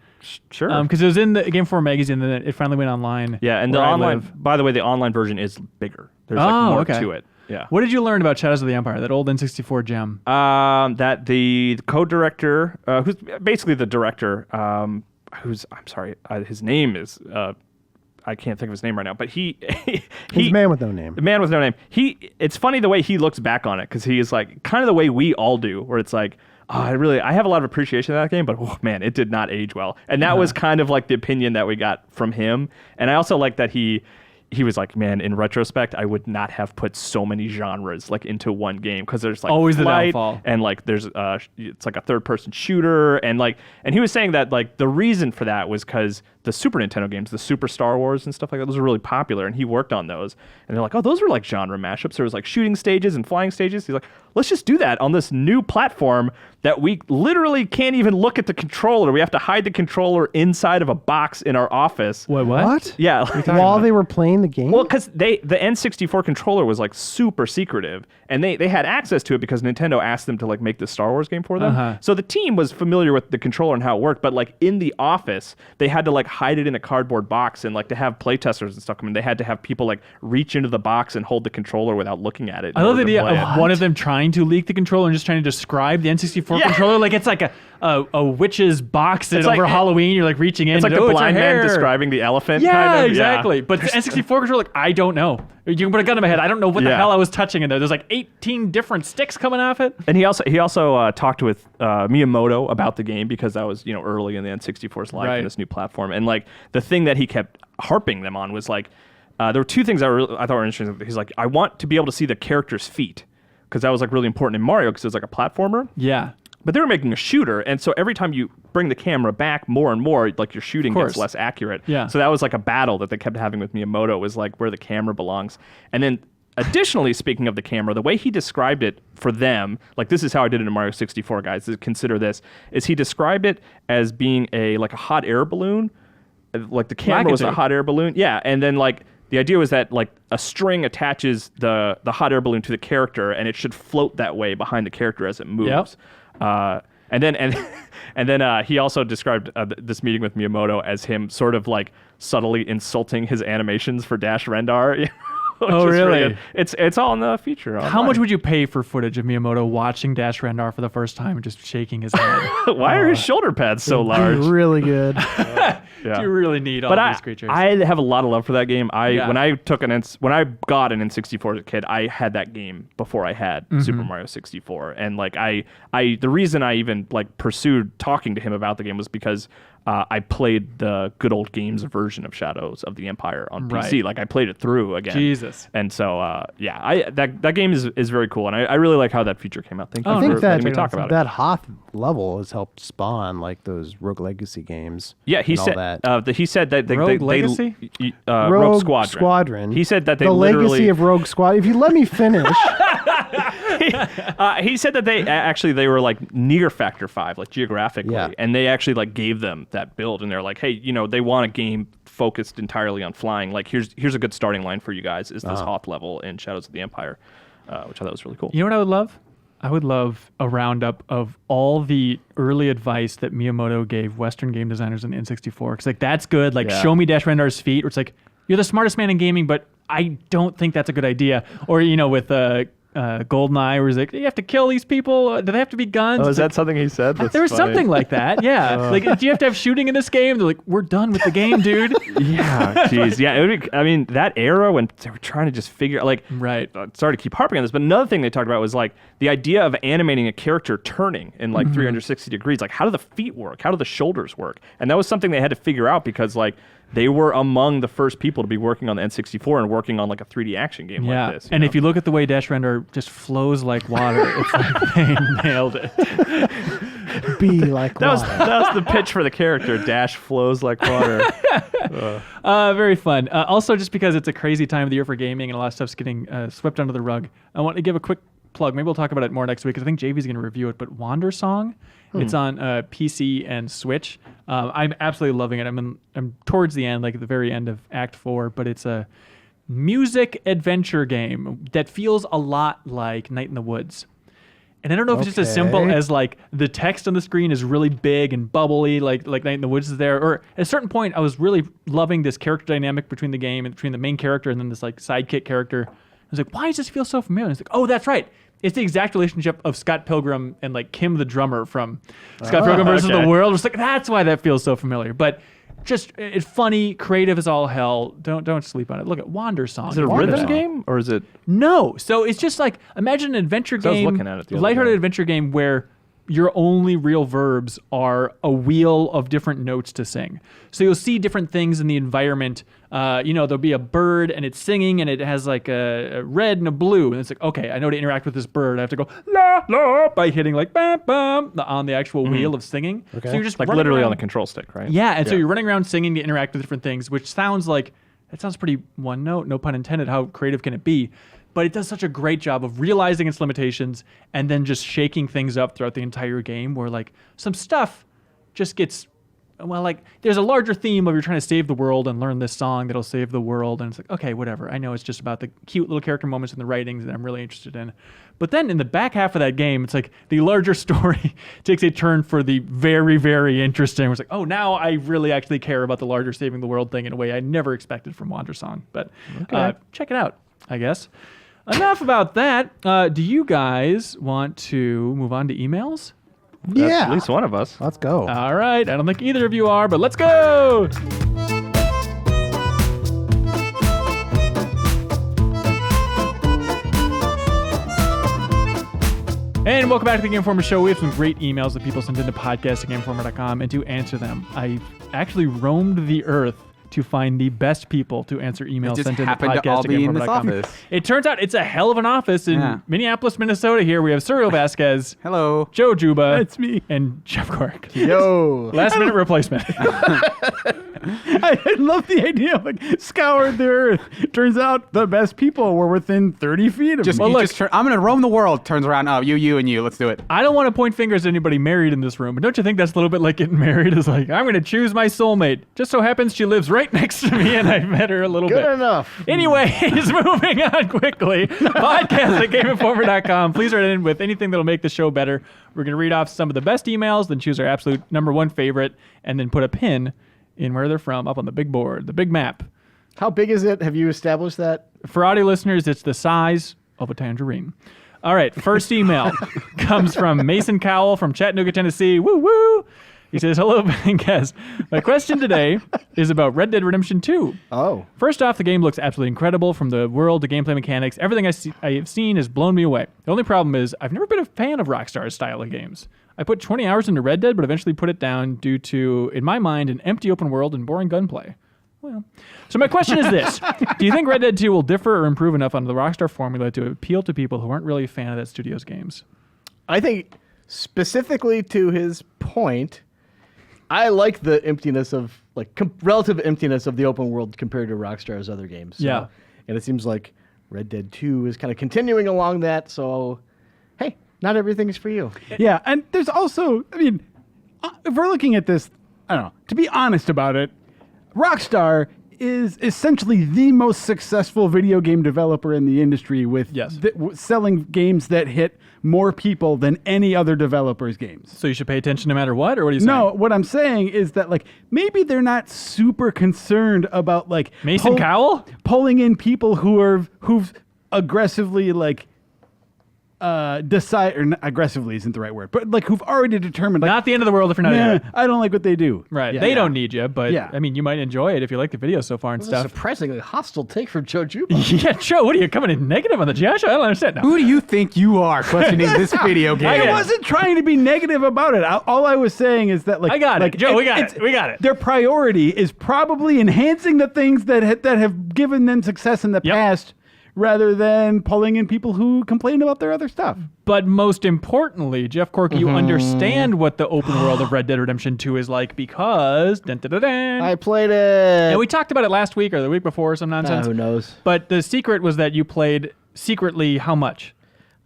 Sure. Because it was in the Game Informer magazine, and then it finally went online. Yeah, and the online, by the way, the online version is bigger. There's like more to it. Yeah. What did you learn about Shadows of the Empire, that old N64 gem? That the co-director, who's basically the director, who's, I'm sorry, his name is, I can't think of his name right now, but he's a man with no name. The man with no name. It's funny the way he looks back on it, because he is like kind of the way we all do, where it's like, oh, I have a lot of appreciation of that game, but oh, man, it did not age well. And that was kind of like the opinion that we got from him. And I also like that he was like, man, in retrospect, I would not have put so many genres like into one game, because there's like always flight, the downfall, and like there's it's like a third-person shooter, and he was saying that like the reason for that was because the Super Nintendo games, the Super Star Wars and stuff like that, those were really popular, and he worked on those, and they're like, oh, those were like genre mashups. There was like shooting stages and flying stages. He's like, let's just do that on this new platform that we literally can't even look at the controller. We have to hide the controller inside of a box in our office. Wait, what? Yeah. While they were playing the game? Well, because the N64 controller was like super secretive, and they had access to it because Nintendo asked them to like make the Star Wars game for them. So the team was familiar with the controller and how it worked, but like in the office, they had to like hide it in a cardboard box, and like to have playtesters and stuff come in, they had to have people like reach into the box and hold the controller without looking at it. I love the idea of one of them trying to leak the controller and just trying to describe the N64 controller like it's like a witch's box that over Halloween you're like reaching in. It's like the blind man describing the elephant. Yeah, kind of. exactly. But the N64 controller, like, I don't know. You can put a gun in my head. I don't know what the hell I was touching in there. There's like 18 different sticks coming off it. And he also talked with Miyamoto about the game, because that was early in the N64's life in this new platform. And like the thing that he kept harping them on was like there were two things I thought were interesting. He's like, I want to be able to see the character's feet, because that was like really important in Mario, because it was like a platformer. Yeah. But they were making a shooter, and so every time you bring the camera back more and more, like your shooting gets less accurate. Yeah. So that was like a battle that they kept having with Miyamoto, was like where the camera belongs. And then additionally, speaking of the camera, the way he described it for them, like this is how I did it in Mario 64, guys, consider this, is he described it as being a hot air balloon. Like the camera was a hot air balloon. Yeah, and then like the idea was that like a string attaches the hot air balloon to the character, and it should float that way behind the character as it moves. Yep. And then he also described this meeting with Miyamoto as him sort of like subtly insulting his animations for Dash Rendar. Oh, really? It's all in the feature. How much would you pay for footage of Miyamoto watching Dash Rendar for the first time and just shaking his head? Why are his shoulder pads so large? Really good. Do you really need all these creatures? I have a lot of love for that game. When I got an N64 as a kid, I had that game before I had Super Mario 64, and like the reason I even like pursued talking to him about the game was because I played the good old games version of Shadows of the Empire on PC. Like I played it through again. Jesus. And so that game is very cool, and I really like how that feature came out. Thank you I think for letting me talk about it. that Hoth level has helped spawn like those Rogue Legacy games. Yeah, he said he said that Rogue Legacy? Rogue Squadron. He said that they the literally legacy of Rogue Squadron. If you let me finish. He said that they were like near Factor 5, like geographically, and they actually like gave them that build, and they're like, hey, they want a game focused entirely on flying. Like here's a good starting line for you guys is this Hoth level in Shadows of the Empire, which I thought was really cool. You know what I would love? I would love a roundup of all the early advice that Miyamoto gave Western game designers in N64. Because like that's good. Like show me Dash Rendar's feet. Or it's like you're the smartest man in gaming, but I don't think that's a good idea. Or with GoldenEye, where he's like, you have to kill these people. Do they have to be guns? Oh, is that something he said? There was something like that. Yeah. Like, do you have to have shooting in this game? They're like, we're done with the game, dude. Yeah. Jeez. Yeah. It would be, I mean, that era when they were trying to just figure out, like, sorry to keep harping on this, but another thing they talked about was like the idea of animating a character turning in like 360 degrees. Like, how do the feet work? How do the shoulders work? And that was something they had to figure out because like they were among the first people to be working on the N64 and working on like a 3D action game like this. And if you look at the way Dash Rendar just flows like water, it's like they nailed it. Be like that water. That was the pitch for the character. Dash flows like water. Very fun. Also, just because it's a crazy time of the year for gaming and a lot of stuff's getting swept under the rug, I want to give a quick plug. Maybe we'll talk about it more next week because I think JV's going to review it. But Wandersong, it's on PC and Switch. I'm absolutely loving it. I'm towards the end, like at the very end of Act 4, but it's a music adventure game that feels a lot like Night in the Woods. And I don't know if it's just as simple as like the text on the screen is really big and bubbly, like Night in the Woods is there. Or at a certain point, I was really loving this character dynamic between the game and between the main character and then this like sidekick character. I was like, why does this feel so familiar? And it's like, oh, that's right. It's the exact relationship of Scott Pilgrim and like Kim the drummer from Scott Pilgrim versus the World. It's like that's why that feels so familiar. But just it's funny, creative as all hell. Don't sleep on it. Look at Wandersong. Is it a rhythm game or is it? No. So it's just like imagine an adventure game, I was looking at it the other lighthearted day. adventure game where your only real verbs are a wheel of different notes to sing. So you'll see different things in the environment. There'll be a bird and it's singing and it has like a red and a blue. And it's like, okay, I know to interact with this bird. I have to go la la by hitting like bam bam on the actual wheel of singing. Okay. So you're just Like running literally around. on the control stick, right? Yeah, and so you're running around singing to interact with different things, which sounds pretty one note, no pun intended. How creative can it be? But it does such a great job of realizing its limitations and then just shaking things up throughout the entire game where like some stuff just gets, well, like there's a larger theme of you're trying to save the world and learn this song that'll save the world. And it's like, okay, whatever. I know it's just about the cute little character moments in the writings that I'm really interested in. But then in the back half of that game, it's like the larger story takes a turn for the very, very interesting. It's like, oh, now I really actually care about the larger saving the world thing in a way I never expected from Wandersong. But check it out, I guess. Enough about that. Do you guys want to move on to emails? Yeah. At least one of us. Let's go. All right. I don't think either of you are, but let's go. And welcome back to the Game Informer Show. We have some great emails that people send into podcast@gameinformer.com, and to answer them, I actually roamed the earth to find the best people to answer emails sent into podcast@gameinformer.com. It turns out it's a hell of an office in Minneapolis, Minnesota. Here we have Cyril Vasquez, hello, Joe Juba, That's me. and Jeff Cork. Yo. Last minute replacement. I love the idea of like scoured the earth. Turns out the best people were within 30 feet of me. I'm gonna roam the world. Turns around. Oh, you, and you. Let's do it. I don't want to point fingers at anybody married in this room, but don't you think that's a little bit like getting married? Is like, I'm going to choose my soulmate. Just so happens she lives right next to me, and I met her a little bit. Good enough. Anyways, moving on quickly. Podcast@GameInformer.com. Please write in with anything that'll make the show better. We're going to read off some of the best emails, then choose our absolute number one favorite, and then put a pin in where they're from up on the big board, the big map. How big is it? Have you established that? For audio listeners, it's the size of a tangerine. All right, first email comes from Mason Cowell from Chattanooga, Tennessee. Woo woo! He says, hello, Ben guest. My question today is about Red Dead Redemption 2. Oh. First off, the game looks absolutely incredible from the world to gameplay mechanics. Everything I have seen has blown me away. The only problem is I've never been a fan of Rockstar's style of games. I put 20 hours into Red Dead, but eventually put it down due to, in my mind, an empty open world and boring gunplay. Well, so my question is this. Do you think Red Dead 2 will differ or improve enough under the Rockstar formula to appeal to people who aren't really a fan of that studio's games? I think specifically to his point, I like the emptiness of, relative emptiness of the open world compared to Rockstar's other games. So, yeah. And it seems like Red Dead 2 is kind of continuing along that, so, hey, not everything is for you. Yeah, and there's also, if we're looking at this, I don't know, to be honest about it, Rockstar is essentially the most successful video game developer in the industry with selling games that hit more people than any other developer's games. So you should pay attention no matter what, or what are you saying? No, what I'm saying is that maybe they're not super concerned about Mason Cowell pulling in people who've aggressively decide, or aggressively isn't the right word, but who've already determined not the end of the world if you're not in it. I don't like what they do. Right. They don't need you, but you might enjoy it if you like the video so far and That's stuff. a surprisingly hostile take from Joe Juba. Yeah, Joe, what are you coming in negative on the Josh? I don't understand. No. Who do you think you are questioning this video game? I wasn't trying to be negative about it. All I was saying is that I got it. Joe, we got it. We got it. Their priority is probably enhancing the things that have given them success in the past, rather than pulling in people who complain about their other stuff. But most importantly, Jeff Corky, you understand what the open world of Red Dead Redemption 2 is like because... I played it. And we talked about it last week or the week before or some nonsense. Who knows? But the secret was that you played secretly how much?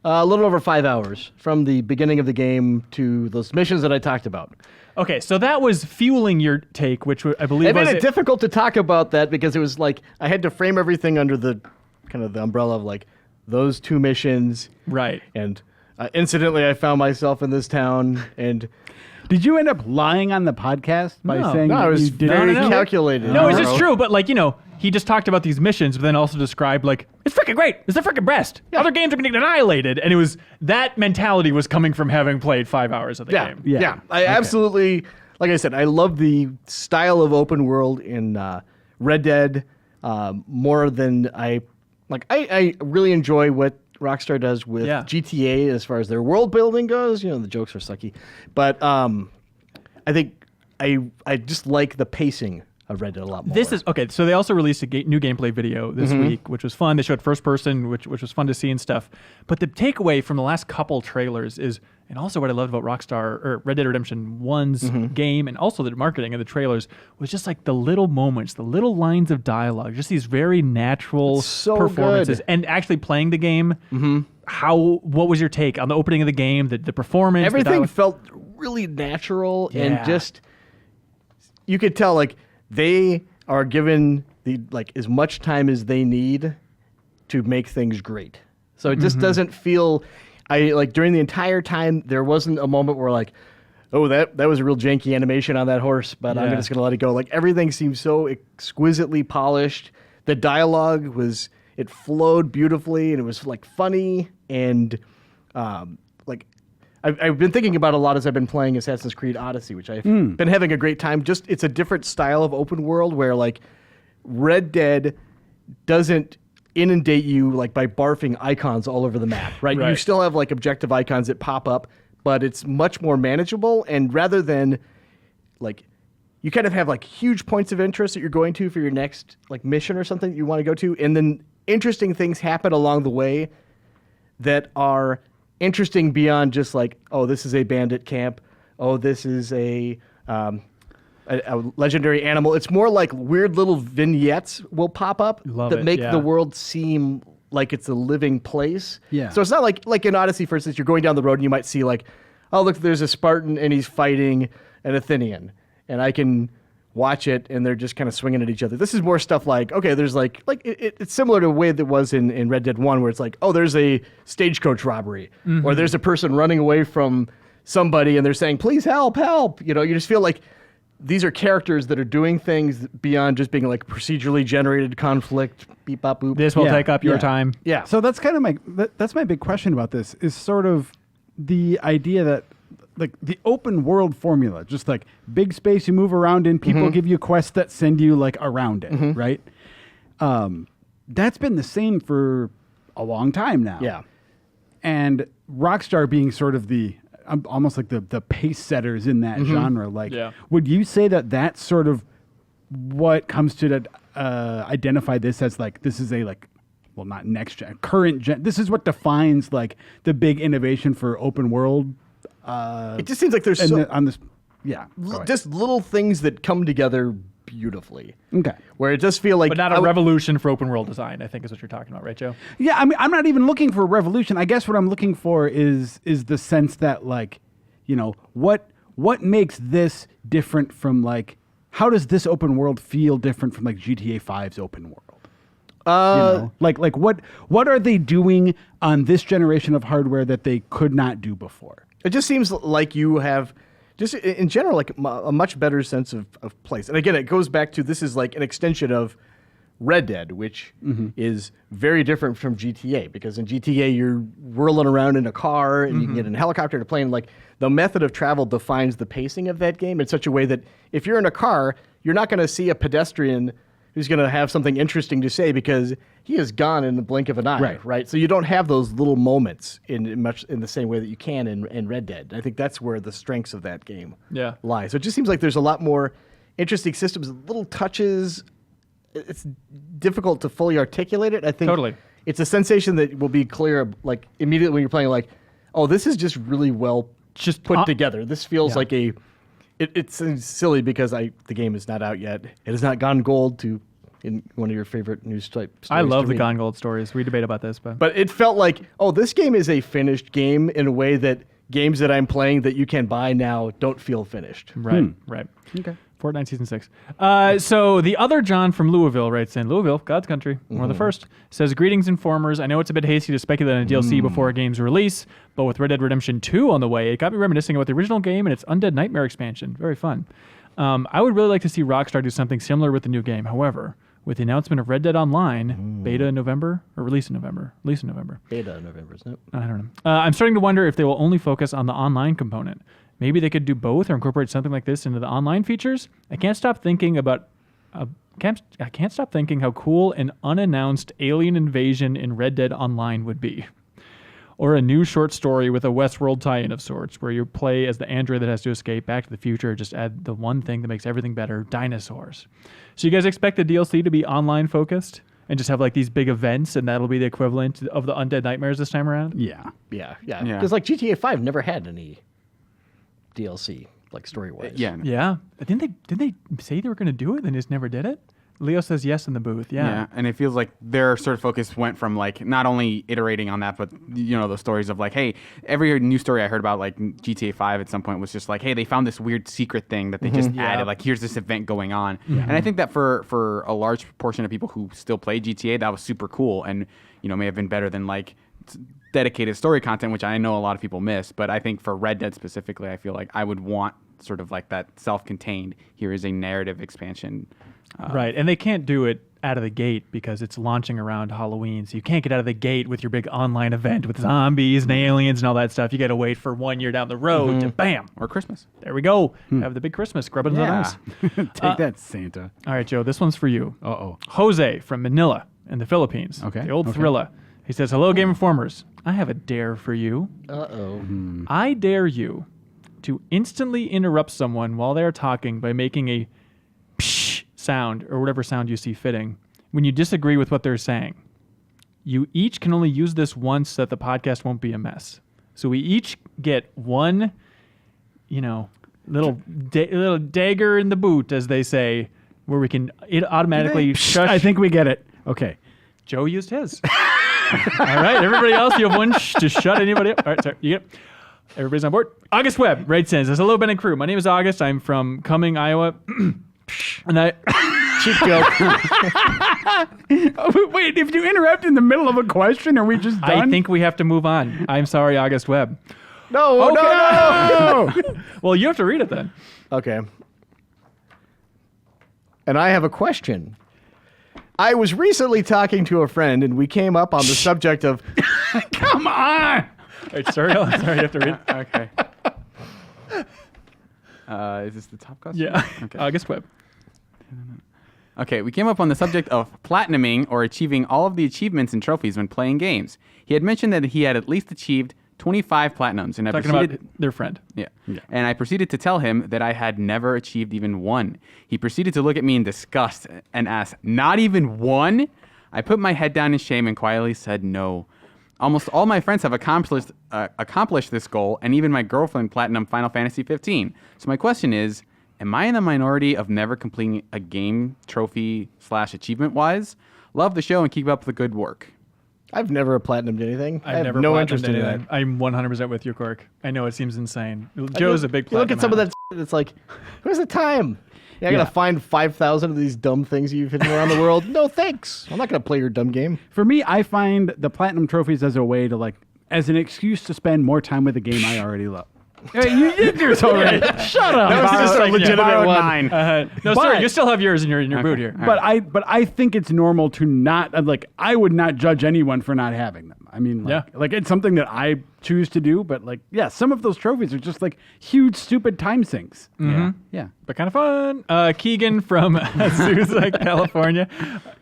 A little over 5 hours from the beginning of the game to those missions that I talked about. Okay, so that was fueling your take, which I believe it made it difficult to talk about that because it was I had to frame everything under the kind of the umbrella of those two missions. Right. And incidentally, I found myself in this town. And did you end up lying on the podcast by saying no, that I was you did very calculated. No, it's just true. But he just talked about these missions, but then also described it's freaking great. It's the freaking best. Yeah. Other games are going to get annihilated. And it was that mentality was coming from having played 5 hours of the game. Yeah. I absolutely, like I said, I love the style of open world in Red Dead more than I really enjoy what Rockstar does with GTA as far as their world building goes. The jokes are sucky. But I think I just like the pacing of Red Dead a lot more. This is okay. So they also released a new gameplay video this week, which was fun. They showed first person, which was fun to see and stuff. But the takeaway from the last couple trailers is, and also what I loved about Rockstar or Red Dead Redemption 1's game, and also the marketing of the trailers, was just the little moments, the little lines of dialogue, just these very natural performances. Good. And actually playing the game, what was your take on the opening of the game, the performance? Everything felt really natural and just, you could tell they are given as much time as they need to make things great. So it just doesn't feel... during the entire time, there wasn't a moment where oh, that was a real janky animation on that horse, but I'm just going to let it go. Everything seems so exquisitely polished. The dialogue it flowed beautifully, and it was funny, and I've been thinking about a lot as I've been playing Assassin's Creed Odyssey, which I've been having a great time. Just it's a different style of open world where Red Dead doesn't inundate you by barfing icons all over the map, right? You still have objective icons that pop up, but it's much more manageable. And rather than you kind of have huge points of interest that you're going to for your next mission or something that you want to go to, and then interesting things happen along the way that are interesting beyond just oh, this is a bandit camp, oh, this is a legendary animal. It's more weird little vignettes will pop up that make the world seem like it's a living place. Yeah. So it's not like in Odyssey, for instance, you're going down the road and you might see oh, look, there's a Spartan and he's fighting an Athenian, and I can watch it and they're just kind of swinging at each other. This is more stuff okay, there's it's similar to the way that was in Red Dead 1 where it's oh, there's a stagecoach robbery, or there's a person running away from somebody and they're saying, please help. You just feel these are characters that are doing things beyond just being like procedurally generated conflict, beep, bop, boop. This will take up your time. Yeah. So that's kind of that's my big question about this is sort of the idea that like the open world formula, just like big space you move around in, people give you quests that send you like around it, right? That's been the same for a long time now. Yeah. And Rockstar being sort of the almost like the pace setters in that genre. Like, would you say that that's sort of what comes to identify this as like this is a like, well, not next gen, current gen. This is what defines like the big innovation for open world. It just seems like there's just little things that come together beautifully. Okay. Where it just feel like, but not a revolution for open world design, I think is what you're talking about, right, Joe? Yeah, I mean, I'm not even looking for a revolution. I guess what I'm looking for is the sense that like, you know, what makes this different from like, how does this open world feel different from like GTA 5's open world? You know? Like what are they doing on this generation of hardware that they could not do before? It just seems like you have, just in general, like a much better sense of place. And again, it goes back to this is like an extension of Red Dead, which is very different from GTA, because in GTA you're whirling around in a car and you can get in a helicopter to plane. Like the method of travel defines the pacing of that game in such a way that if you're in a car, you're not going to see a pedestrian who's going to have something interesting to say because he is gone in the blink of an eye, right? So you don't have those little moments in the same way that you can in Red Dead. I think that's where the strengths of that game lie. So it just seems like there's a lot more interesting systems, little touches. It's difficult to fully articulate it. I think it's a sensation that will be clear like immediately when you're playing like, oh, this is just really well just put together. This feels like a... It's silly because the game is not out yet. It has not gone gold in one of your favorite news type stories. I love the gone gold stories. We debate about this, but it felt like, oh, this game is a finished game in a way that games that I'm playing that you can buy now don't feel finished. Right. Okay. Fortnite Season 6. So the other John from Louisville writes in, Louisville, God's country, one of the first, says, greetings informers. I know it's a bit hasty to speculate on a DLC before a game's release, but with Red Dead Redemption 2 on the way, it got me reminiscing about the original game and its Undead Nightmare expansion. Very fun. I would really like to see Rockstar do something similar with the new game. However, with the announcement of Red Dead Online, beta in November, or release in November? Release in November. Beta in November, isn't it? I don't know. I'm starting to wonder if they will only focus on the online component. Maybe they could do both or incorporate something like this into the online features. I can't stop thinking how cool an unannounced alien invasion in Red Dead Online would be. Or a new short story with a Westworld tie-in of sorts, where you play as the android that has to escape Back to the Future, just add the one thing that makes everything better, dinosaurs. So you guys expect the DLC to be online focused? And just have like these big events, and that'll be the equivalent of the Undead Nightmares this time around? Yeah. Because like GTA 5 never had any DLC, like story-wise. Yeah. Didn't they say they were going to do it and just never did it? Leo says yes in the booth. Yeah. And it feels like their sort of focus went from like not only iterating on that, but you know, the stories of like, hey, every new story I heard about like GTA 5 at some point was just like, hey, they found this weird secret thing that they just added. Like, here's this event going on. And I think that for a large portion of people who still play GTA, that was super cool, and you know, may have been better than like dedicated story content, which I know a lot of people miss. But I think for Red Dead specifically, I feel like I would want sort of like that self-contained, here is a narrative expansion. Right, and they can't do it out of the gate because it's launching around Halloween, so you can't get out of the gate with your big online event with zombies and aliens and all that stuff. You got to wait for 1 year down the road to bam. Or Christmas. There we go. Have the big Christmas. Grubbins on ice. Take that, Santa. All right, Joe, this one's for you. Uh-oh. Jose from Manila in the Philippines. Okay. The old thriller. He says, hello, Game Informers. I have a dare for you. I dare you to instantly interrupt someone while they're talking by making a psh sound or whatever sound you see fitting when you disagree with what they're saying. You each can only use this once so that the podcast won't be a mess. So we each get one, little dagger in the boot, as they say, where we can automatically shush. I think we get it. Okay. Joe used his. All right, everybody else, you have one to shut anybody up. All right, sorry, you get it. Everybody's on board. August Webb writes in, says, hello, Ben and crew. My name is August. I'm from Cumming, Iowa. And I... Cheap joke. Wait, if you interrupt in the middle of a question, are we just done? I think we have to move on. I'm sorry, August Webb. No. Well, you have to read it then. Okay. and I have a question. I was recently talking to a friend, and we came up on the subject of... Come on! Wait, sorry, you have to read. Okay. Is this the top question? Yeah. Okay. August Webb. Okay, we came up on the subject of platinuming or achieving all of the achievements and trophies when playing games. He had mentioned that he had at least achieved 25 platinums, and I Talking proceeded... about their friend. Yeah. And I proceeded to tell him that I had never achieved even one. He proceeded to look at me in disgust and ask, "Not even one?" I put my head down in shame and quietly said no. Almost all my friends have accomplished this goal, and even my girlfriend platinum Final Fantasy 15. So my question is, am I in the minority of never completing a game trophy/achievement-wise? Love the show and keep up the good work. I've never platinumed anything. I have never no platinumed interest in anything. that. I'm 100% with you, Cork. I know it seems insane. Joe's a big You look at some of platinum that it's like, where's the time? Yeah, I gotta find 5,000 of these dumb things you've hidden around the world. No thanks. I'm not gonna play your dumb game. For me, I find the platinum trophies as a way to as an excuse to spend more time with a game I already love. Hey, you did yours already. Shut up. That was just a legitimate one. Mine. No, But- sorry, you still have yours in your boot here. But I think it's normal to not I would not judge anyone for not having them. I mean, it's something that I choose to do. But some of those trophies are just huge, stupid time sinks. Yeah. But kind of fun. Keegan from Azusa, California.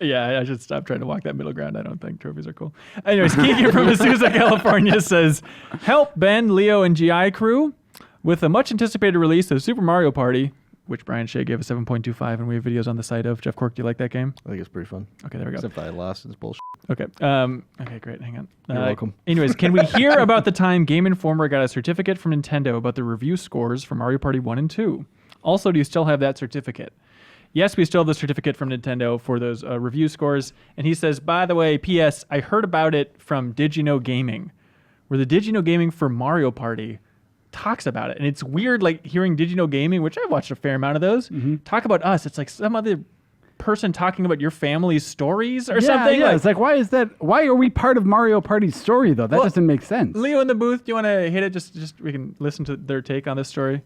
Yeah, I should stop trying to walk that middle ground. I don't think trophies are cool. Anyways, Keegan from Azusa, California says, "Help Ben, Leo, and GI crew with a much anticipated release of Super Mario Party," which Brian Shea gave a 7.25, and we have videos on the site of. Jeff Cork, do you like that game? I think it's pretty fun. Okay, there we go. Except I lost. It's bullshit. Okay. Okay, great. Hang on. You're welcome. Anyways, can we hear about the time Game Informer got a certificate from Nintendo about the review scores for Mario Party 1 and 2? Also, do you still have that certificate? Yes, we still have the certificate from Nintendo for those review scores. And he says, by the way, P.S., I heard about it from Did You Know Gaming, where the Did You Know Gaming for Mario Party talks about it. And it's weird, hearing Did You Know Gaming, which I've watched a fair amount of those, talk about us. It's like some other person talking about your family's stories or something. Yeah, it's why are we part of Mario Party's story, though? That doesn't make sense. Leo in the booth, do you want to hit it? Just we can listen to their take on this story.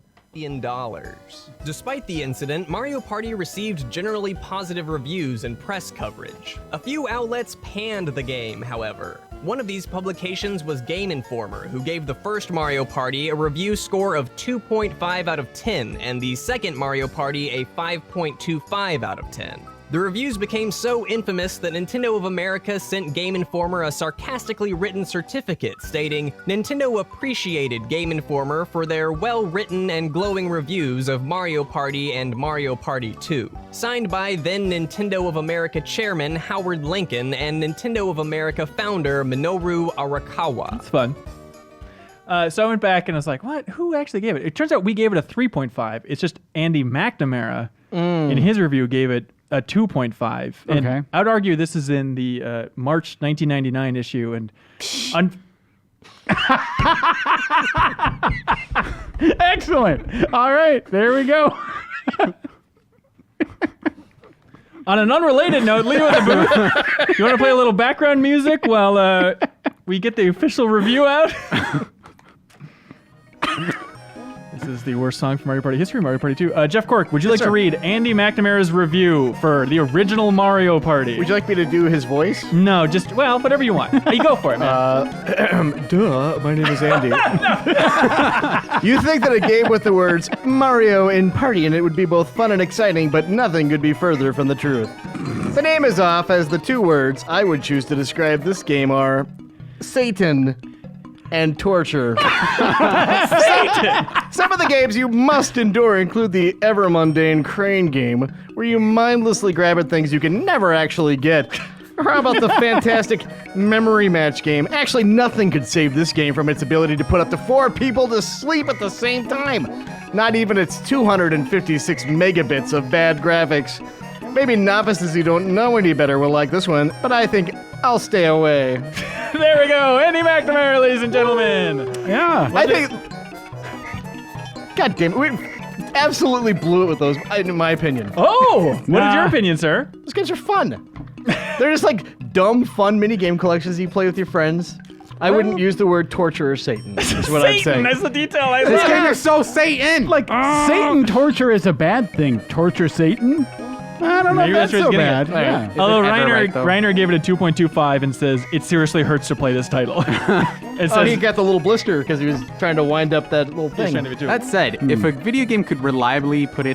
Despite the incident, Mario Party received generally positive reviews and press coverage. A few outlets panned the game, however. One of these publications was Game Informer, who gave the first Mario Party a review score of 2.5 out of 10, and the second Mario Party a 5.25 out of 10. The reviews became so infamous that Nintendo of America sent Game Informer a sarcastically written certificate stating, "Nintendo appreciated Game Informer for their well-written and glowing reviews of Mario Party and Mario Party 2." Signed by then Nintendo of America chairman Howard Lincoln and Nintendo of America founder Minoru Arakawa. It's fun. So I went back and I was like, what? Who actually gave it? It turns out we gave it a 3.5. It's just Andy McNamara in his review gave it a 2.5. And Okay. I would argue this is in the March 1999 issue. And Excellent. All right, there we go. on an unrelated note, Leo in the booth, you want to play a little background music while we get the official review out? This is the worst song from Mario Party history, Mario Party 2. Jeff Cork, would you like to read Andy McNamara's review for the original Mario Party? Would you like me to do his voice? No, just, whatever you want. You go for it, man. Duh, my name is Andy. You think that a game with the words Mario and Party in it would be both fun and exciting, but nothing could be further from the truth. The name is off, as the two words I would choose to describe this game are Satan and torture. Some of the games you must endure include the ever mundane crane game, where you mindlessly grab at things you can never actually get. Or how about the fantastic memory match game? Actually, nothing could save this game from its ability to put up to 4 people to sleep at the same time. Not even its 256 megabits of bad graphics. Maybe novices who don't know any better will like this one, but I think I'll stay away. There we go. Andy McNamara, ladies and gentlemen. Yeah. I think... God damn it. We absolutely blew it with those, in my opinion. Oh! What is your opinion, sir? Those games are fun. They're just like dumb, fun minigame collections you play with your friends. I wouldn't use the word torture or Satan, is what I'm saying. That's the detail I This love. game is so Satan. Satan torture is a bad thing. Torture Satan? I don't know Maybe if that's that's so where bad. it's getting Yeah. it. Although Is it ever right, though? Reiner gave it a 2.25 and says it seriously hurts to play this title. It Oh, he says got the little blister because he was trying to wind up that little he's thing. trying to be too- That said, if a video game could reliably put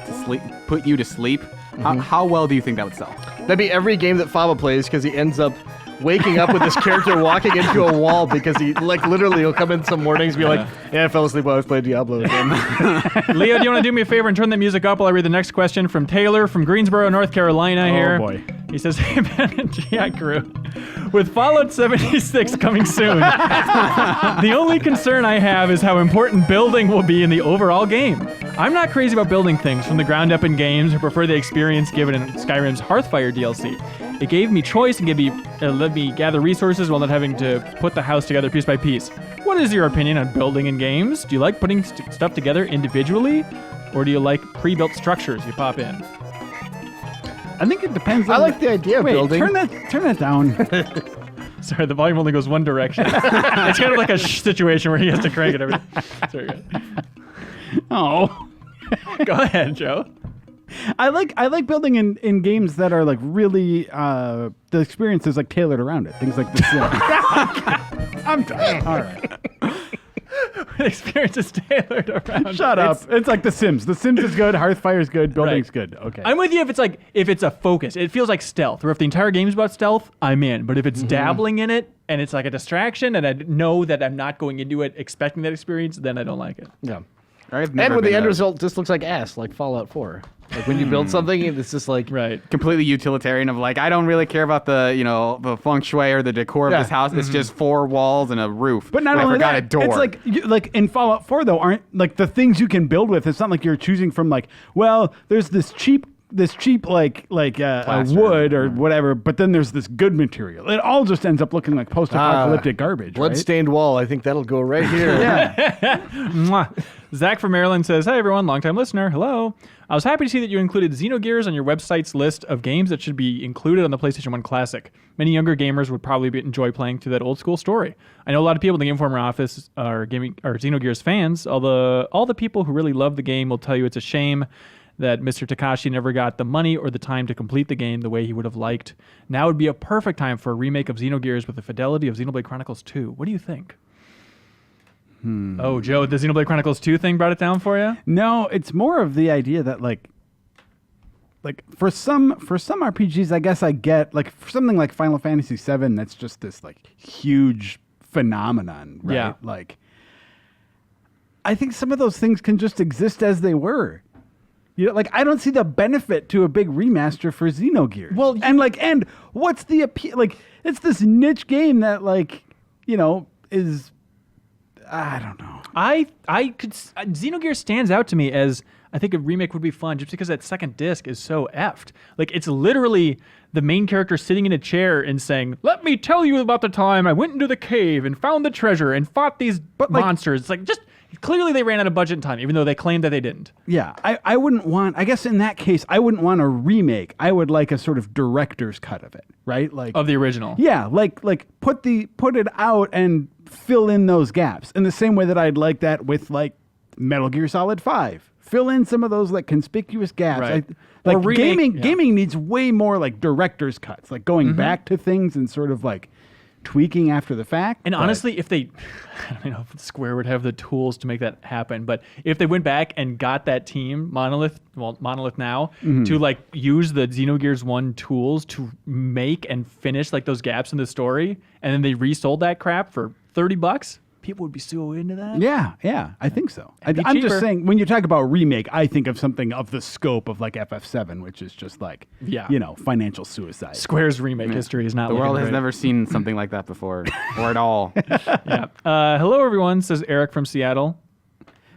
you to sleep, how well do you think that would sell? That'd be every game that Fava plays because he ends up waking up with this character walking into a wall because he literally he'll come in some mornings and be like, I fell asleep while I was playing Diablo again. Leo, do you want to do me a favor and turn the music up while I read the next question from Taylor from Greensboro, North Carolina here. boy. He says, hey, Ben and Giat crew, with Fallout 76 coming soon, the only concern I have is how important building will be in the overall game. I'm not crazy about building things from the ground up in games or prefer the experience given in Skyrim's Hearthfire DLC. It gave me choice and let me gather resources while not having to put the house together piece by piece. What is your opinion on building in games? Do you like putting stuff together individually, or do you like pre-built structures you pop in? I think it depends. I like the idea of building. Turn that down. Sorry, the volume only goes one direction. It's kind of like a situation where he has to crank it every. Sorry, Oh. go ahead, Joe. I like building in games that are like really the experience is like tailored around it. Things like this. I'm done. All right. The experience is tailored around. Shut up. It's like The Sims. The Sims is good. Hearthfire is good. Building's good. Okay. I'm with you if it's a focus. It feels like stealth. Or if the entire game's about stealth, I'm in. But if it's dabbling in it and it's like a distraction and I know that I'm not going into it expecting that experience, then I don't like it. Yeah. I've And never when the been end a result just looks like ass, like Fallout 4. Like when you build something, it's just like Right. completely utilitarian of like, I don't really care about the feng shui or the decor of this house. It's just 4 walls and a roof. But not And only I forgot that, a door. it's like in Fallout 4 though, aren't like the things you can build with. It's not like you're choosing from like, well, there's this cheap like wood or whatever, but then there's this good material. It all just ends up looking like post-apocalyptic garbage. bloodstained wall. I think that'll go right here. Mwah. Zach from Maryland says, hi everyone, longtime listener. Hello. I was happy to see that you included Xenogears on your website's list of games that should be included on the PlayStation 1 Classic. Many younger gamers would probably enjoy playing through that old school story. I know a lot of people in the Game Informer office are Xenogears fans. Although all the people who really love the game will tell you it's a shame that Mr. Takashi never got the money or the time to complete the game the way he would have liked. Now would be a perfect time for a remake of Xenogears with the fidelity of Xenoblade Chronicles 2. What do you think? Oh, Joe, the Xenoblade Chronicles 2 thing brought it down for you? No, it's more of the idea that like for some RPGs, I guess I get like for something like Final Fantasy VII, that's just this like huge phenomenon, right? Yeah. Like, I think some of those things can just exist as they were. You know, like I don't see the benefit to a big remaster for Xenogears. Well, and what's the appeal? Like, it's this niche game that is. I don't know. I could Xenogears stands out to me as I think a remake would be fun just because that second disc is so effed. Like it's literally the main character sitting in a chair and saying, "Let me tell you about the time I went into the cave and found the treasure and fought these monsters." It's like just clearly they ran out of budget and time, even though they claimed that they didn't. Yeah, I wouldn't want. I guess in that case, I wouldn't want a remake. I would like a sort of director's cut of it, right? Like Of the original. Yeah, like put it out and fill in those gaps in the same way that I'd like that with like Metal Gear Solid 5. Fill in some of those like conspicuous gaps. Right. Like remake, gaming needs way more like director's cuts, like going back to things and sort of like tweaking after the fact. And honestly, if they, I don't know if Square would have the tools to make that happen, but if they went back and got that team, Monolith now, to like use the Xenogears 1 tools to make and finish like those gaps in the story, and then they resold that crap for $30, people would be so into that. Yeah, I think so. I'm cheaper. just saying, when you talk about remake, I think of something of the scope of like FF7, which is just like, financial suicide. Square's remake history is not the world looking has great. never seen something like that before, or at all. Yeah. Hello, everyone, says Eric from Seattle.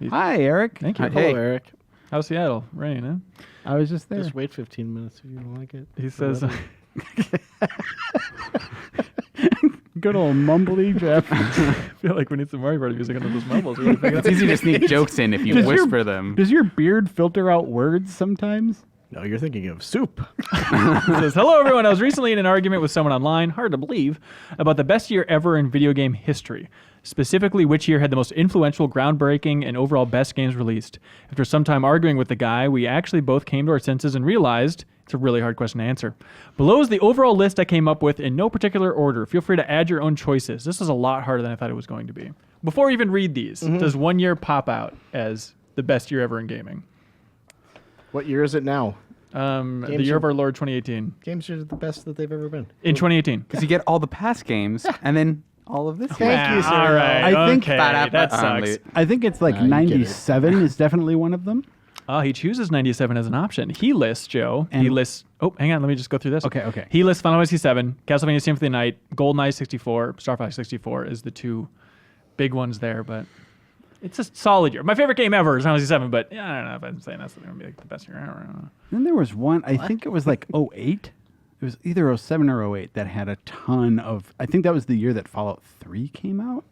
Hi, Eric. Thank you. Hello, Eric. How's Seattle? Rain, huh? I was just there. Just wait 15 minutes if you don't like it. He says... Good old mumbly Jeff. I feel like we need some Mario Party music under those mumbles. Really It's easy to sneak jokes in if you whisper them. Does your beard filter out words sometimes? No, you're thinking of soup. It says, hello, everyone. I was recently in an argument with someone online, hard to believe, about the best year ever in video game history. Specifically, which year had the most influential, groundbreaking, and overall best games released. After some time arguing with the guy, we actually both came to our senses and realized it's a really hard question to answer. Below is the overall list I came up with in no particular order. Feel free to add your own choices. This is a lot harder than I thought it was going to be. Before we even read these, does one year pop out as the best year ever in gaming? What year is it now? The year of our Lord 2018. Games are the best that they've ever been. In 2018. Because you get all the past games and then all of this. Thank you, sir. All right. I think that sucks. I think it's like 97 is definitely one of them. Oh, he chooses 97 as an option. He lists, Joe. He lists. Oh, hang on. Let me just go through this. Okay. He lists Final Fantasy 7, Castlevania Symphony of the Night, GoldenEye 64, Star Fox 64 is the two big ones there, but it's a solid year. My favorite game ever is Final Fantasy 7, but yeah, I don't know if I'm saying that's going to be like the best year ever. I don't know. Then there was one, I think it was like 08. It was either 07 or 08 that had a ton of, I think that was the year that Fallout 3 came out.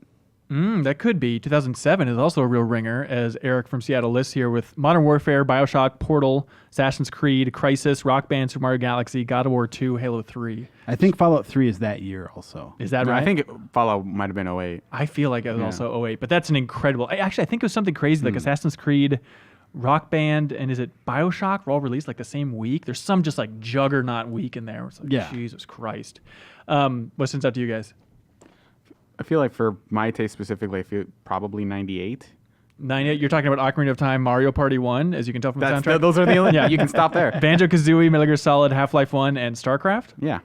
That could be. 2007 is also a real ringer, as Eric from Seattle lists here with Modern Warfare, Bioshock, Portal, Assassin's Creed, Crysis, Rock Band, Super Mario Galaxy, God of War 2, Halo 3. I think Fallout 3 is that year also. Is that No, right? I think Fallout might have been 08. I feel like it was also 08, but that's an incredible... Actually, I think it was something crazy, like Assassin's Creed, Rock Band, and is it Bioshock were all released like the same week? There's some just like juggernaut week in there. It's like, Jesus Christ. What stands out to you guys? I feel like for my taste specifically, I feel probably 98. 98, you're talking about Ocarina of Time, Mario Party 1, as you can tell from the soundtrack. Those are the only... You can stop there. Banjo-Kazooie, Metal Gear Solid, Half-Life 1, and StarCraft. Yeah.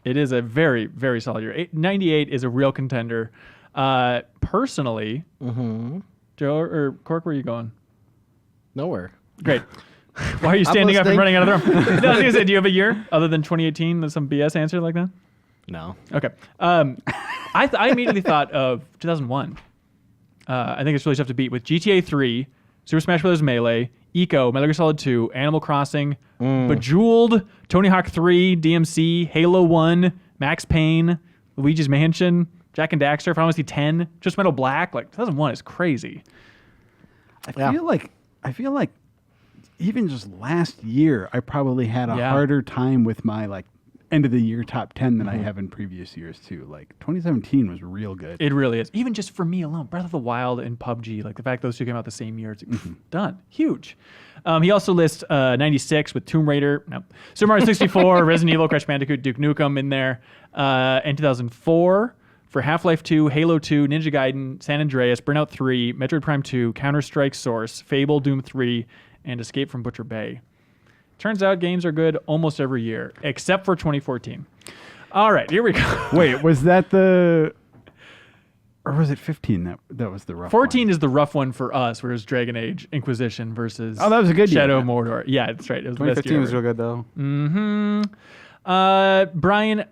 It is a very, very solid year. 98 is a real contender. Personally, Joe or Cork, where are you going? Nowhere. Great. Why are you standing up and running listening. out of the room? No, I was going to say, do you have a year other than 2018? There's some BS answer like that? No. Okay. I immediately thought of 2001. I think it's really tough to beat with GTA 3, Super Smash Bros. Melee, Eco, Metal Gear Solid 2, Animal Crossing, Bejeweled, Tony Hawk 3, DMC, Halo 1, Max Payne, Luigi's Mansion, Jak and Daxter, Final Fantasy 10, Just Metal Black. Like 2001 is crazy. I feel like even just last year, I probably had a harder time with my like end of the year top 10 than I have in previous years too. Like 2017 was real good. It really is. Even just for me alone, Breath of the Wild and PUBG, like the fact those two came out the same year, it's done. Huge. He also lists 96 with Tomb Raider, Super Mario 64, Resident Evil, Crash Bandicoot, Duke Nukem in there. And 2004 for Half-Life 2, Halo 2, Ninja Gaiden, San Andreas, Burnout 3, Metroid Prime 2, Counter-Strike Source, Fable, Doom 3, and Escape from Butcher Bay. Turns out games are good almost every year, except for 2014. All right, here we go. Wait, was that the... Or was it 15 that was the rough 14 one? is the rough one for us, whereas Dragon Age Inquisition versus that was a good Shadow year. of Mordor. Yeah, that's right. It was the best 2015 year was real good, though. Brian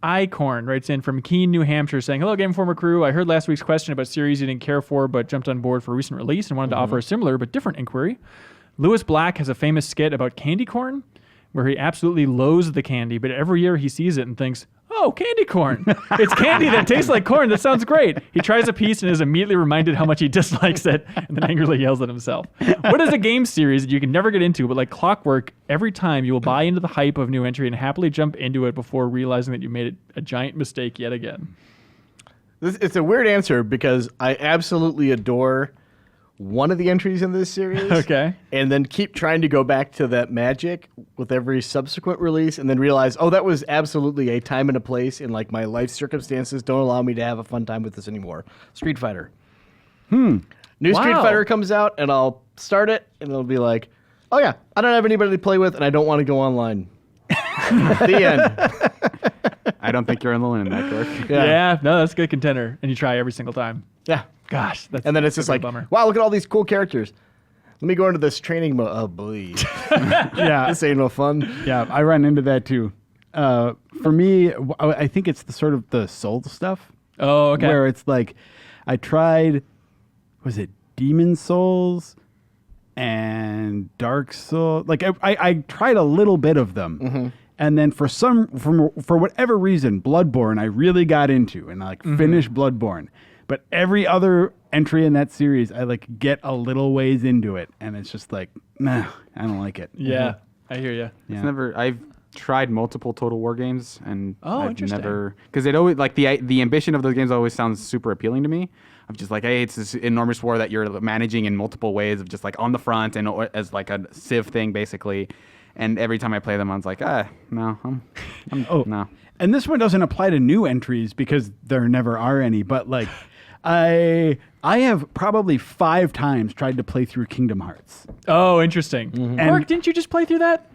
Icorn writes in from Keene, New Hampshire, saying, hello, Game Informer crew. I heard last week's question about series you didn't care for, but jumped on board for a recent release and wanted to offer a similar but different inquiry. Lewis Black has a famous skit about candy corn, where he absolutely loathes the candy, but every year he sees it and thinks, oh, candy corn. It's candy that tastes like corn. That sounds great. He tries a piece and is immediately reminded how much he dislikes it and then angrily yells at himself. What is a game series that you can never get into, but like clockwork, every time you will buy into the hype of new entry and happily jump into it before realizing that you made a giant mistake yet again? It's a weird answer because I absolutely adore one of the entries in this series. Okay. And then keep trying to go back to that magic with every subsequent release and then realize, oh, that was absolutely a time and a place and like my life circumstances don't allow me to have a fun time with this anymore. Street Fighter. New Street Fighter comes out and I'll start it and it'll be like, oh yeah, I don't have anybody to play with and I don't want to go online. The end. I don't think you're alone in that, Kirk. Yeah, no, that's a good contender. And you try every single time. Yeah. Gosh. And then it's just like, bummer. wow, look at all these cool characters. Let me go into this training mode. Oh, boy. Yeah. This ain't no fun. Yeah, I run into that too. For me, I think it's the sort of the soul stuff. Oh, okay. Where it's like, I tried, was it Demon Souls and Dark Souls? Like I tried a little bit of them. And then for whatever reason, Bloodborne I really got into and I finished Bloodborne. But every other entry in that series, I like get a little ways into it, and it's just like, nah, I don't like it. Yeah. I hear you. It's never. I've tried multiple Total War games, and I've interesting. never, because it always like the ambition of those games always sounds super appealing to me. Of just like, hey, it's this enormous war that you're managing in multiple ways, of just like on the front and as like a Civ thing basically. And every time I play them, I was like, no, no. And this one doesn't apply to new entries because there never are any. But like, I have probably 5 times tried to play through Kingdom Hearts. Oh, interesting. Mark, didn't you just play through that?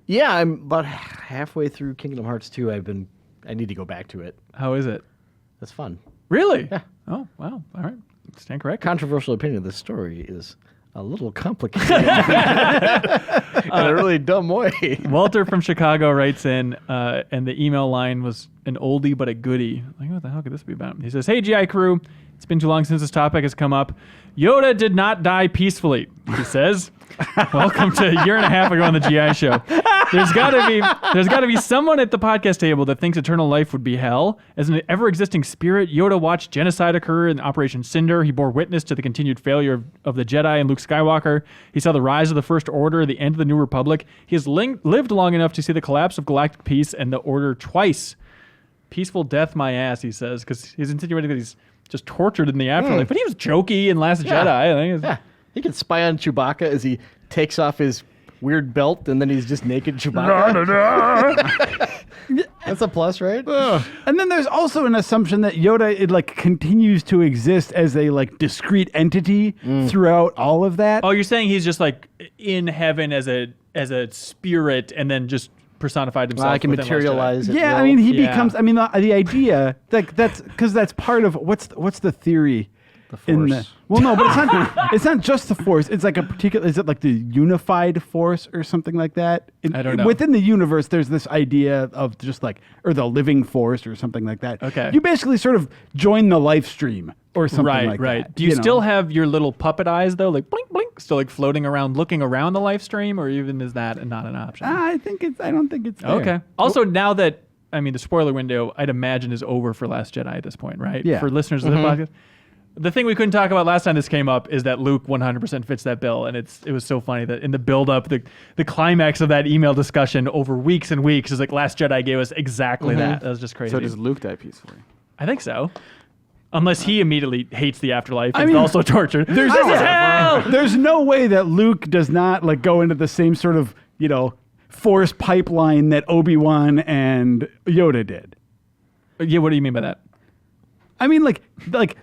Yeah, I'm about halfway through Kingdom Hearts 2. I need to go back to it. How is it? That's fun. Really? Yeah. Oh, wow. All right. Stand corrected. Controversial opinion. The story is a little complicated in a really dumb way. Walter from Chicago writes in, and the email line was an oldie but a goodie. Like, what the hell could this be about? He says, "Hey, GI crew, it's been too long since this topic has come up. Yoda did not die peacefully," he says. Welcome to a year and a half ago on the GI show. There's gotta be someone at the podcast table that thinks eternal life would be hell. As an ever-existing spirit, Yoda watched genocide occur in Operation Cinder. He bore witness to the continued failure of the Jedi and Luke Skywalker. He saw the rise of the First Order, the end of the New Republic. He has lived long enough to see the collapse of galactic peace and the Order twice. Peaceful death, my ass, he says, because he's insinuating that he's just tortured in the afterlife. But he was jokey in Last Jedi. I think. Yeah, he can spy on Chewbacca as he takes off his weird belt and then he's just naked Chewbacca. That's a plus, right? And then there's also an assumption that Yoda continues to exist as a discrete entity throughout all of that. Oh, you're saying he's just in heaven as a spirit and then just personified himself. I can materialize it. Yeah, I mean, he becomes. I mean, the idea that's because that's part of what's the theory. The Force. Well, no, but it's not. It's not just the Force. It's like a particular. Is it like the unified Force or something like that? I don't know. Within the universe, there's this idea of just or the living Force or something like that. Okay. You basically sort of join the life stream or something like that. Right. Do you still have your little puppet eyes though, like blink, blink, still floating around, looking around the live stream, or even is that not an option? I don't think it's there. Okay. Also, now that the spoiler window, I'd imagine is over for Last Jedi at this point, right? Yeah. For listeners of the podcast. The thing we couldn't talk about last time this came up is that Luke 100% fits that bill, and it was so funny that in the build-up, the climax of that email discussion over weeks and weeks is like Last Jedi gave us exactly that. That was just crazy. So does Luke die peacefully? I think so. Unless he immediately hates the afterlife and is also tortured. There's There's no way that Luke does not go into the same sort of Force pipeline that Obi-Wan and Yoda did. Yeah, what do you mean by that? I mean,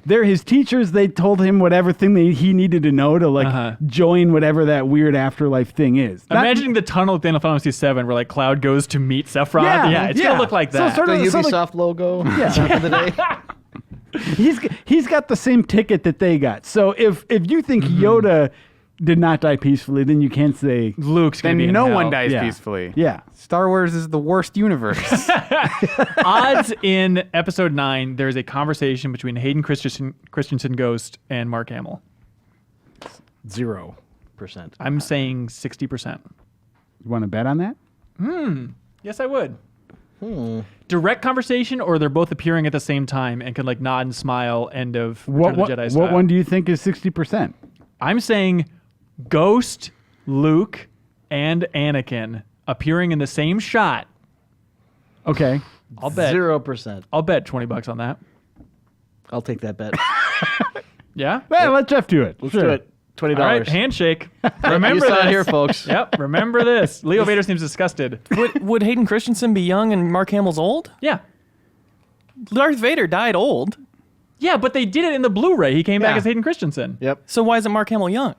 they're his teachers. They told him whatever thing he needed to know to join whatever that weird afterlife thing is. Imagining the tunnel at Final Fantasy VII where Cloud goes to meet Sephiroth. Yeah, it's gonna look like that. So sort of the Ubisoft logo. Yeah. Of the day. He's got the same ticket that they got. So if you think Yoda did not die peacefully, then you can't say Luke's gonna then be in no hell. one dies Yeah. peacefully. Yeah. Star Wars is the worst universe. Odds in episode 9, there's a conversation between Hayden Christensen Ghost and Mark Hamill. 0%. I'm saying 60%. You want to bet on that? Yes, I would. Direct conversation, or they're both appearing at the same time and can nod and smile. End of Return of the Jedi style. What one do you think is 60%? I'm saying Ghost, Luke, and Anakin appearing in the same shot. Okay. I'll bet 0%. I'll bet $20 on that. I'll take that bet. Yeah? Well, let Jeff do it. Let's do it. $20. All right, handshake. Remember You saw this. it here, folks. Yep, remember this. Leo Vader seems disgusted. Would Hayden Christensen be young and Mark Hamill's old? Yeah. Darth Vader died old. Yeah, but they did it in the Blu-ray. He came back as Hayden Christensen. Yep. So why isn't Mark Hamill young?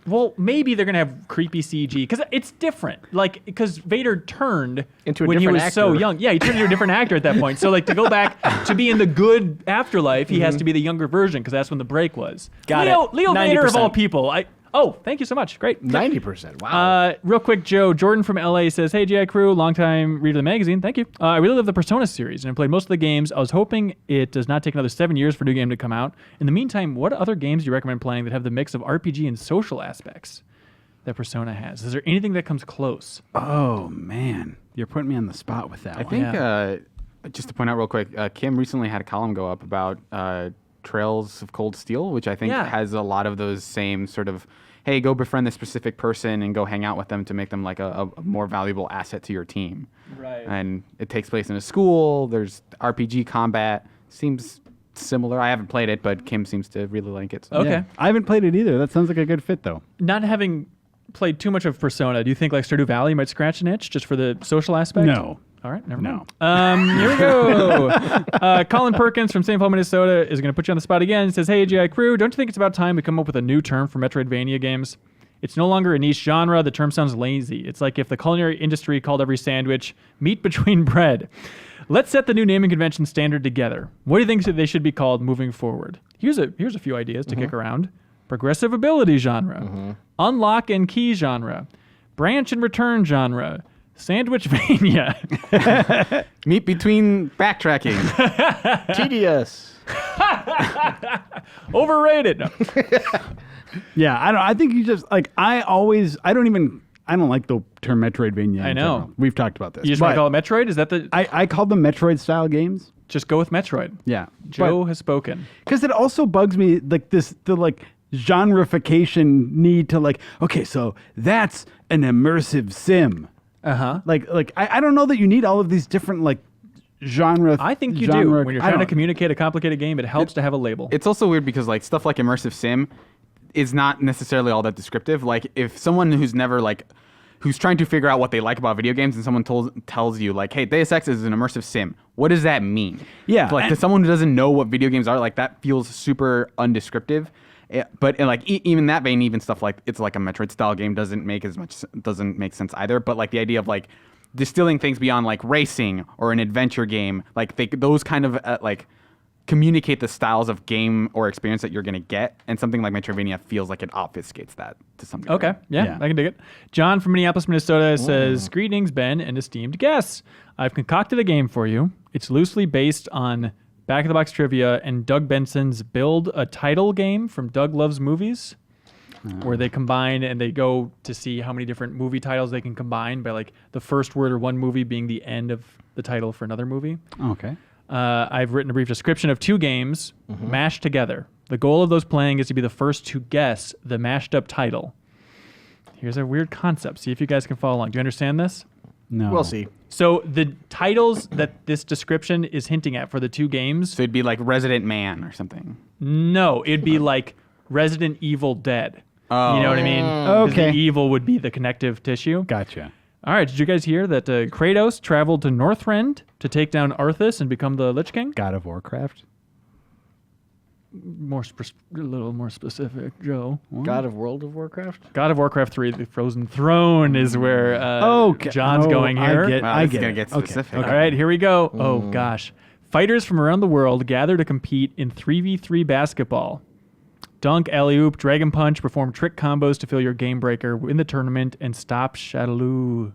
Well, maybe they're gonna have creepy CG because it's different. Because Vader turned into a when he different was so actor. young. Yeah, he turned into a different actor at that point. So to go back to be in the good afterlife, he has to be the younger version because that's when the break was. Got Leo, it. Leo Vader of 90%. all people. Thank you so much. Great. 90%. Wow. Real quick, Joe Jordan from LA says, "Hey, GI Crew, longtime reader of the magazine. Thank you. I really love the Persona series and I played most of the games. I was hoping it does not take another 7 years for a new game to come out. In the meantime, what other games do you recommend playing that have the mix of RPG and social aspects that Persona has? Is there anything that comes close?" Oh, man. You're putting me on the spot with that I one. think, just to point out real quick, Kim recently had a column go up about Trails of Cold Steel, which I think has a lot of those same sort of, hey, go befriend this specific person and go hang out with them to make them like a more valuable asset to your team. Right. And it takes place in a school. There's RPG combat. Seems similar. I haven't played it, but Kim seems to really like it. So. Okay. Yeah. I haven't played it either. That sounds like a good fit, though. Not having played too much of Persona, do you think like Stardew Valley might scratch an itch just for the social aspect? No. All right, never mind. Here we go. Colin Perkins from St. Paul, Minnesota is going to put you on the spot again. He says, hey, AGI crew, don't you think it's about time we come up with a new term for Metroidvania games? It's no longer a niche genre. The term sounds lazy. It's like if the culinary industry called every sandwich meat between bread. Let's set the new naming convention standard together. What do you think they should be called moving forward? Here's a few ideas to kick around. Progressive ability genre. Unlock and key genre. Branch and return genre. Sandwichvania. Meet between backtracking. TDS. Overrated. No. Yeah, I think you just like I don't like the term Metroidvania. I in know. general. We've talked about this. You just want to call it Metroid? Is that the... I call them Metroid style games. Just go with Metroid. Yeah. Joe has spoken. Because it also bugs me like the genreification need to like, okay, so that's an immersive sim. Uh-huh. Like I don't know that you need all of these different like genre. I think you do. When you're trying to communicate a complicated game, it helps to have a label. It's also weird because like stuff like immersive sim is not necessarily all that descriptive. Like if someone who's trying to figure out what they like about video games and someone tells you like, hey, Deus Ex is an immersive sim, what does that mean? Yeah. Like to someone who doesn't know what video games are, like that feels super undescriptive. But in like even that vein, even stuff like it's like a Metroid style game doesn't make sense either. But like the idea of like distilling things beyond like racing or an adventure game, like those kind of like communicate the styles of game or experience that you're gonna get, and something like Metroidvania feels like it obfuscates that to some degree. Okay, yeah, I can dig it. John from Minneapolis, Minnesota says, greetings, Ben and esteemed guests. I've concocted a game for you. It's loosely based on Back of the Box Trivia and Doug Benson's Build a Title game from Doug Loves Movies, where they combine and they go to see how many different movie titles they can combine by like the first word or one movie being the end of the title for another movie. Okay. I've written a brief description of 2 games mashed together. The goal of those playing is to be the first to guess the mashed up title. Here's a weird concept. See if you guys can follow along. Do you understand this? No. We'll see. So the titles that this description is hinting at for the 2 games... So it'd be like Resident Man or something. No, it'd be like Resident Evil Dead. Oh. You know what I mean? Okay. The evil would be the connective tissue. Gotcha. All right, did you guys hear that Kratos traveled to Northrend to take down Arthas and become the Lich King? God of Warcraft. A little more specific, Joe. God of World of Warcraft? God of Warcraft 3, The Frozen Throne is where John's going here. I get gonna get specific. Okay. All right, here we go. Oh, gosh. Fighters from around the world gather to compete in 3v3 basketball. Dunk, alley-oop, dragon punch, perform trick combos to fill your game breaker, win the tournament, and stop Shadaloo.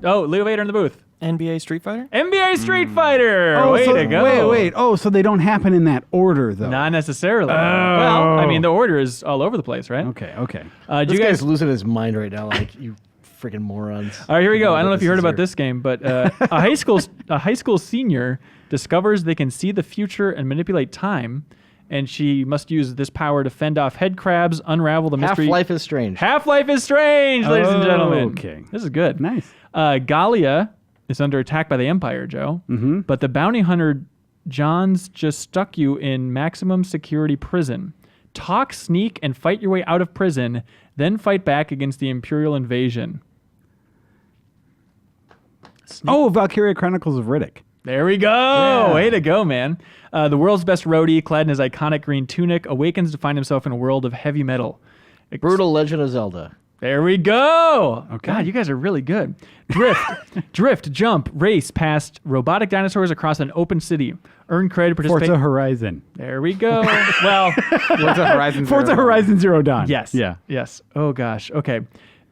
Oh, Leo Vader in the booth. NBA Street Fighter? NBA Street Fighter! Way to go. Wait. Oh, so they don't happen in that order, though. Not necessarily. Well, I mean, the order is all over the place, right? Okay. This guy's losing his mind right now. Like, you freaking morons. All right, here we go. I don't know if you heard about this game, but a high school senior discovers they can see the future and manipulate time, and she must use this power to fend off head crabs, unravel the mystery. Half-Life is Strange. Half-Life is Strange, ladies and gentlemen. Okay. This is good. Nice. Galia is under attack by the Empire, Joe. Mm-hmm. But the bounty hunter Johns just stuck you in maximum security prison. Talk, sneak, and fight your way out of prison, then fight back against the Imperial invasion. Oh, Valkyria Chronicles of Riddick. There we go. Yeah. Way to go, man. The world's best roadie, clad in his iconic green tunic, awakens to find himself in a world of heavy metal. Brutal Legend of Zelda. There we go. Okay. God, you guys are really good. Drift, jump, race past robotic dinosaurs across an open city. Earn credit, participate. Forza Horizon. There we go. Well, Forza Horizon Zero Dawn. Yes. Yeah. Yes. Oh, gosh. Okay.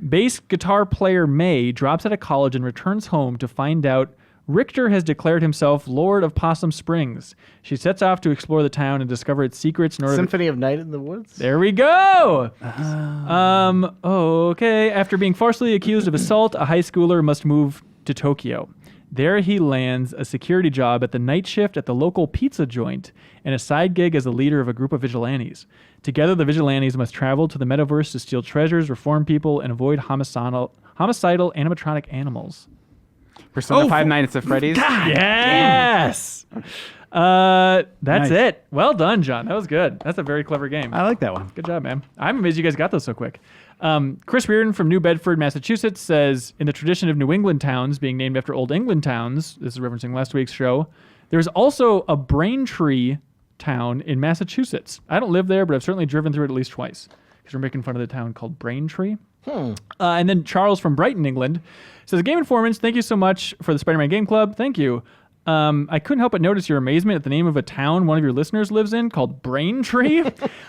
Bass guitar player May drops out of college and returns home to find out Richter has declared himself Lord of Possum Springs. She sets off to explore the town and discover its secrets in order Symphony of Night in the Woods? There we go! Okay. After being falsely accused of assault, a high schooler must move to Tokyo. There he lands a security job at the night shift at the local pizza joint and a side gig as the leader of a group of vigilantes. Together, the vigilantes must travel to the metaverse to steal treasures, reform people, and avoid homicidal animatronic animals. Persona 5 Nights at Freddy's. Yes! That's Nice. it. Well done, John. That was good. That's a very clever game. I like that one. Good job, man. I'm amazed you guys got those so quick. Chris Reardon from New Bedford, Massachusetts says, in the tradition of New England towns being named after Old England towns, this is referencing last week's show, there's also a Braintree town in Massachusetts. I don't live there, but I've certainly driven through it at least twice because we're making fun of the town called Braintree. And then Charles from Brighton, England, says, Game Informants, thank you so much for the Spider-Man Game Club. Thank you. I couldn't help but notice your amazement at the name of a town one of your listeners lives in called Braintree.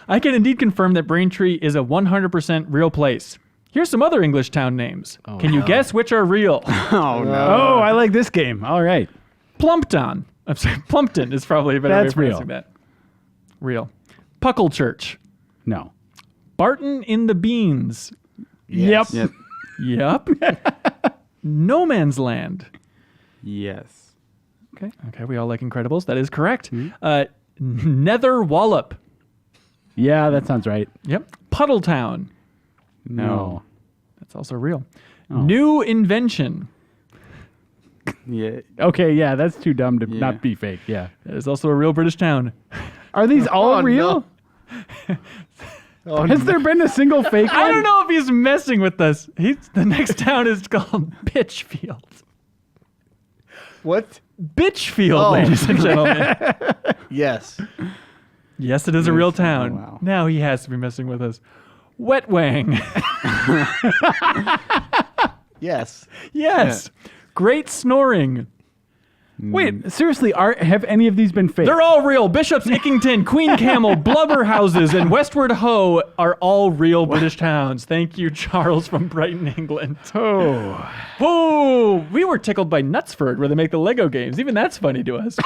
I can indeed confirm that Braintree is a 100% real place. Here's some other English town names. Can you guess which are real? Oh, no. Oh, I like this game. All right. Plumpton. I'm sorry, Plumpton is probably a better That's way of real. pronouncing that. Real. Puckle-Church. No. Barton in the Beans. Yep. Yep. No Man's Land. Yes. Okay, we all like Incredibles. That is correct. Nether Wallop. Yeah, that sounds right. Yep. Puddletown. No. That's also real. New Invention. Yeah. Okay, yeah, that's too dumb to not be fake. Yeah. That is also a real British town. Are these all real? Has there been a single fake one? I don't know if he's messing with us. The next town is called Bitchfield. What? Bitchfield, ladies and gentlemen. Yes. Yes, it is a real town. Oh, wow. Now he has to be messing with us. Wetwang. Yes. Yes. Great Snoring. Wait, seriously, have any of these been fake? They're all real. Bishop's Ickington, Queen Camel, Blubberhouses, and Westward Ho are all real British towns. Thank you, Charles from Brighton, England. Oh, we were tickled by Knutsford, where they make the Lego games. Even that's funny to us.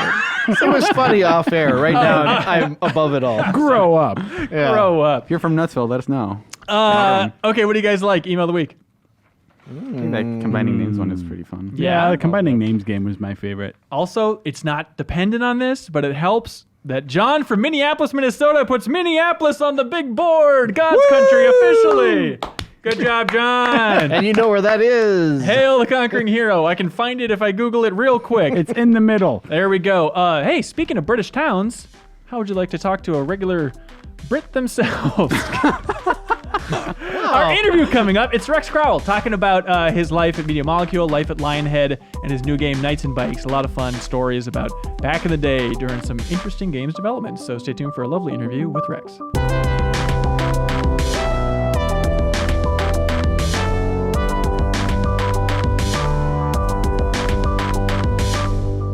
It was funny off air. Right now, I'm above it all. Grow up. Yeah. Grow up. If you're from Nutsville, let us know. Okay, what do you guys like? Email of the week. I think that combining names one is pretty fun. Yeah, the combining names game was my favorite. Also, it's not dependent on this, but it helps that John from Minneapolis, Minnesota puts Minneapolis on the big board. God's country officially. Good job, John. And you know where that is. Hail the conquering hero. I can find it if I Google it real quick. It's in the middle. There we go. Hey, speaking of British towns, how would you like to talk to a regular Brit themselves? Our interview coming up, it's Rex Crowle talking about his life at Media Molecule, life at Lionhead, and his new game, Knights and Bikes. A lot of fun stories about back in the day during some interesting games development. So stay tuned for a lovely interview with Rex.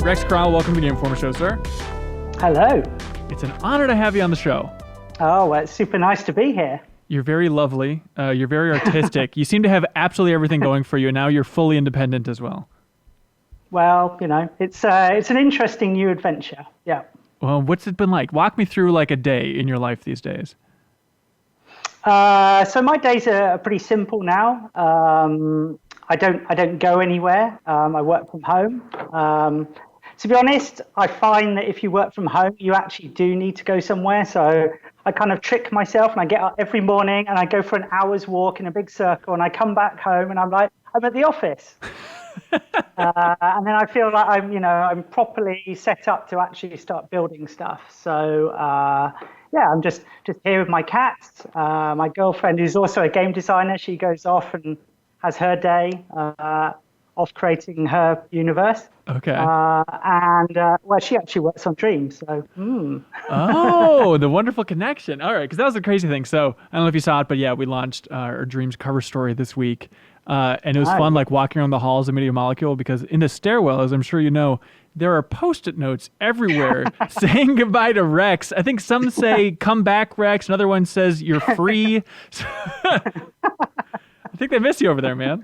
Rex Crowle, welcome to the Game Informer Show, sir. Hello. It's an honor to have you on the show. Oh, well, it's super nice to be here. You're very lovely. You're very artistic. You seem to have absolutely everything going for you, and now you're fully independent as well. Well, you know, it's an interesting new adventure. Yeah. Well, what's it been like? Walk me through like a day in your life these days. So my days are pretty simple now. I don't go anywhere. I work from home. To be honest, I find that if you work from home, you actually do need to go somewhere. So I kind of trick myself and I get up every morning and I go for an hour's walk in a big circle and I come back home and I'm like, I'm at the office. And then I feel like I'm properly set up to actually start building stuff. So I'm just here with my cats. My girlfriend, who's also a game designer, she goes off and has her day off creating her universe. Okay. She actually works on Dreams. So. Oh, the wonderful connection. All right, because that was a crazy thing. So I don't know if you saw it, but yeah, we launched our Dreams cover story this week. And it was fun, like walking around the halls of Media Molecule, because in the stairwell, as I'm sure you know, there are Post-it notes everywhere saying goodbye to Rex. I think some say, come back, Rex. Another one says, you're free. I think they miss you over there, man.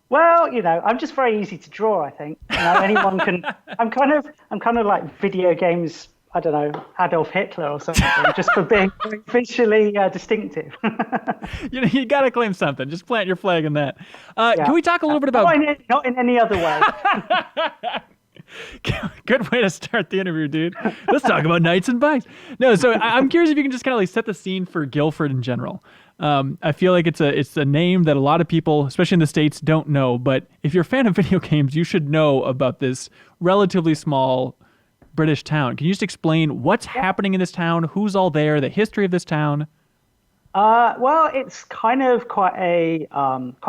Well, I'm just very easy to draw, I think. Anyone can. I'm kind of like video games I don't know, Adolf Hitler or something, just for being visually distinctive. You got to claim something. Just plant your flag in that. Can we talk a little bit about... Not in any other way. Good way to start the interview, dude. Let's talk about Knights and Bikes. No, so I'm curious if you can just kind of like set the scene for Guilford in general. I feel like it's a name that a lot of people, especially in the States, don't know. But if you're a fan of video games, you should know about this relatively small British town. Can you just explain what's happening in this town, who's all there, the history of this town? Well, it's kind of quite a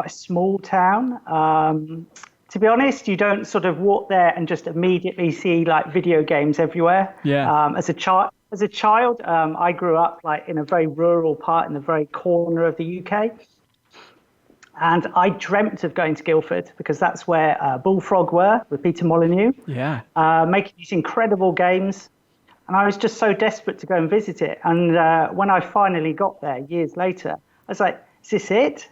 small town. To be honest, you don't sort of walk there and just immediately see like video games everywhere. Yeah. As a child, I grew up like in a very rural part in the very corner of the UK, and I dreamt of going to Guildford because that's where Bullfrog were with Peter Molyneux. Yeah. Making these incredible games, and I was just so desperate to go and visit it. And when I finally got there years later, I was like, "Is this it?"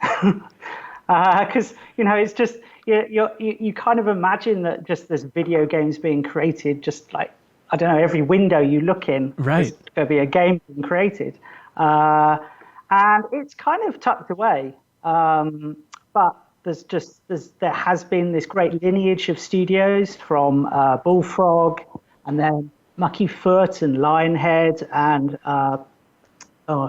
Because it's just. You kind of imagine that just there's video games being created, just like, I don't know, every window you look in, right, there's going to be a game being created. And it's kind of tucked away. But there has been this great lineage of studios from Bullfrog and then Mucky Foot and Lionhead and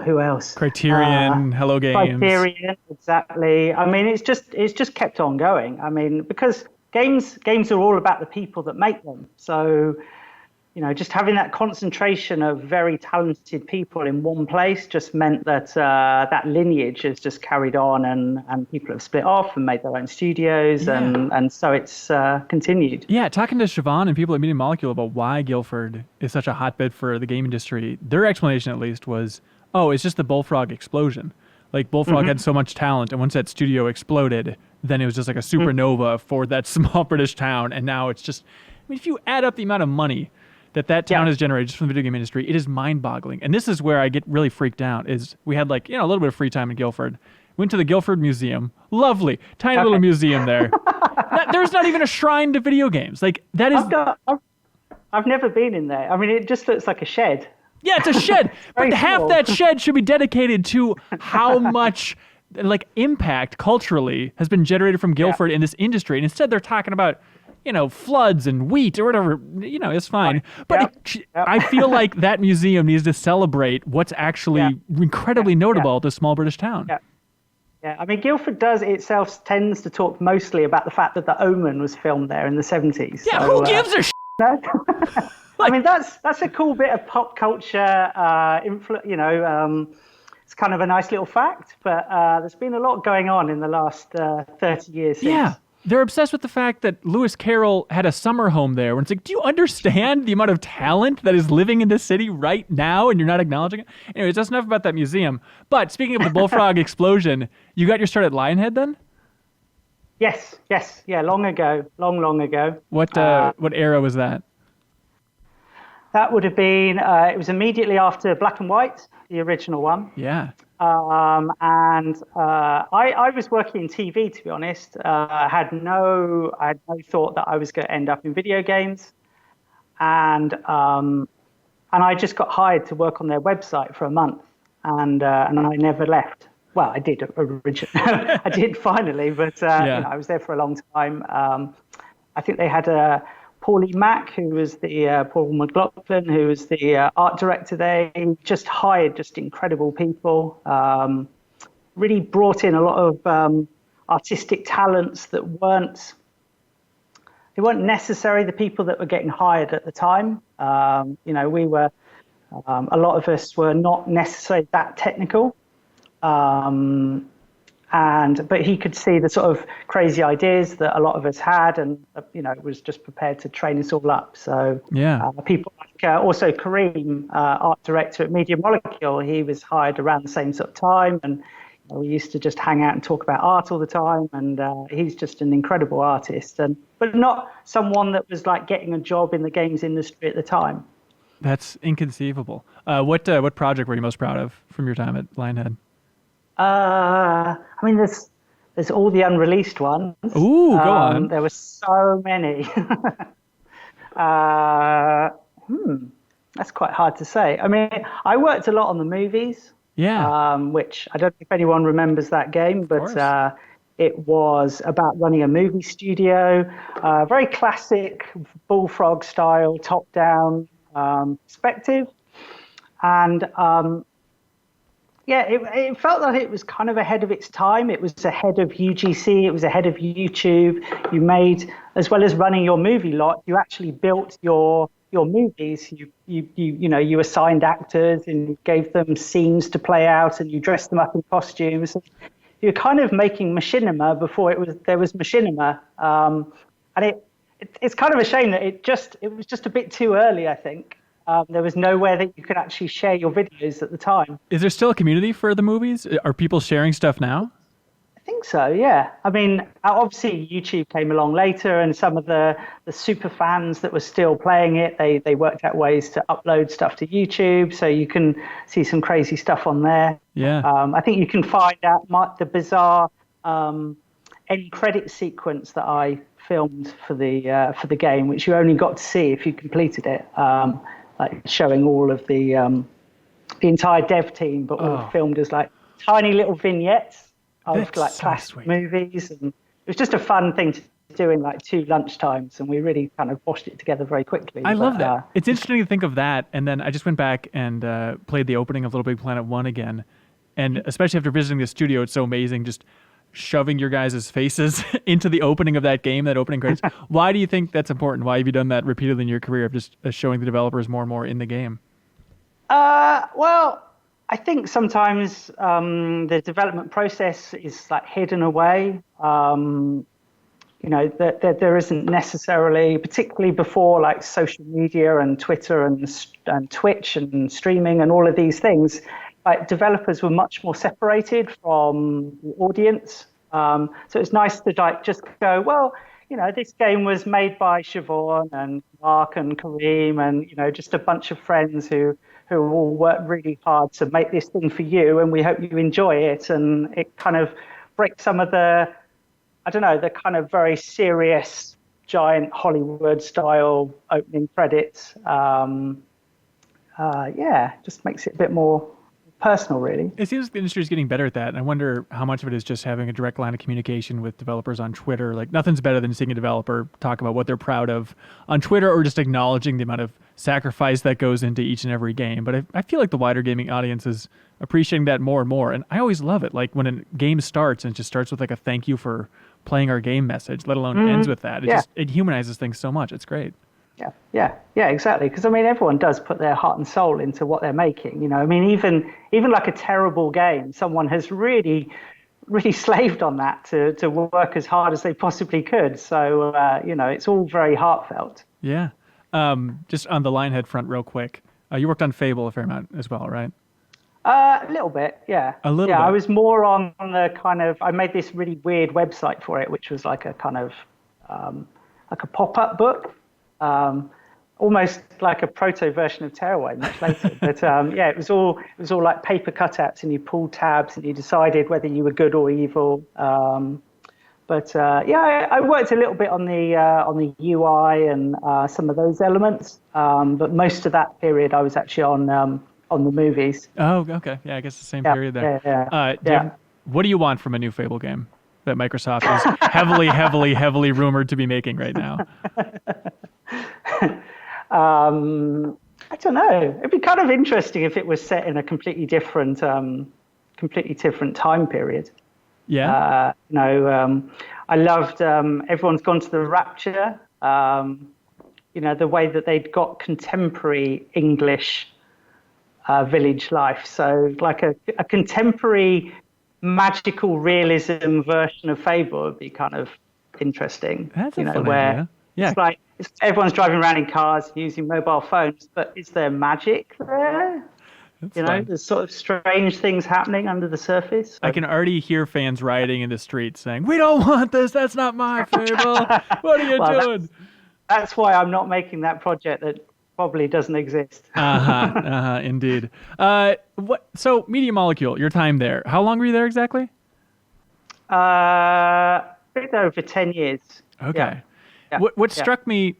who else? Criterion, Hello Games. Criterion, exactly. I mean, it's just kept on going. I mean, because games are all about the people that make them. So, just having that concentration of very talented people in one place just meant that that lineage has just carried on, and people have split off and made their own studios, and so it's continued. Yeah, talking to Siobhan and people at Media Molecule about why Guildford is such a hotbed for the game industry, their explanation at least was, it's just the Bullfrog explosion. Like Bullfrog had so much talent, and once that studio exploded, then it was just like a supernova for that small British town. And now it's just, if you add up the amount of money that town has generated just from the video game industry, it is mind-boggling. And this is where I get really freaked out. Is we had a little bit of free time in Guildford. Went to the Guildford Museum. Lovely, tiny little museum there. There's not even a shrine to video games. Like that is. I've never been in there. I mean, it just looks like a shed. Yeah, it's a shed, but half that shed should be dedicated to how much impact culturally has been generated from Guildford in this industry. And instead they're talking about, floods and wheat or whatever, it's fine. But I feel like that museum needs to celebrate what's actually incredibly notable to small British town. Yeah. Yeah, I mean, Guildford tends to talk mostly about the fact that The Omen was filmed there in the 70s. Yeah, who gives a shit? I mean, that's a cool bit of pop culture. It's kind of a nice little fact, but there's been a lot going on in the last 30 years since. Yeah, they're obsessed with the fact that Lewis Carroll had a summer home there. And it's like, do you understand the amount of talent that is living in this city right now, and you're not acknowledging it? Anyways, that's enough about that museum. But speaking of the Bullfrog explosion, you got your start at Lionhead then? Yes, long ago. What era was that? That would have been, it was immediately after Black and White, the original one. Yeah. I was working in TV, to be honest. I had no thought that I was going to end up in video games. And I just got hired to work on their website for a month. And I never left. Well, I did originally. I did finally, but I was there for a long time. I think they had Paulie Mack, who was the Paul McLaughlin, who was the art director there. He just hired just incredible people. Really brought in a lot of artistic talents that weren't necessarily the people that were getting hired at the time. We were a lot of us were not necessarily that technical. But he could see the sort of crazy ideas that a lot of us had, and was just prepared to train us all up. So people like also Kareem, art director at Media Molecule, he was hired around the same sort of time, and we used to just hang out and talk about art all the time. And he's just an incredible artist, but not someone that was like getting a job in the games industry at the time. That's inconceivable. What project were you most proud of from your time at Lionhead? I mean, there's all the unreleased ones. Ooh, go on. There were so many. That's quite hard to say. I mean, I worked a lot on the movies. Yeah. Which I don't know if anyone remembers that game, but it was about running a movie studio, very classic Bullfrog style, top-down perspective. And it felt like it was kind of ahead of its time. It was ahead of UGC. It was ahead of YouTube. You made, as well as running your movie lot, you actually built your movies. You assigned actors and you gave them scenes to play out, and you dressed them up in costumes. You're kind of making machinima before there was machinima, and it's kind of a shame that it was just a bit too early. I think there was nowhere that you could actually share your videos at the time. Is there still a community for the movies? Are people sharing stuff now? I think so, yeah. I mean, obviously YouTube came along later, and some of the super fans that were still playing it, they worked out ways to upload stuff to YouTube, so you can see some crazy stuff on there. Yeah. I think you can find out the bizarre end credit sequence that I filmed for the game, which you only got to see if you completed it, like showing all of the entire dev team, but all filmed as like tiny little vignettes of like classic movies, and it was just a fun thing to do in like 2 lunchtimes, and we really kind of washed it together very quickly. I love that. It's interesting to think of that, and then I just went back and played the opening of Little Big Planet 1 again, and especially after visiting the studio, it's so amazing just shoving your guys' faces into the opening of that game, that opening credits. Why do you think that's important? Why have you done that repeatedly in your career, of just showing the developers more and more in the game? Well, I think sometimes the development process is like hidden away. That there isn't necessarily, particularly before like social media and Twitter and Twitch and streaming and all of these things, like developers were much more separated from the audience. So it's nice to like just go, well, this game was made by Siobhan and Mark and Kareem and, just a bunch of friends who all worked really hard to make this thing for you, and we hope you enjoy it. And it kind of breaks some of the kind of very serious, giant Hollywood-style opening credits. Just makes it a bit more personal, really. It seems like the industry is getting better at that, and I wonder how much of it is just having a direct line of communication with developers on Twitter. Like, nothing's better than seeing a developer talk about what they're proud of on Twitter, or just acknowledging the amount of sacrifice that goes into each and every game. But I feel like the wider gaming audience is appreciating that more and more, and I always love it. Like, when a game starts, and it just starts with like a thank you for playing our game message, let alone ends with that. It humanizes things so much. It's great. Yeah, exactly. Because I mean, everyone does put their heart and soul into what they're making. I mean, even like a terrible game, someone has really, really slaved on that to work as hard as they possibly could. So it's all very heartfelt. Yeah. Just on the Lionhead front, real quick, you worked on Fable a fair amount as well, right? A little bit, yeah. A little bit. I was more on the kind of. I made this really weird website for it, which was like a kind of like a pop-up book. Almost like a proto version of Tearaway much later. But it was all like paper cutouts, and you pulled tabs and you decided whether you were good or evil. I worked a little bit on the UI and some of those elements. But most of that period I was actually on the movies. Oh, okay. Yeah, I guess the same period there. Yeah. What do you want from a new Fable game that Microsoft is heavily rumored to be making right now? I don't know. It'd be kind of interesting if it was set in a completely different time period. Yeah. I loved Everyone's Gone to the Rapture. The way that they'd got contemporary English village life. So like a contemporary magical realism version of Fable would be kind of interesting. That's a fun idea. Yeah. It's like everyone's driving around in cars using mobile phones, but is there magic there? Fun. There's sort of strange things happening under the surface. I can already hear fans rioting in the streets saying, "We don't want this. That's not my Fable. What are you doing?" That's why I'm not making that project that probably doesn't exist. Indeed. So, Media Molecule, your time there. How long were you there exactly? A bit over 10 years. Okay. Yeah. What struck me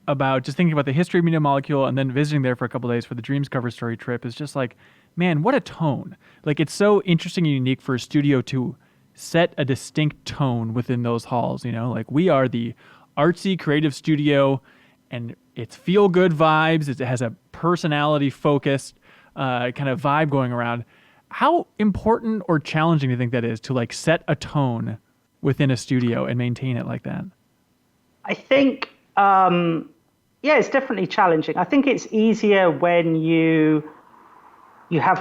about just thinking about the history of Media Molecule and then visiting there for a couple of days for the Dreams cover story trip is just like, man, what a tone. Like, it's so interesting and unique for a studio to set a distinct tone within those halls, you know? Like, we are the artsy creative studio, and it's feel-good vibes. It has a personality-focused kind of vibe going around. How important or challenging do you think that is to, like, set a tone within a studio and maintain it like that? I think, it's definitely challenging. I think it's easier when you have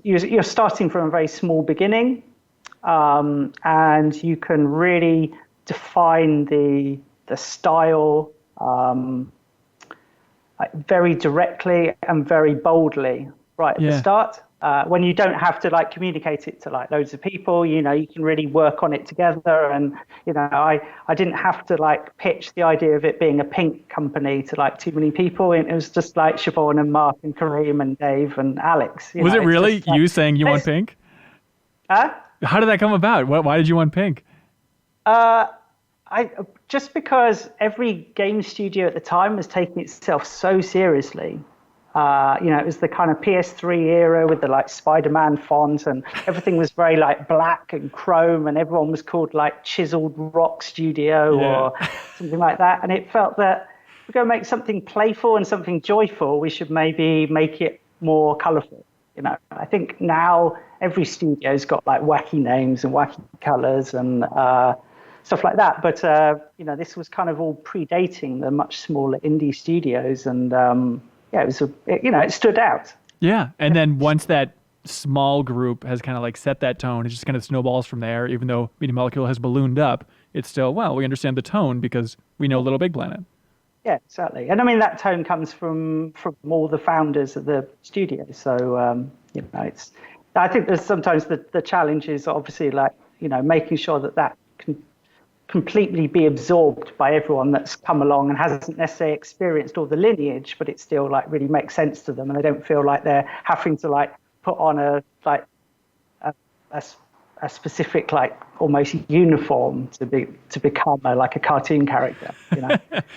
you're starting from a very small beginning, and you can really define the style very directly and very boldly right at the start. When you don't have to like communicate it to like loads of people, you know, you can really work on it together. And, you know, I didn't have to like pitch the idea of it being a pink company to like too many people. It was just like Siobhan and Mark and Kareem and Dave and Alex. Was it really you saying you want pink? Huh? How did that come about? Why did you want pink? Just because every game studio at the time was taking itself so seriously. It was the kind of PS3 era with the like Spider-Man font, and everything was very like black and chrome, and everyone was called like Chiseled Rock Studio or something like that. And it felt that if we're going to make something playful and something joyful, we should maybe make it more colorful. You know, I think now every studio's got like wacky names and wacky colors and stuff like that. But this was kind of all predating the much smaller indie studios, and it stood out. Yeah, and then once that small group has kind of like set that tone, it just kind of snowballs from there. Even though Media Molecule has ballooned up, it's still, we understand the tone because we know Little Big Planet. Yeah, exactly. And I mean, that tone comes from all the founders of the studio. So, I think there's sometimes the challenge is obviously like, making sure that can completely be absorbed by everyone that's come along and hasn't necessarily experienced all the lineage, but it still like really makes sense to them, and they don't feel like they're having to like put on a specific like almost uniform to become a cartoon character.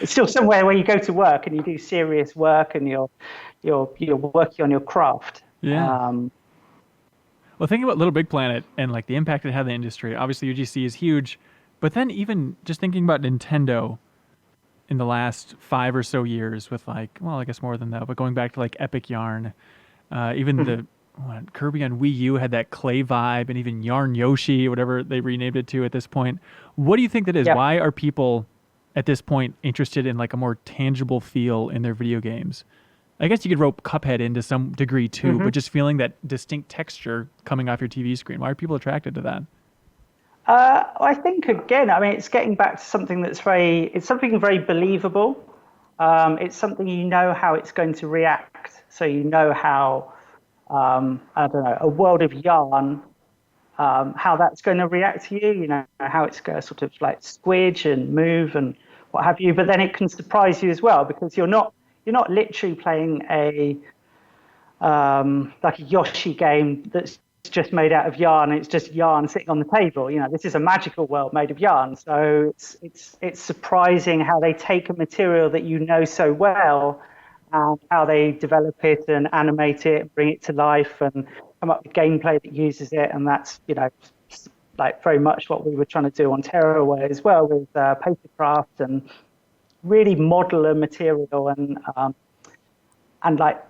It's still somewhere where you go to work and you do serious work and you're working on your craft. Yeah. Well, thinking about Little Big Planet and like the impact it had on the industry, obviously UGC is huge. But then even just thinking about Nintendo in the last 5 or so years with I guess more than that, but going back to like Epic Yarn, even the Kirby on Wii U had that clay vibe, and even Yarn Yoshi, whatever they renamed it to at this point. What do you think that is? Yeah. Why are people at this point interested in like a more tangible feel in their video games? I guess you could rope Cuphead into some degree too, but just feeling that distinct texture coming off your TV screen. Why are people attracted to that? I think again, it's getting back to something that's very believable. It's something how it's going to react. So how, a world of yarn, how that's going to react to you. How it's going to sort of like squidge and move and what have you. But then it can surprise you as well because you're not literally playing a Yoshi game that's just made out of yarn, and it's just yarn sitting on the table. This is a magical world made of yarn. So it's surprising how they take a material that so well, and how they develop it and animate it, bring it to life, and come up with gameplay that uses it. And that's like very much what we were trying to do on Terraway as well with papercraft, and really model a material and like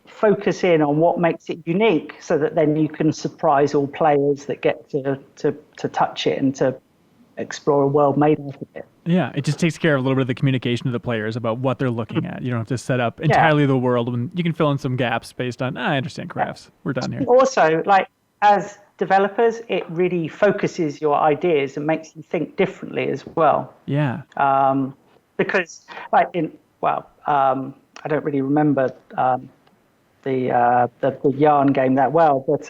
focus in on what makes it unique, so that then you can surprise all players that get to touch it and to explore a world made out of it. Yeah, it just takes care of a little bit of the communication to the players about what they're looking at. You don't have to set up entirely the world, and you can fill in some gaps based on, I understand crafts. Yeah. We're done here. Also, like as developers, it really focuses your ideas and makes you think differently as well. Yeah. Because I don't really remember the yarn game that well, but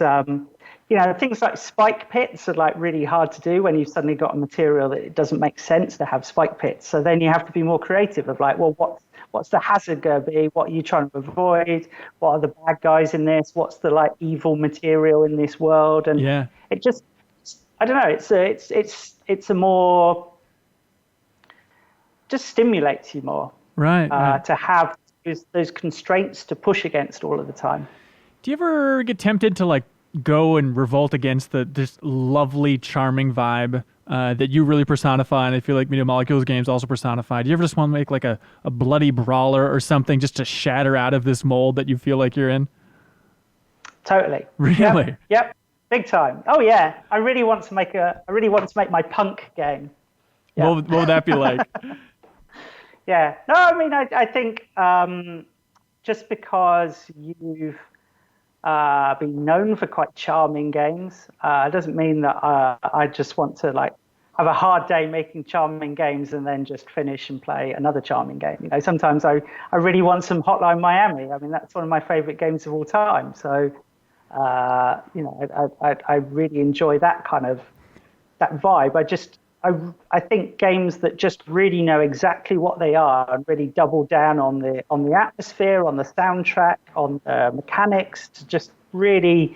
things like spike pits are like really hard to do when you've suddenly got a material that it doesn't make sense to have spike pits. So then you have to be more creative of like, well, what's the hazard going to be? What are you trying to avoid? What are the bad guys in this? What's the like evil material in this world? And it just, I don't know. It's a more just stimulates you more. Right. To have those constraints to push against all of the time. Do you ever get tempted to like go and revolt against this lovely, charming vibe that you really personify, and I feel like Media Molecules games also personify? Do you ever just want to make like a bloody brawler or something just to shatter out of this mold that you feel like you're in? Totally. Really? Yep. Big time. Oh yeah. I really want to make my punk game. Yep. What would that be like? Yeah. No, I mean, I think just because you've been known for quite charming games doesn't mean that I just want to like have a hard day making charming games and then just finish and play another charming game. You know, sometimes I really want some Hotline Miami. I mean, that's one of my favorite games of all time. So, you know, I really enjoy that kind of that vibe. I think games that just really know exactly what they are and really double down on the atmosphere, on the soundtrack, on the mechanics, to just really,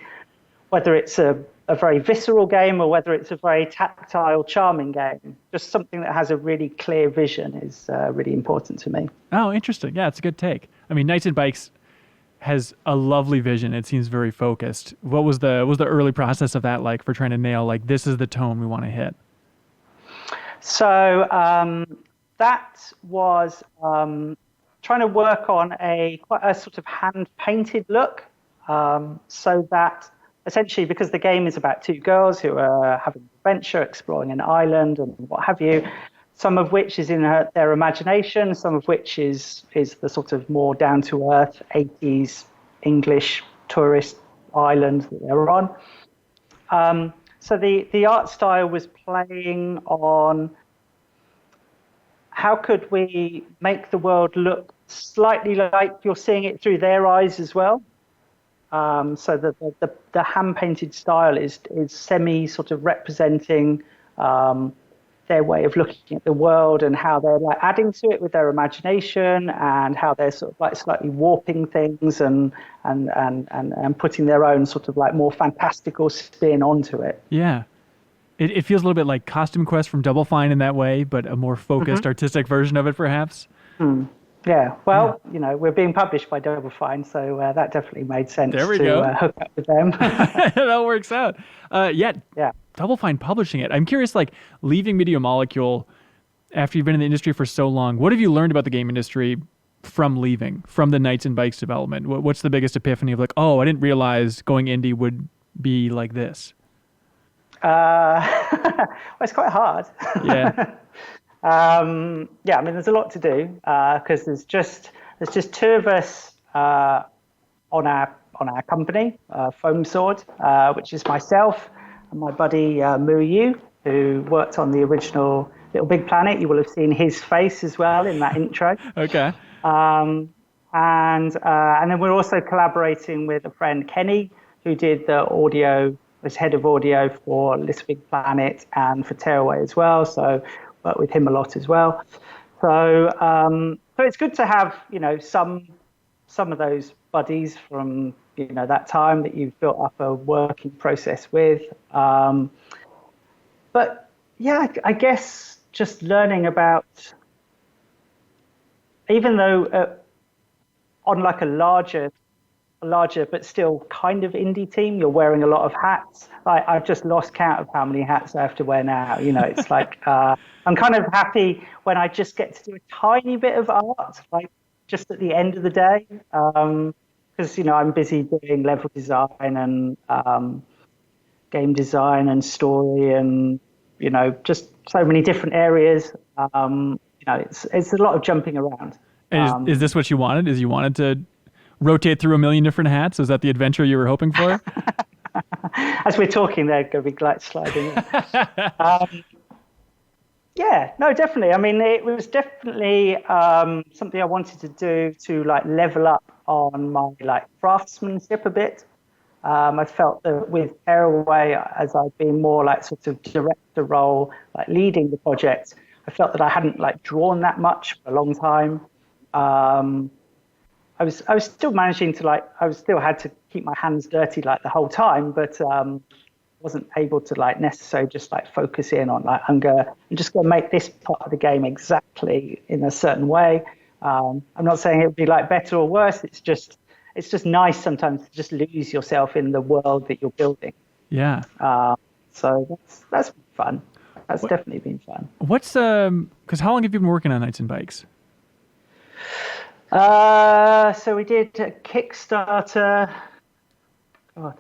whether it's a very visceral game or whether it's a very tactile, charming game, just something that has a really clear vision is really important to me. Oh, interesting. Yeah, it's a good take. I mean, Knights and Bikes has a lovely vision. It seems very focused. What was the early process of that like for trying to nail like this is the tone we want to hit? So that was trying to work on quite a sort of hand-painted look, so that essentially, because the game is about two girls who are having an adventure, exploring an island and what have you, some of which is in their imagination, some of which is the sort of more down-to-earth 80s English tourist island that they're on. So the art style was playing on how could we make the world look slightly like you're seeing it through their eyes as well. So the hand-painted style is semi sort of representing their way of looking at the world and how they're like adding to it with their imagination and how they're sort of like slightly warping things and putting their own sort of like more fantastical spin onto it. Yeah. It feels a little bit like Costume Quest from Double Fine in that way, but a more focused artistic version of it perhaps. Yeah, well, you know, we're being published by Double Fine, so that definitely made sense to hook up with them. That works out. Yeah. Double Fine publishing it. I'm curious, like, leaving Media Molecule after you've been in the industry for so long, what have you learned about the game industry from the Knights and Bikes development? What's the biggest epiphany of like, oh, I didn't realize going indie would be like this? Well, it's quite hard. Yeah. I mean, there's a lot to do because there's just two of us on our company, Foam Sword, which is myself and my buddy Mu Yu, who worked on the original Little Big Planet. You will have seen his face as well in that intro. Okay. And then we're also collaborating with a friend Kenny, who did the audio, was head of audio for Little Big Planet and for Tearaway as well. So work with him a lot as well. So it's good to have, you know, some of those buddies from, you know, that time that you've built up a working process with. But yeah, I guess just learning about, even though on like a larger but still kind of indie team, you're wearing a lot of hats. I've just lost count of how many hats I have to wear now. You know, it's like I'm kind of happy when I just get to do a tiny bit of art, like just at the end of the day, because you know I'm busy doing level design and game design and story and you know just so many different areas. You know, it's a lot of jumping around. And is this what you wanted? Is you wanted to rotate through a million different hats? Was that the adventure you were hoping for? As we're talking, they're going to be like sliding in. Yeah, no, definitely. I mean, it was definitely something I wanted to do to like level up on my like craftsmanship a bit. I felt that with Tearaway, as I've been more like sort of director role, like leading the project, I felt that I hadn't like drawn that much for a long time. I was still managing to like, I still had to keep my hands dirty like the whole time, but wasn't able to like necessarily just like focus in on like I'm just gonna make this part of the game exactly in a certain way. I'm not saying it would be like better or worse. It's just nice sometimes to just lose yourself in the world that you're building. Yeah. So that's been fun. That's definitely been fun. What's because how long have you been working on Knights and Bikes? So we did a Kickstarter. God,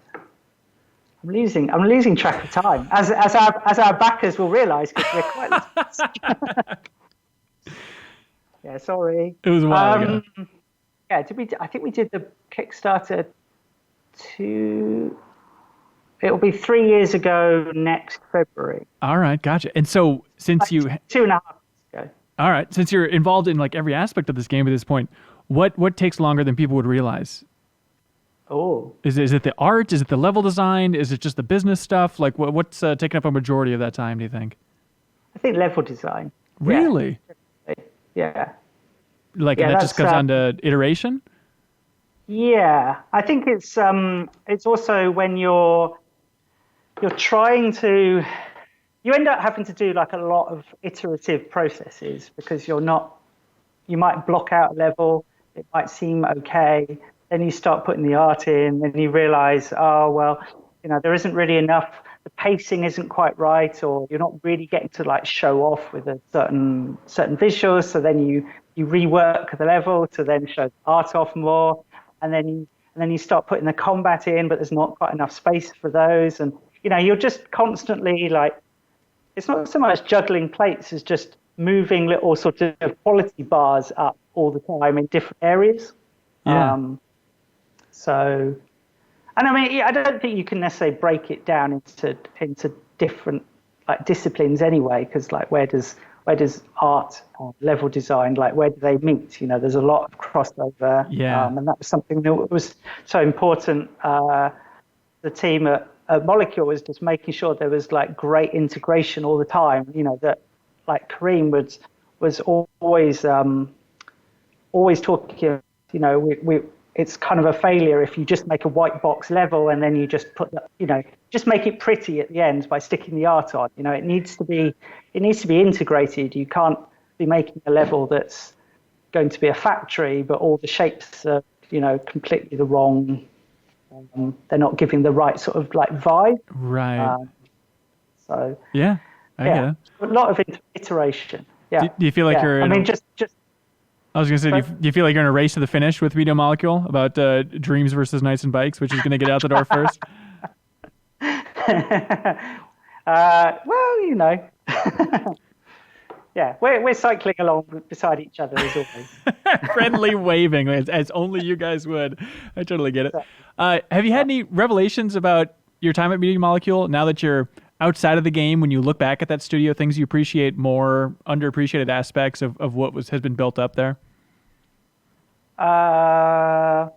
I'm losing track of time, as our backers will realise, because we're quite. Yeah, sorry. It was a while ago. Yeah, I think we did the Kickstarter it'll be 3 years ago next February. All right, gotcha. And so since you 2.5 years ago. All right, since you're involved in like every aspect of this game at this point, what takes longer than people would realize? Oh. Is it the art? Is it the level design? Is it just the business stuff? Like what's taking up a majority of that time, do you think? I think level design. Really? Yeah. Like that just comes down to iteration? Yeah. I think it's also when you're trying to, you end up having to do like a lot of iterative processes because you might block out a level, it might seem okay, then you start putting the art in, then you realize, oh, well, there isn't really enough, the pacing isn't quite right, or you're not really getting to like show off with a certain visuals, so then you rework the level to then show the art off more, and then you start putting the combat in, but there's not quite enough space for those, and you're just constantly like, it's not so much juggling plates as just moving little sort of quality bars up all the time in different areas. Yeah. And I mean, I don't think you can necessarily break it down into different like disciplines anyway, because like where does art or level design, like where do they meet? There's a lot of crossover. Yeah. And that was something that was so important. The team at Molecule was just making sure there was like great integration all the time. That like Kareem was always talking. It's kind of a failure if you just make a white box level and then you just put just make it pretty at the end by sticking the art on. It needs to be integrated. You can't be making a level that's going to be a factory, but all the shapes are completely the wrong. They're not giving the right sort of like vibe. Right. So yeah, I get it. A lot of iteration. Yeah. Do you feel like you're? just. I was gonna say, do you feel like you're in a race to the finish with Video Molecule about Dreams versus Knights and Bikes, which is gonna get out the door first? Well, yeah, we're cycling along beside each other as always. Friendly waving, as only you guys would. I totally get it. Have you had any revelations about your time at Media Molecule now that you're outside of the game? When you look back at that studio, things you appreciate more, underappreciated aspects of what has been built up there? I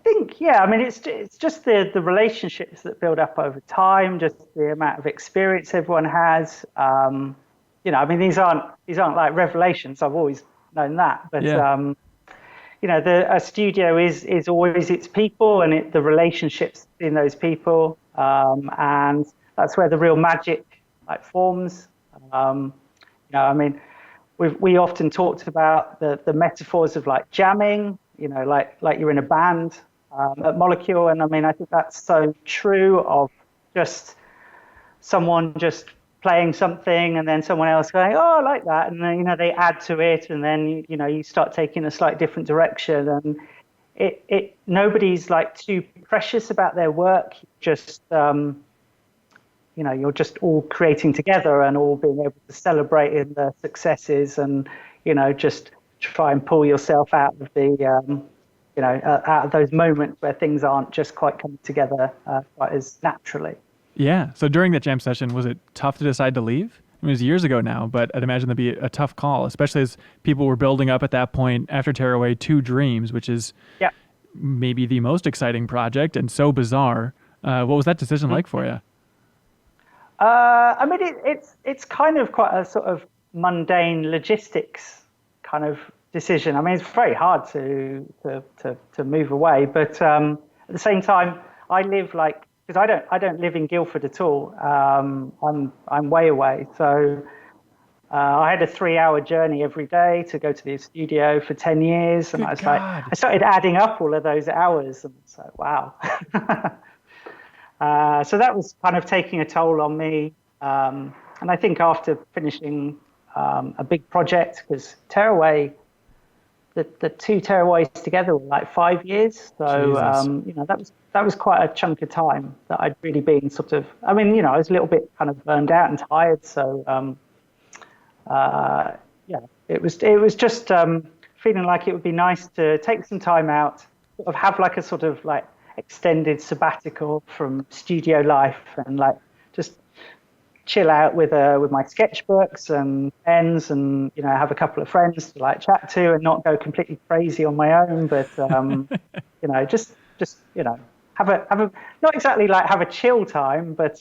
think, yeah. I mean, it's just the relationships that build up over time, just the amount of experience everyone has. I mean, these aren't like revelations. I've always known that, but yeah. A studio is always its people and the relationships in those people, and that's where the real magic like forms. I mean, we often talked about the metaphors of like jamming, like you're in a band at Molecule, and I mean, I think that's so true of just someone just playing something and then someone else going, oh, I like that, and then they add to it, and then you start taking a slightly different direction, and it nobody's like too precious about their work. Just you're just all creating together and all being able to celebrate in the successes, and just try and pull yourself out of the out of those moments where things aren't just quite coming together quite as naturally. Yeah. So during that jam session, was it tough to decide to leave? I mean, it was years ago now, but I'd imagine that'd be a tough call, especially as people were building up at that point after Tearaway to Dreams, which is maybe the most exciting project and so bizarre. What was that decision like for you? I mean, it's kind of quite a sort of mundane logistics kind of decision. I mean, it's very hard to move away, but at the same time, I live like I don't live in Guildford at all. I'm way away, so I had a 3-hour journey every day to go to the studio for 10 years, and I started adding up all of those hours, and it's like, wow. So that was kind of taking a toll on me, and I think after finishing a big project, because Tearaway, the 2 Tearaways together were like 5 years, so that was quite a chunk of time that I'd really been sort of. I mean, I was a little bit kind of burned out and tired, so it was just feeling like it would be nice to take some time out, sort of have like a sort of like extended sabbatical from studio life, and like just chill out with my sketchbooks and pens, and have a couple of friends to like chat to, and not go completely crazy on my own, but just have a not exactly like have a chill time, but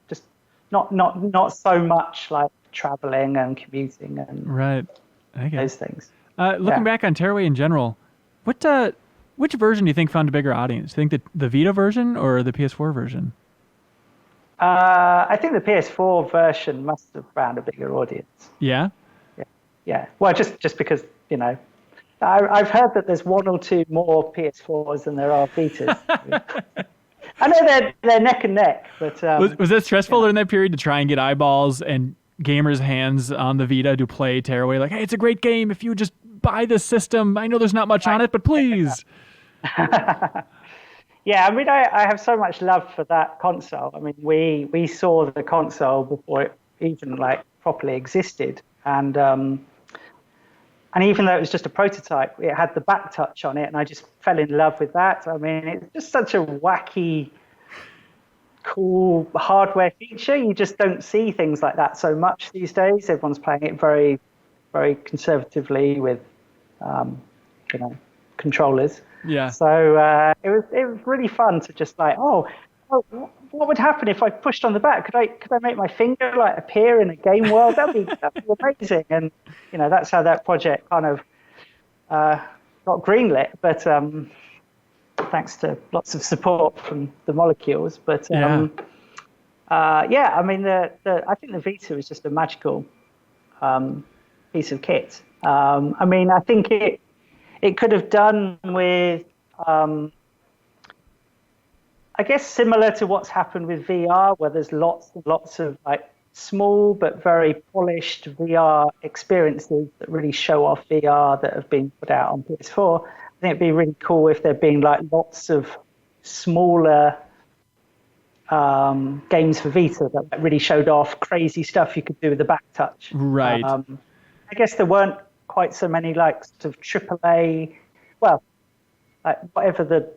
just not so much like traveling and commuting and those things. Looking back on Tearaway in general, which version do you think found a bigger audience? Do you think the Vita version or the PS4 version? I think the PS4 version must have found a bigger audience. Yeah? Yeah. Well, just because, I've heard that there's 1 or 2 more PS4s than there are Vitas. I know they're neck and neck, but... was that stressful during that period to try and get eyeballs and gamers' hands on the Vita to play Tearaway? Like, hey, it's a great game. If you just buy this system, I know there's not much on it, but please. Yeah, I mean, I have so much love for that console. I mean, we saw the console before it even like properly existed, and even though it was just a prototype, it had the back touch on it, and I just fell in love with that. I mean, it's just such a wacky, cool hardware feature. You just don't see things like that so much these days. Everyone's playing it very, very conservatively with, controllers. Yeah. So it was really fun to just like, oh, what would happen if I pushed on the back? Could I make my finger like appear in a game world? That'd be amazing. And that's how that project kind of got greenlit. But thanks to lots of support from the molecules. But I mean, I think the Vita is just a magical piece of kit. I mean, I think it could have done with, I guess, similar to what's happened with VR, where there's lots and lots of like small but very polished VR experiences that really show off VR that have been put out on PS4. I think it'd be really cool if there'd been like lots of smaller games for Vita that really showed off crazy stuff you could do with the back touch. Right. I guess there weren't quite so many like sort of AAA, well, like whatever the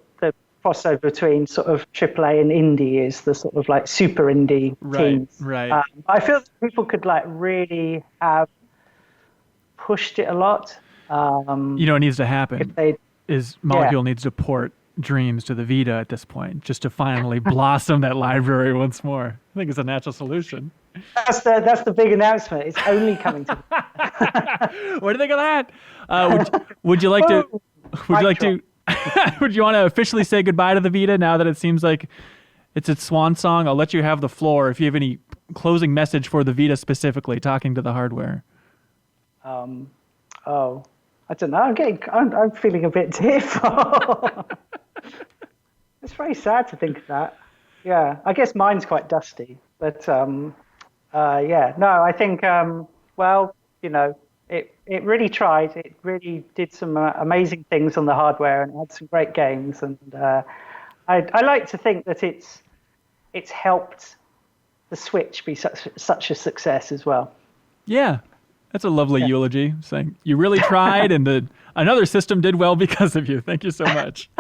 crossover between sort of AAA and indie is, the sort of like super indie teams. Right. I feel that people could like really have pushed it a lot. What needs to happen is Molecule needs to port Dreams to the Vita at this point, just to finally blossom that library once more. I think it's a natural solution. That's the big announcement. It's only coming to. What do you think of that? Would you like to? Would you like to? Would you want to officially say goodbye to the Vita now that it seems like it's its swan song? I'll let you have the floor if you have any closing message for the Vita specifically, talking to the hardware. I don't know. I'm feeling a bit tearful. It's very sad to think of that. Yeah, I guess mine's quite dusty, but no, I think it really tried. It really did some amazing things on the hardware, and it had some great games. And I like to think that it's helped the Switch be such a success as well. Yeah, that's a lovely eulogy. Saying you really tried, and another system did well because of you. Thank you so much.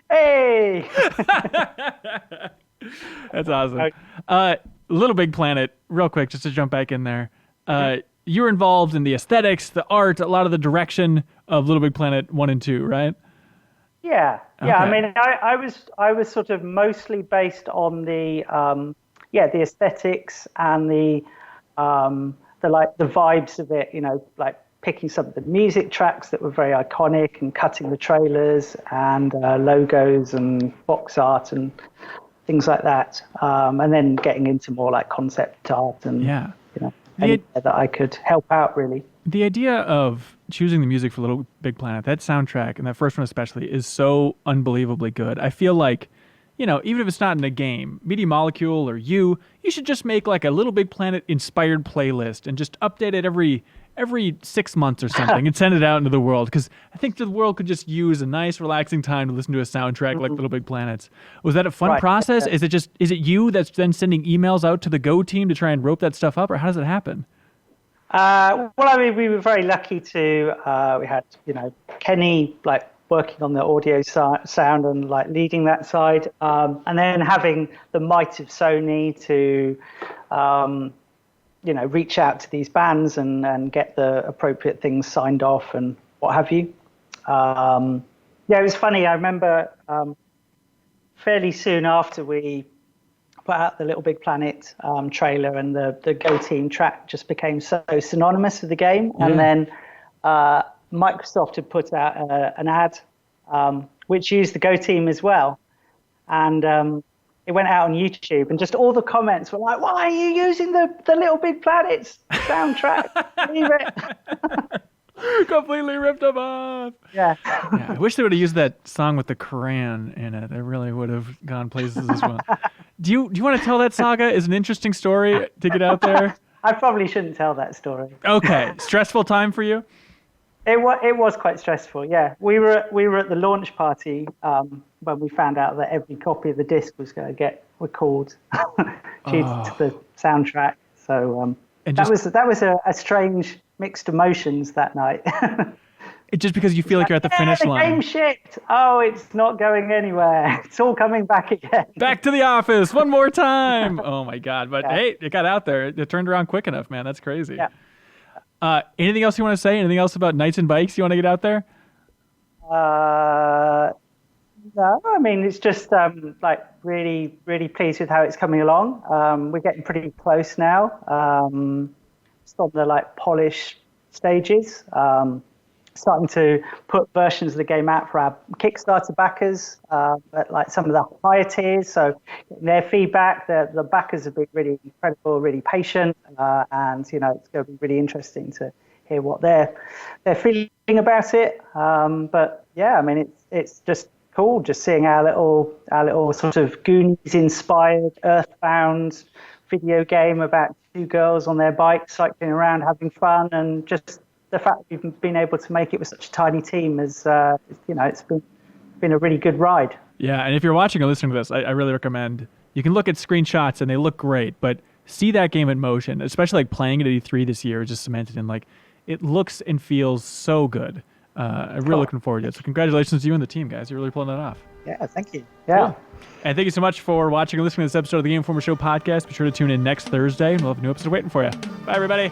Hey, that's awesome. Little Big Planet, real quick, just to jump back in there. You're involved in the aesthetics, the art, a lot of the direction of Little Big Planet 1 and 2, right? Yeah. Okay. I mean, I was sort of mostly based on the aesthetics and the vibes of it. Like picking some of the music tracks that were very iconic and cutting the trailers and logos and box art and things like that. And then getting into more like concept art and anywhere that I could help out, really. The idea of choosing the music for Little Big Planet, that soundtrack, and that first one especially, is so unbelievably good. I feel like, even if it's not in a game, Media Molecule or you should just make like a Little Big Planet inspired playlist and just update it every 6 months or something and send it out into the world, because I think the world could just use a nice relaxing time to listen to a soundtrack like Little Big Planets. Was that a fun process? Is it you that's then sending emails out to the Go team to try and rope that stuff up, or how does it happen? Well, I mean, we were very lucky to we had Kenny like working on the audio sound and like leading that side, and then having the might of Sony to reach out to these bands and get the appropriate things signed off and what have you. It was funny. I remember fairly soon after we put out the Little Big Planet trailer, and the Go Team track just became so synonymous with the game. And then Microsoft had put out an ad which used the Go Team as well. And it went out on YouTube, and just all the comments were like, "Why are you using the Little Big Planets soundtrack? Leave it." Completely ripped them off. Yeah. I wish they would have used that song with the crayon in it. It really would have gone places as well. Do you want to tell that saga? Is an interesting story to get out there? I probably shouldn't tell that story. Okay. Stressful time for you? It was quite stressful. Yeah, we were at the launch party when we found out that every copy of the disc was going to get recalled due to the soundtrack. So that was a strange mixed emotions that night. Just because you feel like you're at the finish line. The game shipped. Oh, it's not going anywhere. It's all coming back again. Back to the office one more time. Oh my God! But hey, it got out there. It turned around quick enough, man. That's crazy. Yeah. Anything else you want to say? Anything else about Knights and Bikes you want to get out there? No, I mean, it's just like really, really pleased with how it's coming along. We're getting pretty close now. It's on the like polish stages. Starting to put versions of the game out for our Kickstarter backers at like some of the higher tiers. So their feedback, the backers have been really incredible, really patient, and it's going to be really interesting to hear what they're feeling about it. But yeah, I mean, it's just cool just seeing our little sort of Goonies-inspired, Earthbound video game about two girls on their bikes cycling around having fun, and just the fact that we've been able to make it with such a tiny team is, it's been a really good ride. Yeah, and if you're watching or listening to this, I really recommend, you can look at screenshots and they look great, but see that game in motion, especially like playing it at E3 this year, just cemented in like, it looks and feels so good. I'm really looking forward to it. So congratulations to you and the team, guys. You're really pulling that off. Yeah, thank you. Yeah. Cool. And thank you so much for watching and listening to this episode of the Game Informer Show podcast. Be sure to tune in next Thursday, and we'll have a new episode waiting for you. Bye, everybody.